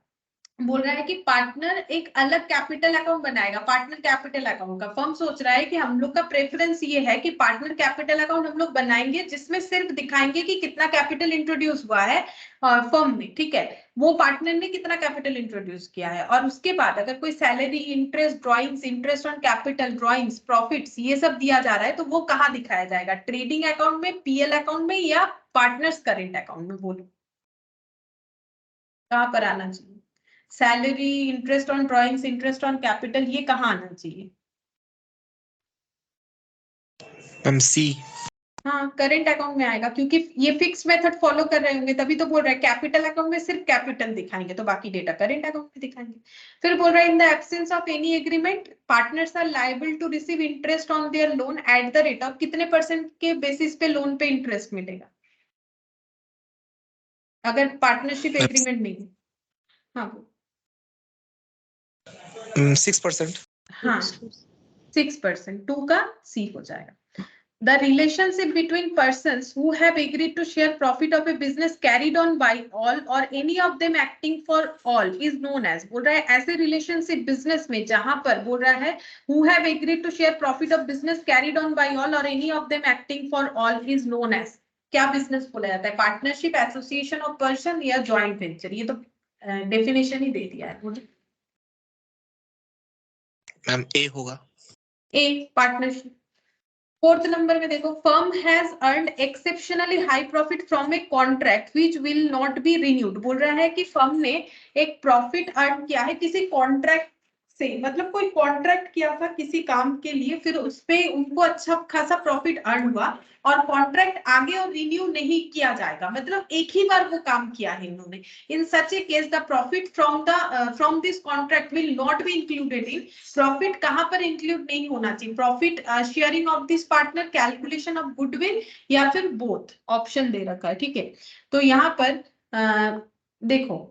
बोल रहा है कि पार्टनर एक अलग कैपिटल अकाउंट बनाएगा, पार्टनर कैपिटल अकाउंट का। फर्म सोच रहा है कि हम लोग का प्रेफरेंस ये है कि पार्टनर कैपिटल अकाउंट हम लोग बनाएंगे जिसमें सिर्फ दिखाएंगे कि कितना कैपिटल इंट्रोड्यूस हुआ है फर्म में, ठीक है, वो पार्टनर ने कितना कैपिटल इंट्रोड्यूस किया है। और उसके बाद अगर कोई salary, interest, drawings, interest on capital, drawings, profits, ये सब दिया जा रहा है तो वो कहाँ दिखाया जाएगा? ट्रेडिंग अकाउंट में, पीएल अकाउंट में, या पार्टनर्स करेंट अकाउंट में? बोलो कहाँ पर आना चाहिए? Salary, interest on drawings, interest on capital, ये कहाँ आना चाहिए? मैम सी। हाँ, करेंट अकाउंट में आएगा, क्योंकि ये फिक्स मेथड फॉलो कर रहे होंगे, तभी तो बोल रहा है कैपिटल अकाउंट में सिर्फ कैपिटल दिखाएंगे तो बाकी डेटा करेंट अकाउंट में दिखाएंगे। फिर बोल रहा है, in the absence of any agreement partners are liable to receive interest on their loan at the rate of, कितने परसेंट के बेसिस पे लोन पे इंटरेस्ट मिलेगा अगर पार्टनरशिप एग्रीमेंट नहीं है? हाँ 6%। हाँ 6%, 2 का सी हो जाएगा। The relationship between persons who have agreed to share profit of a business carried on by all or any of them acting for all is known as, बोल रहा है ऐसे relationship business में जहां पर बोल रहा है who have agreed to share profit of business carried on by all or any of them acting for all is known as, क्या बिजनेस बोला जाता है? पार्टनरशिप, एसोसिएशन ऑफ पर्सन, या जॉइंट वेंचर? ये तो डेफिनेशन ही दे दिया है। बोले मैम ए होगा। ए, पार्टनरशिप। फोर्थ नंबर में देखो, firm has earned exceptionally high profit from a contract which will not B renewed. बोल रहा है कि फर्म ने एक प्रॉफिट अर्न किया है किसी कॉन्ट्रैक्ट से, मतलब कोई कॉन्ट्रैक्ट किया था किसी काम के लिए, फिर उसपे उनको अच्छा खासा प्रॉफिट अर्न हुआ और कॉन्ट्रैक्ट आगे और रिन्यू नहीं किया जाएगा, मतलब एक ही बार वो काम किया है इन्होंने। In such a case the profit from this contract will not be included in, profit कहां पर इंक्लूड नहीं होना चाहिए? Profit sharing of this partner, calculation of goodwill, या फिर बोथ, ऑप्शन दे रखा है, ठीक है। तो यहाँ पर देखो,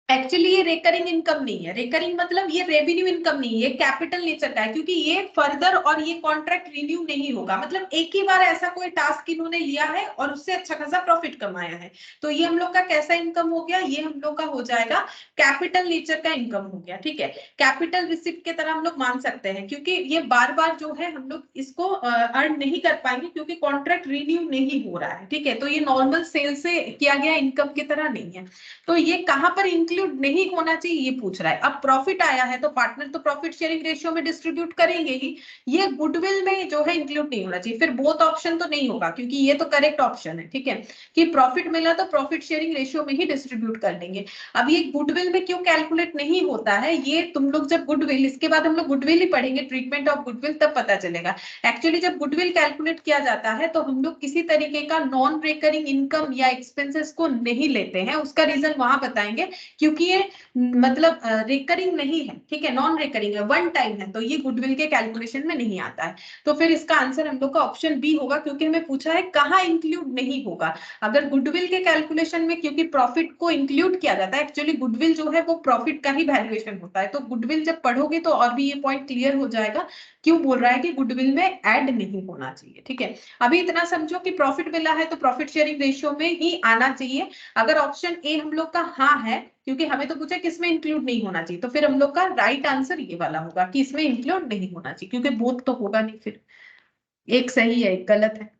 एक्चुअली ये रेकरिंग इनकम नहीं है। रेकरिंग मतलब ये रेवेन्यू इनकम नहीं है, ये कैपिटल नेचर का है, क्योंकि ये फर्दर और ये कॉन्ट्रैक्ट रिन्यू नहीं होगा, मतलब एक ही बार ऐसा कोई टास्क इन्होंने लिया है और उससे अच्छा खासा प्रॉफिट कमाया है। तो ये हम लोग का कैसा इनकम हो गया? ये हम लोग का हो जाएगा कैपिटल नेचर का इनकम हो गया, ठीक है। कैपिटल रिसिप्ट की तरह हम लोग मान सकते हैं, क्योंकि ये बार बार जो है हम लोग इसको अर्न नहीं कर पाएंगे क्योंकि कॉन्ट्रैक्ट रिन्यू नहीं हो रहा है, ठीक है। तो ये नॉर्मल सेल से किया गया इनकम की तरह नहीं है। तो ये कहां पर इंक्लूड नहीं होना चाहिए ये पूछ रहा है। अब प्रॉफिट आया है तो पार्टनर तो प्रॉफिट शेयरिंग रेशियो में डिस्ट्रीब्यूट करेंगे ही, ये गुडविल में जो है इंक्लूड नहीं होना चाहिए। फिर बोथ ऑप्शन तो नहीं होगा, क्योंकि ये तो करेक्ट ऑप्शन है, ठीक है, कि प्रॉफिट मिला तो प्रॉफिट शेयरिंग रेशियो में ही डिस्ट्रीब्यूट कर देंगे। अब ये गुडविल में क्यों कैलकुलेट नहीं होता है, ये तुम लोग जब गुडविल, इसके बाद हम लोग गुडविल ही पढ़ेंगे, ट्रीटमेंट ऑफ गुडविल, तब पता चलेगा। एक्चुअली जब गुडविल कैलकुलेट किया जाता है तो हम लोग किसी तरीके का नॉन रिकरिंग इनकम या एक्सपेंसेस को नहीं लेते हैं। उसका रीजन वहां बताएंगे, क्योंकि ये मतलब रिकरिंग नहीं है, ठीक है, नॉन रिकरिंग है, वन टाइम है, तो ये गुडविल के कैलकुलेशन में नहीं आता है। तो फिर इसका आंसर हम लोग का ऑप्शन बी होगा, क्योंकि हमें पूछा है कहाँ इंक्लूड नहीं होगा। अगर गुडविल के कैलकुलेशन में, क्योंकि प्रॉफिट को इंक्लूड किया जाता है, एक्चुअली गुडविल जो है वो प्रॉफिट का ही वैल्यूएशन होता है, तो गुडविल जब पढ़ोगे तो और भी ये पॉइंट क्लियर हो जाएगा क्यों बोल रहा है कि गुडविल में ऐड नहीं होना चाहिए, ठीक है। अभी इतना समझो कि प्रॉफिट मिला है तो प्रॉफिट शेयरिंग रेशियो में ही आना चाहिए। अगर ऑप्शन ए हम लोग का हाँ है, क्योंकि हमें तो पूछा किसमें इंक्लूड नहीं होना चाहिए, तो फिर हम लोग का राइट आंसर ये वाला होगा कि इसमें इंक्लूड नहीं होना चाहिए, क्योंकि बोथ तो होगा नहीं, फिर एक सही है एक गलत है।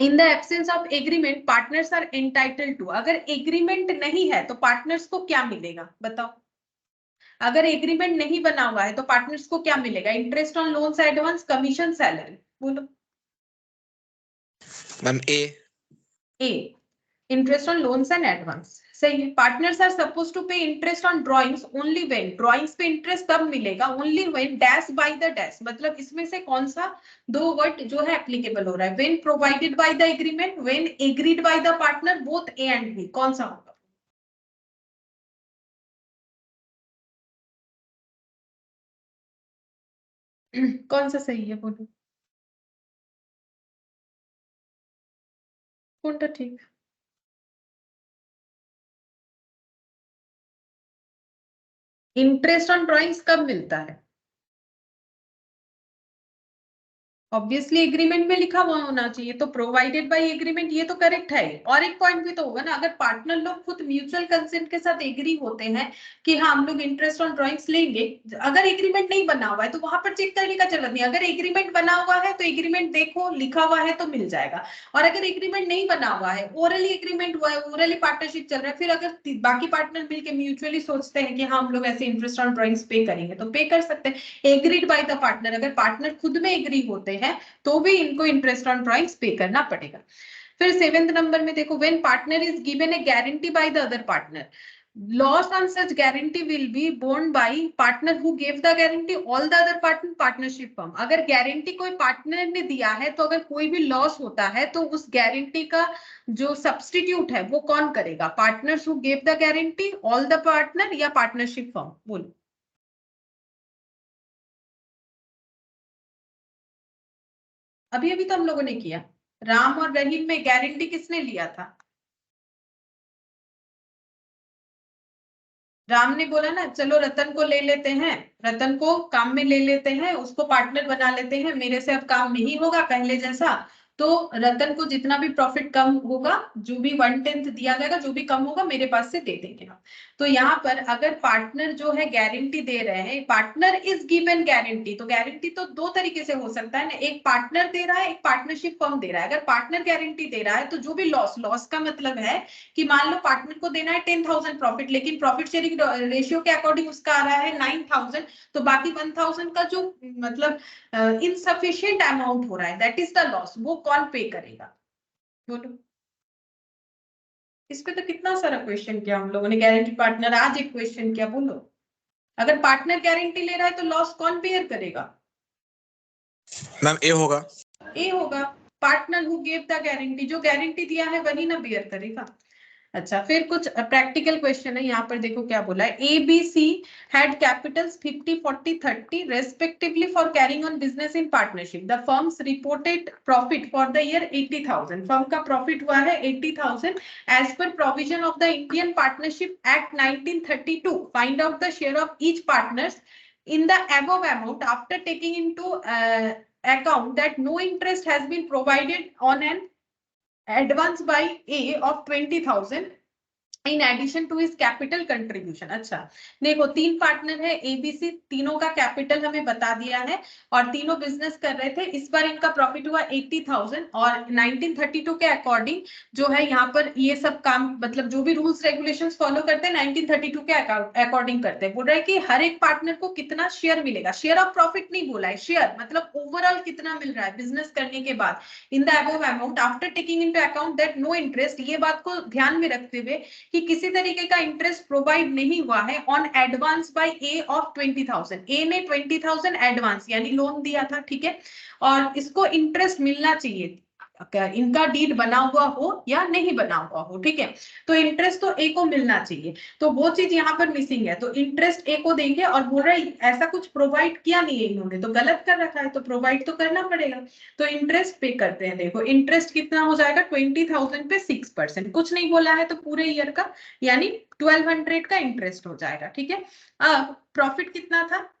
In the absence of agreement partners are entitled to, अगर एग्रीमेंट नहीं है तो पार्टनर्स को क्या मिलेगा बताओ? अगर एग्रीमेंट नहीं बना हुआ है तो पार्टनर्स को क्या मिलेगा? Interest on loans, advance, commission, salary? बोलो ma'am A, interest on loans and advance, सही है। Partners are suppose to pay interest on drawings only when, drawings pay interest तब मिलेगा only when dash by the dash, मतलब इसमें से कौन सा दो वर्ड जो है एप्लीकेबल हो रहा है? When provided by the agreement, when agreed by the partner, both A and B, कौन सा होगा? कौन सा सही है बोलो, कौनटा ठीक? इंटरेस्ट ऑन ड्रॉइंग्स कब मिलता है? ऑब्वियसली एग्रीमेंट में लिखा हुआ होना चाहिए, तो प्रोवाइडेड बाय एग्रीमेंट, ये तो करेक्ट है। और एक पॉइंट भी तो होगा ना, अगर पार्टनर लोग खुद म्यूचुअल कंसेंट के साथ एग्री होते हैं कि हाँ हम लोग इंटरेस्ट ऑन ड्रॉइंग्स लेंगे, अगर एग्रीमेंट नहीं बना हुआ है तो वहां पर चेक करने का जरूरत नहीं। अगर एग्रीमेंट बना हुआ है तो एग्रीमेंट देखो, लिखा हुआ है तो मिल जाएगा। और अगर एग्रीमेंट नहीं बना हुआ है, ओरली एग्रीमेंट हुआ है, ओरली पार्टनरशिप चल रहा है, फिर अगर बाकी पार्टनर मिलकर म्यूचुअली सोचते हैं कि हाँ हम लोग ऐसे इंटरेस्ट ऑन ड्रॉइंग्स पे करेंगे, तो पे कर सकते हैं, एग्रीड बाय द पार्टनर। अगर पार्टनर खुद में एग्री होते हैं तो भी इनको इंटरेस्ट ऑन ड्रॉइंग्स पे करना पड़ेगा। फिर 7th नंबर में देखो, when partner is given A guarantee by the other partner, loss on such guarantee will be borne by partner who gave the guarantee, all the other partner, partnership firm। अगर guarantee कोई partner ने दिया है तो अगर कोई भी loss होता है तो उस गारंटी का जो सब्स्टिट्यूट है वो कौन करेगा? Partners who gave the guarantee, all the partner, या पार्टनरशिप फर्म? बोलो। अभी अभी तो हम लोगों ने किया, राम और रहीम में गारंटी किसने लिया था? राम ने बोला ना चलो रतन को ले लेते हैं, रतन को काम में ले लेते हैं, उसको पार्टनर बना लेते हैं, मेरे से अब काम नहीं होगा पहले जैसा, तो रतन को जितना भी प्रॉफिट कम होगा, जो भी 1/10 दिया जाएगा, जो भी कम होगा मेरे पास से दे देंगे हम। तो यहाँ पर अगर पार्टनर जो है गारंटी दे रहे हैं, पार्टनर इज गिवन गारंटी, तो गारंटी तो दो तरीके से हो सकता है ना, एक पार्टनर दे रहा है, एक पार्टनरशिप फर्म दे रहा है। अगर पार्टनर गारंटी दे रहा है तो जो भी लॉस का मतलब है कि मान लो पार्टनर को देना है 10,000 प्रॉफिट, लेकिन प्रॉफिट शेयरिंग रेशियो के अकॉर्डिंग उसका आ रहा है 9,000, तो बाकी 1,000 का जो मतलब इनसफिशिएंट अमाउंट हो रहा है, दैट इज द लॉस, वो कौन पे करेगा? बोलो। इस पे तो कितना सारा क्वेश्चन किया हम लोगों ने, गारंटी पार्टनर, आज एक क्वेश्चन किया। बोलो, अगर पार्टनर गारंटी ले रहा है तो लॉस कौन बेयर करेगा? मैम ए होगा। ए होगा, partner who gave the guarantee, जो गारंटी दिया है वही ना बेयर करेगा। अच्छा, फिर कुछ प्रैक्टिकल क्वेश्चन है, यहाँ पर देखो क्या बोला है। A B C had capitals 50, 40, 30 respectively for carrying on business in partnership. The firm's reported profit for the year 80,000। Firm का प्रॉफिट हुआ है 80,000 as per provision of the Indian Partnership Act 1932। Find out the share of each partners in the above amount after taking into account that no interest has been provided on an advance by A of 20,000 in addition to his capital contribution। अच्छा देखो, तीन partner है ABC, तीनों का capital हमें बता दिया है और तीनों बिजनेस कर रहे थे। इस बार इनका प्रॉफिट हुआ 80,000 और 1932 के अकॉर्डिंग जो है यहाँ पर ये सब काम, मतलब जो भी रूल्स रेगुलेशंस फॉलो करते हैं 1932 के अकॉर्डिंग करते हैं। बोल रहा है कि हर एक पार्टनर को कितना शेयर मिलेगा, शेयर ऑफ प्रॉफिट नहीं बोला है, शेयर मतलब ओवरऑल कितना मिल रहा है बिजनेस करने के बाद, in the above amount after taking into account that no interest, ये बात को ध्यान में रखते हुए कि किसी तरीके का इंटरेस्ट प्रोवाइड नहीं हुआ है on advance by A of 20,000। A ने 20,000 एडवांस यानी लोन दिया था, ठीक है, और इसको इंटरेस्ट मिलना चाहिए, इनका डीड बना हुआ हो या नहीं बना हुआ हो, ठीक है, तो इंटरेस्ट तो ए को मिलना चाहिए, तो वो चीज यहाँ पर मिसिंग है, तो इंटरेस्ट ए को देंगे। और बोल रहा है ऐसा कुछ प्रोवाइड किया नहीं है इन्होंने, तो गलत कर रखा है, तो प्रोवाइड तो करना पड़ेगा, तो इंटरेस्ट पे करते हैं। देखो इंटरेस्ट कितना हो जाएगा, 20,000 पे 6%, कुछ नहीं बोला है तो पूरे ईयर का यानी 1200 का इंटरेस्ट हो जाएगा, ठीक है। अब प्रॉफिट कितना था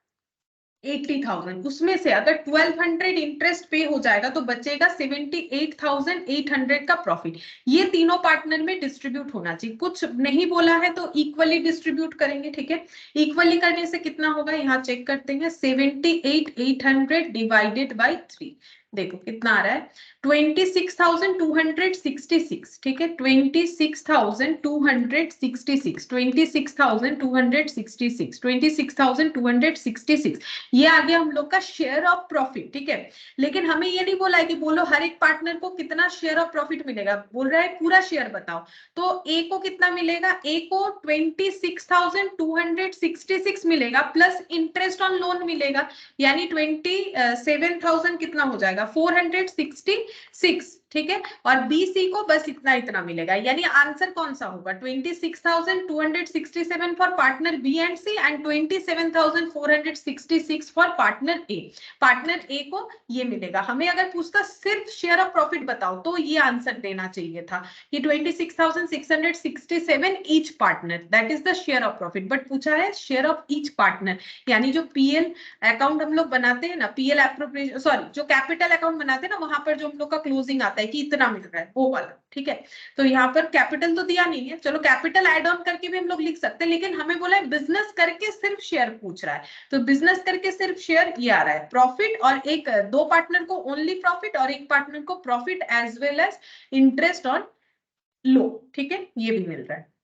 80,000, उसमें से अगर 1200 इंटरेस्ट पे हो जाएगा तो बचेगा 78,800 का प्रॉफिट। ये तीनों पार्टनर में डिस्ट्रीब्यूट होना चाहिए, कुछ नहीं बोला है तो इक्वली डिस्ट्रीब्यूट करेंगे, ठीक है। इक्वली करने से कितना होगा, यहाँ चेक करते हैं, 78,800 डिवाइडेड बाई 3, देखो कितना आ रहा है 26,266, ठीक है, 26,266, 26,266, 26,266, ये आ गया हम लोग का शेयर ऑफ प्रॉफिट, ठीक है। लेकिन हमें ये नहीं बोला है कि बोलो हर एक पार्टनर को कितना शेयर ऑफ प्रॉफिट मिलेगा, बोल रहा है पूरा शेयर बताओ, तो ए को कितना मिलेगा, ए को 26,266 मिलेगा प्लस इंटरेस्ट ऑन लोन मिलेगा, यानी 27,000 कितना हो जाएगा 466, ठीक है, और BC को बस इतना इतना मिलेगा, यानी आंसर कौन सा होगा 26,267 for partner B and C and 27,466 for partner A. Partner A को ये मिलेगा। हमें अगर पूछता सिर्फ शेयर ऑफ प्रॉफिट बताओ तो ये आंसर देना चाहिए था कि 26,667 each partner, that is the share of profit, but पूछा है शेयर ऑफ ईच पार्टनर, यानी जो पीएल अकाउंट हम लोग बनाते हैं ना, पीएल एप्रोप्रिएशन सॉरी जो कैपिटल अकाउंट बनाते हैं ना, वहां पर जो हम लोग का क्लोजिंग आता है कि इतना मिल रहा है वो वाला, ठीक है। तो यहाँ पर कैपिटल तो दिया नहीं है, चलो कैपिटल एड ऑन करके भी हम लोग लिख सकते हैं, लेकिन हमें बोला है बिजनेस करके सिर्फ शेयर पूछ रहा है, तो बिजनेस करके सिर्फ शेयर ये आ रहा है प्रॉफिट, और एक दो पार्टनर को ओनली प्रॉफिट और एक पार्टनर को profit as well as interest on loan, ठीक है, ये भी मिल रहा है।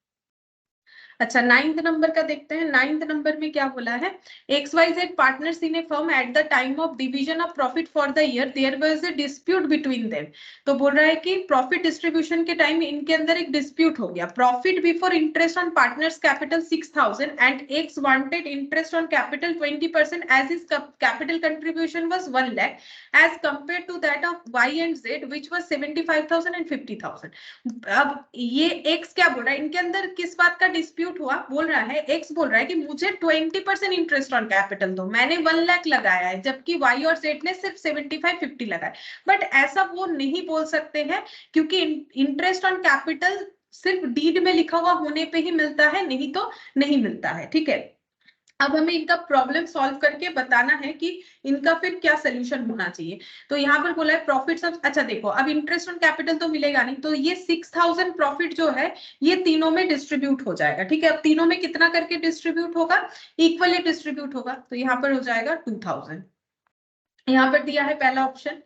अच्छा 9th नंबर का देखते हैं। 9th नंबर में क्या बोला है, XYZ partners in a firm at the time of division of profit for the year there was a dispute between them. तो बोल रहा है कि प्रॉफिट डिस्ट्रीब्यूशन के टाइम इनके अंदर एक डिस्प्यूट हो गया। Profit before interest on partners capital 6,000 and X wanted interest on capital 20% as his capital contribution was 1 lakh as compared to that of Y and Z which was 75,000 and 50,000। अब ये X क्या बोल रहा है, इनके अंदर किस बात का डिस्प्यूट हुआ, बोल रहा है X बोल रहा है कि मुझे 20% इंटरेस्ट ऑन कैपिटल दो, मैंने 1 लाख लगाया है, जबकि Y और Z ने सिर्फ 75-50 लगाया। बट ऐसा वो नहीं बोल सकते हैं, क्योंकि इंटरेस्ट ऑन कैपिटल सिर्फ डीड में लिखा हुआ होने पे ही मिलता है, नहीं तो नहीं मिलता है, ठीक है। अब हमें इनका प्रॉब्लम सॉल्व करके बताना है कि इनका फिर क्या सोल्यूशन होना चाहिए। तो यहाँ पर बोला है प्रॉफिट सब, अच्छा देखो अब इंटरेस्ट ऑन कैपिटल तो मिलेगा नहीं, तो ये 6,000 प्रॉफिट जो है ये तीनों में डिस्ट्रीब्यूट हो जाएगा, ठीक है। अब तीनों में कितना करके डिस्ट्रीब्यूट होगा, इक्वली डिस्ट्रीब्यूट होगा, तो यहाँ पर हो जाएगा 2,000। यहाँ पर दिया है पहला option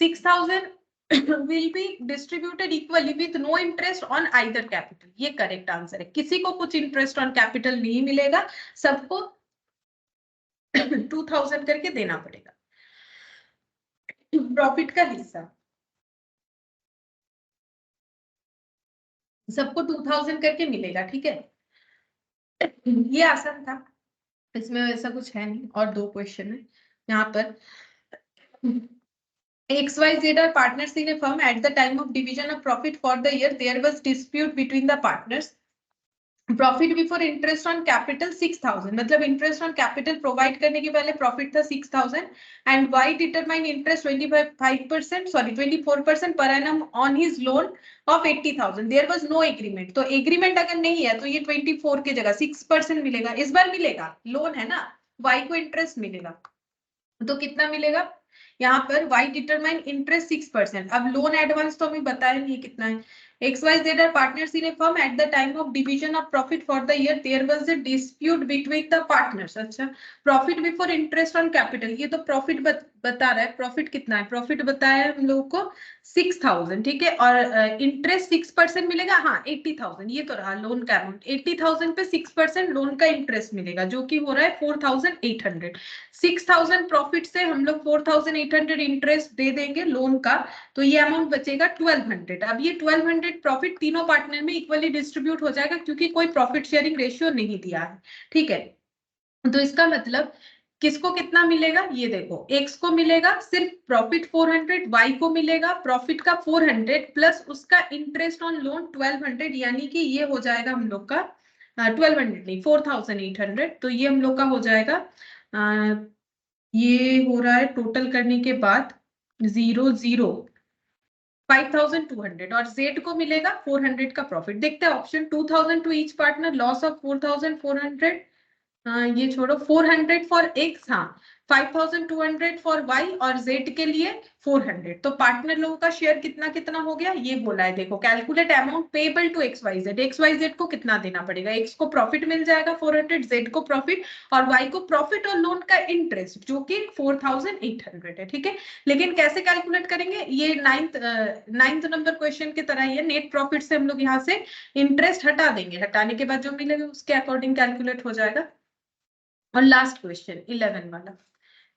6,000 will be distributed equally with no interest on either capital, ये करेक्ट आंसर है। किसी को कुछ इंटरेस्ट ऑन कैपिटल नहीं मिलेगा, सबको 2,000 करके देना पड़ेगा प्रॉफिट का हिस्सा, सबको 2,000 करके मिलेगा, ठीक है। ये आसान था, इसमें ऐसा कुछ है नहीं। और दो क्वेश्चन है यहाँ पर। XYZ are partners in a firm at the time of division of profit for the year there was dispute between the partners. Profit before interest on capital 6,000, मतलब इंटरेस्ट ऑन कैपिटल प्रोवाइड करने के पहले profit था 6,000 and Y determine interest 24% per annum on his loan of 80,000। There was no agreement, तो agreement अगर नहीं है तो ये 24 की जगह 6% मिलेगा, इस बार मिलेगा, लोन है ना, वाई को इंटरेस्ट मिलेगा, तो कितना मिलेगा यहाँ पर y डिटरमाइन इंटरेस्ट 6%। अब लोन एडवांस तो हमें बताया नहीं कितना है। XYZ are partners in a firm at the time of division of profit for the year there was a dispute between the partners। अच्छा profit before interest on capital, ये तो प्रॉफिट बता रहा है, प्रॉफिट कितना है, प्रॉफिट बताया है हम लोगों को 6,000, ठीक है, और इंटरेस्ट 6% मिलेगा, हाँ 80,000, ये तो रहा लोन का अमाउंट, 80,000 पे 6% लोन का इंटरेस्ट मिलेगा जो कि हो रहा है 4,800। 6,000 प्रॉफिट से हम लोग 4,800 इंटरेस्ट दे देंगे लोन का, तो ये अमाउंट बचेगा 1,200। अब ये 1,200 प्रॉफिट तीनों पार्टनर में इक्वली डिस्ट्रीब्यूट हो जाएगा, क्योंकि कोई प्रॉफिट शेयरिंग रेशियो नहीं दिया है, ठीक है। तो इसका मतलब किसको कितना मिलेगा, ये देखो X को मिलेगा सिर्फ प्रॉफिट 400, Y को मिलेगा प्रॉफिट का 400 प्लस उसका इंटरेस्ट ऑन लोन 1,200, यानी कि ये हो जाएगा हम लोग का 1,200 नहीं 4,800, तो ये हम लोग का हो जाएगा ये हो रहा है टोटल करने के बाद 5,200, और Z को मिलेगा 400 का प्रॉफिट। देखते हैं option 2,000 to each partner, loss of 4,400, ये छोड़ो 400 फॉर X, हाँ 5,200 फॉर Y और Z के लिए 400, तो पार्टनर लोगों का शेयर कितना कितना हो गया, ये बोला है देखो calculate amount payable to XYZ। XYZ को कितना देना पड़ेगा, X को प्रॉफिट मिल जाएगा 400, Z को प्रॉफिट और Y को प्रॉफिट और लोन का इंटरेस्ट जो कि 4,800 है, ठीक है। लेकिन कैसे कैलकुलेट करेंगे, ये 9th नंबर क्वेश्चन की तरह ही है, नेट प्रॉफिट से हम लोग यहाँ से इंटरेस्ट हटा देंगे, हटाने के बाद जो मिलेगा उसके अकॉर्डिंग कैलकुलेट हो जाएगा। और लास्ट क्वेश्चन 11 वाला,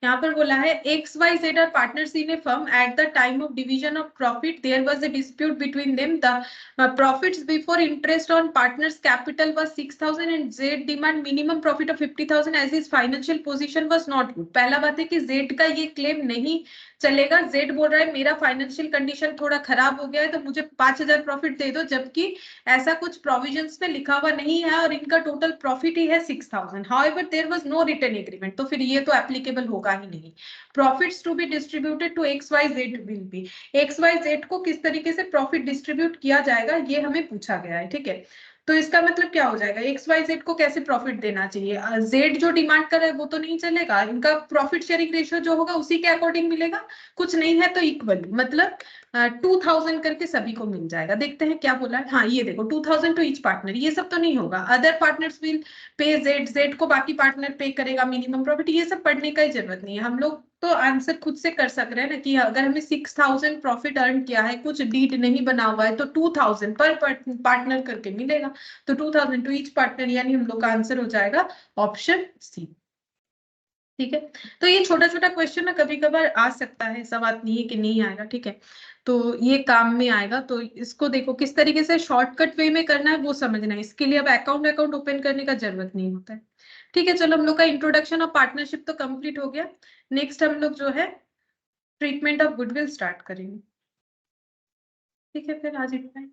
यहाँ पर बोला है XYZ are partners in a firm at the time of division of profit there was a dispute between them the profits before interest on partners capital was 6000 and Z demand minimum profit of 50,000 as his financial position was not good. पहला बात है कि Z का ये claim नहीं चलेगा। Z बोल रहा है मेरा फाइनेंशियल कंडीशन थोड़ा खराब हो गया है तो मुझे 5,000 प्रॉफिट दे दो, जबकि ऐसा कुछ प्रोविजंस में लिखा हुआ नहीं है और इनका टोटल प्रॉफिट ही है 6,000। However there was no written agreement, तो फिर ये तो एप्लीकेबल होगा ही नहीं। Profits to be distributed to XYZ will be, XYZ को किस तरीके से प्रॉफिट डिस्ट्रीब्यूट किया जाएगा ये हमें पूछा गया है, ठीक है। तो इसका मतलब क्या हो जाएगा, XYZ को कैसे प्रॉफिट देना चाहिए, Z जो डिमांड कर रहा है वो तो नहीं चलेगा, इनका प्रॉफिट शेयरिंग रेशियो जो होगा उसी के अकॉर्डिंग मिलेगा, कुछ नहीं है तो इक्वल, मतलब 2000 करके सभी को मिल जाएगा। देखते हैं क्या बोला है। हाँ ये देखो 2000 टू ईच पार्टनर, ये सब तो नहीं होगा। Other partners will pay Z को बाकी पार्टनर पे करेगा मिनिमम प्रॉफिट, ये सब पढ़ने का ही जरूरत नहीं है। हम लोग तो आंसर खुद से कर सक रहे हैं ना कि अगर हमें 6,000 प्रॉफिट अर्न किया है, कुछ डीड नहीं बना हुआ है, तो 2000 पर पार्टनर करके मिलेगा, तो 2000 टू ईच पार्टनर, यानी हम लोग का आंसर हो जाएगा ऑप्शन सी, ठीक है। तो ये छोटा छोटा क्वेश्चन ना कभी कभार आ सकता है, ऐसा बात नहीं है कि नहीं आएगा, ठीक है। तो ये काम में आएगा, तो इसको देखो किस तरीके से शॉर्टकट वे में करना है वो समझना है। इसके लिए अब अकाउंट ओपन करने का जरूरत नहीं होता है, ठीक है। चलो हम लोग का इंट्रोडक्शन ऑफ पार्टनरशिप तो कंप्लीट हो गया। नेक्स्ट हम लोग जो है ट्रीटमेंट ऑफ गुडविल स्टार्ट करेंगे, ठीक है। फिर आज इतना ही।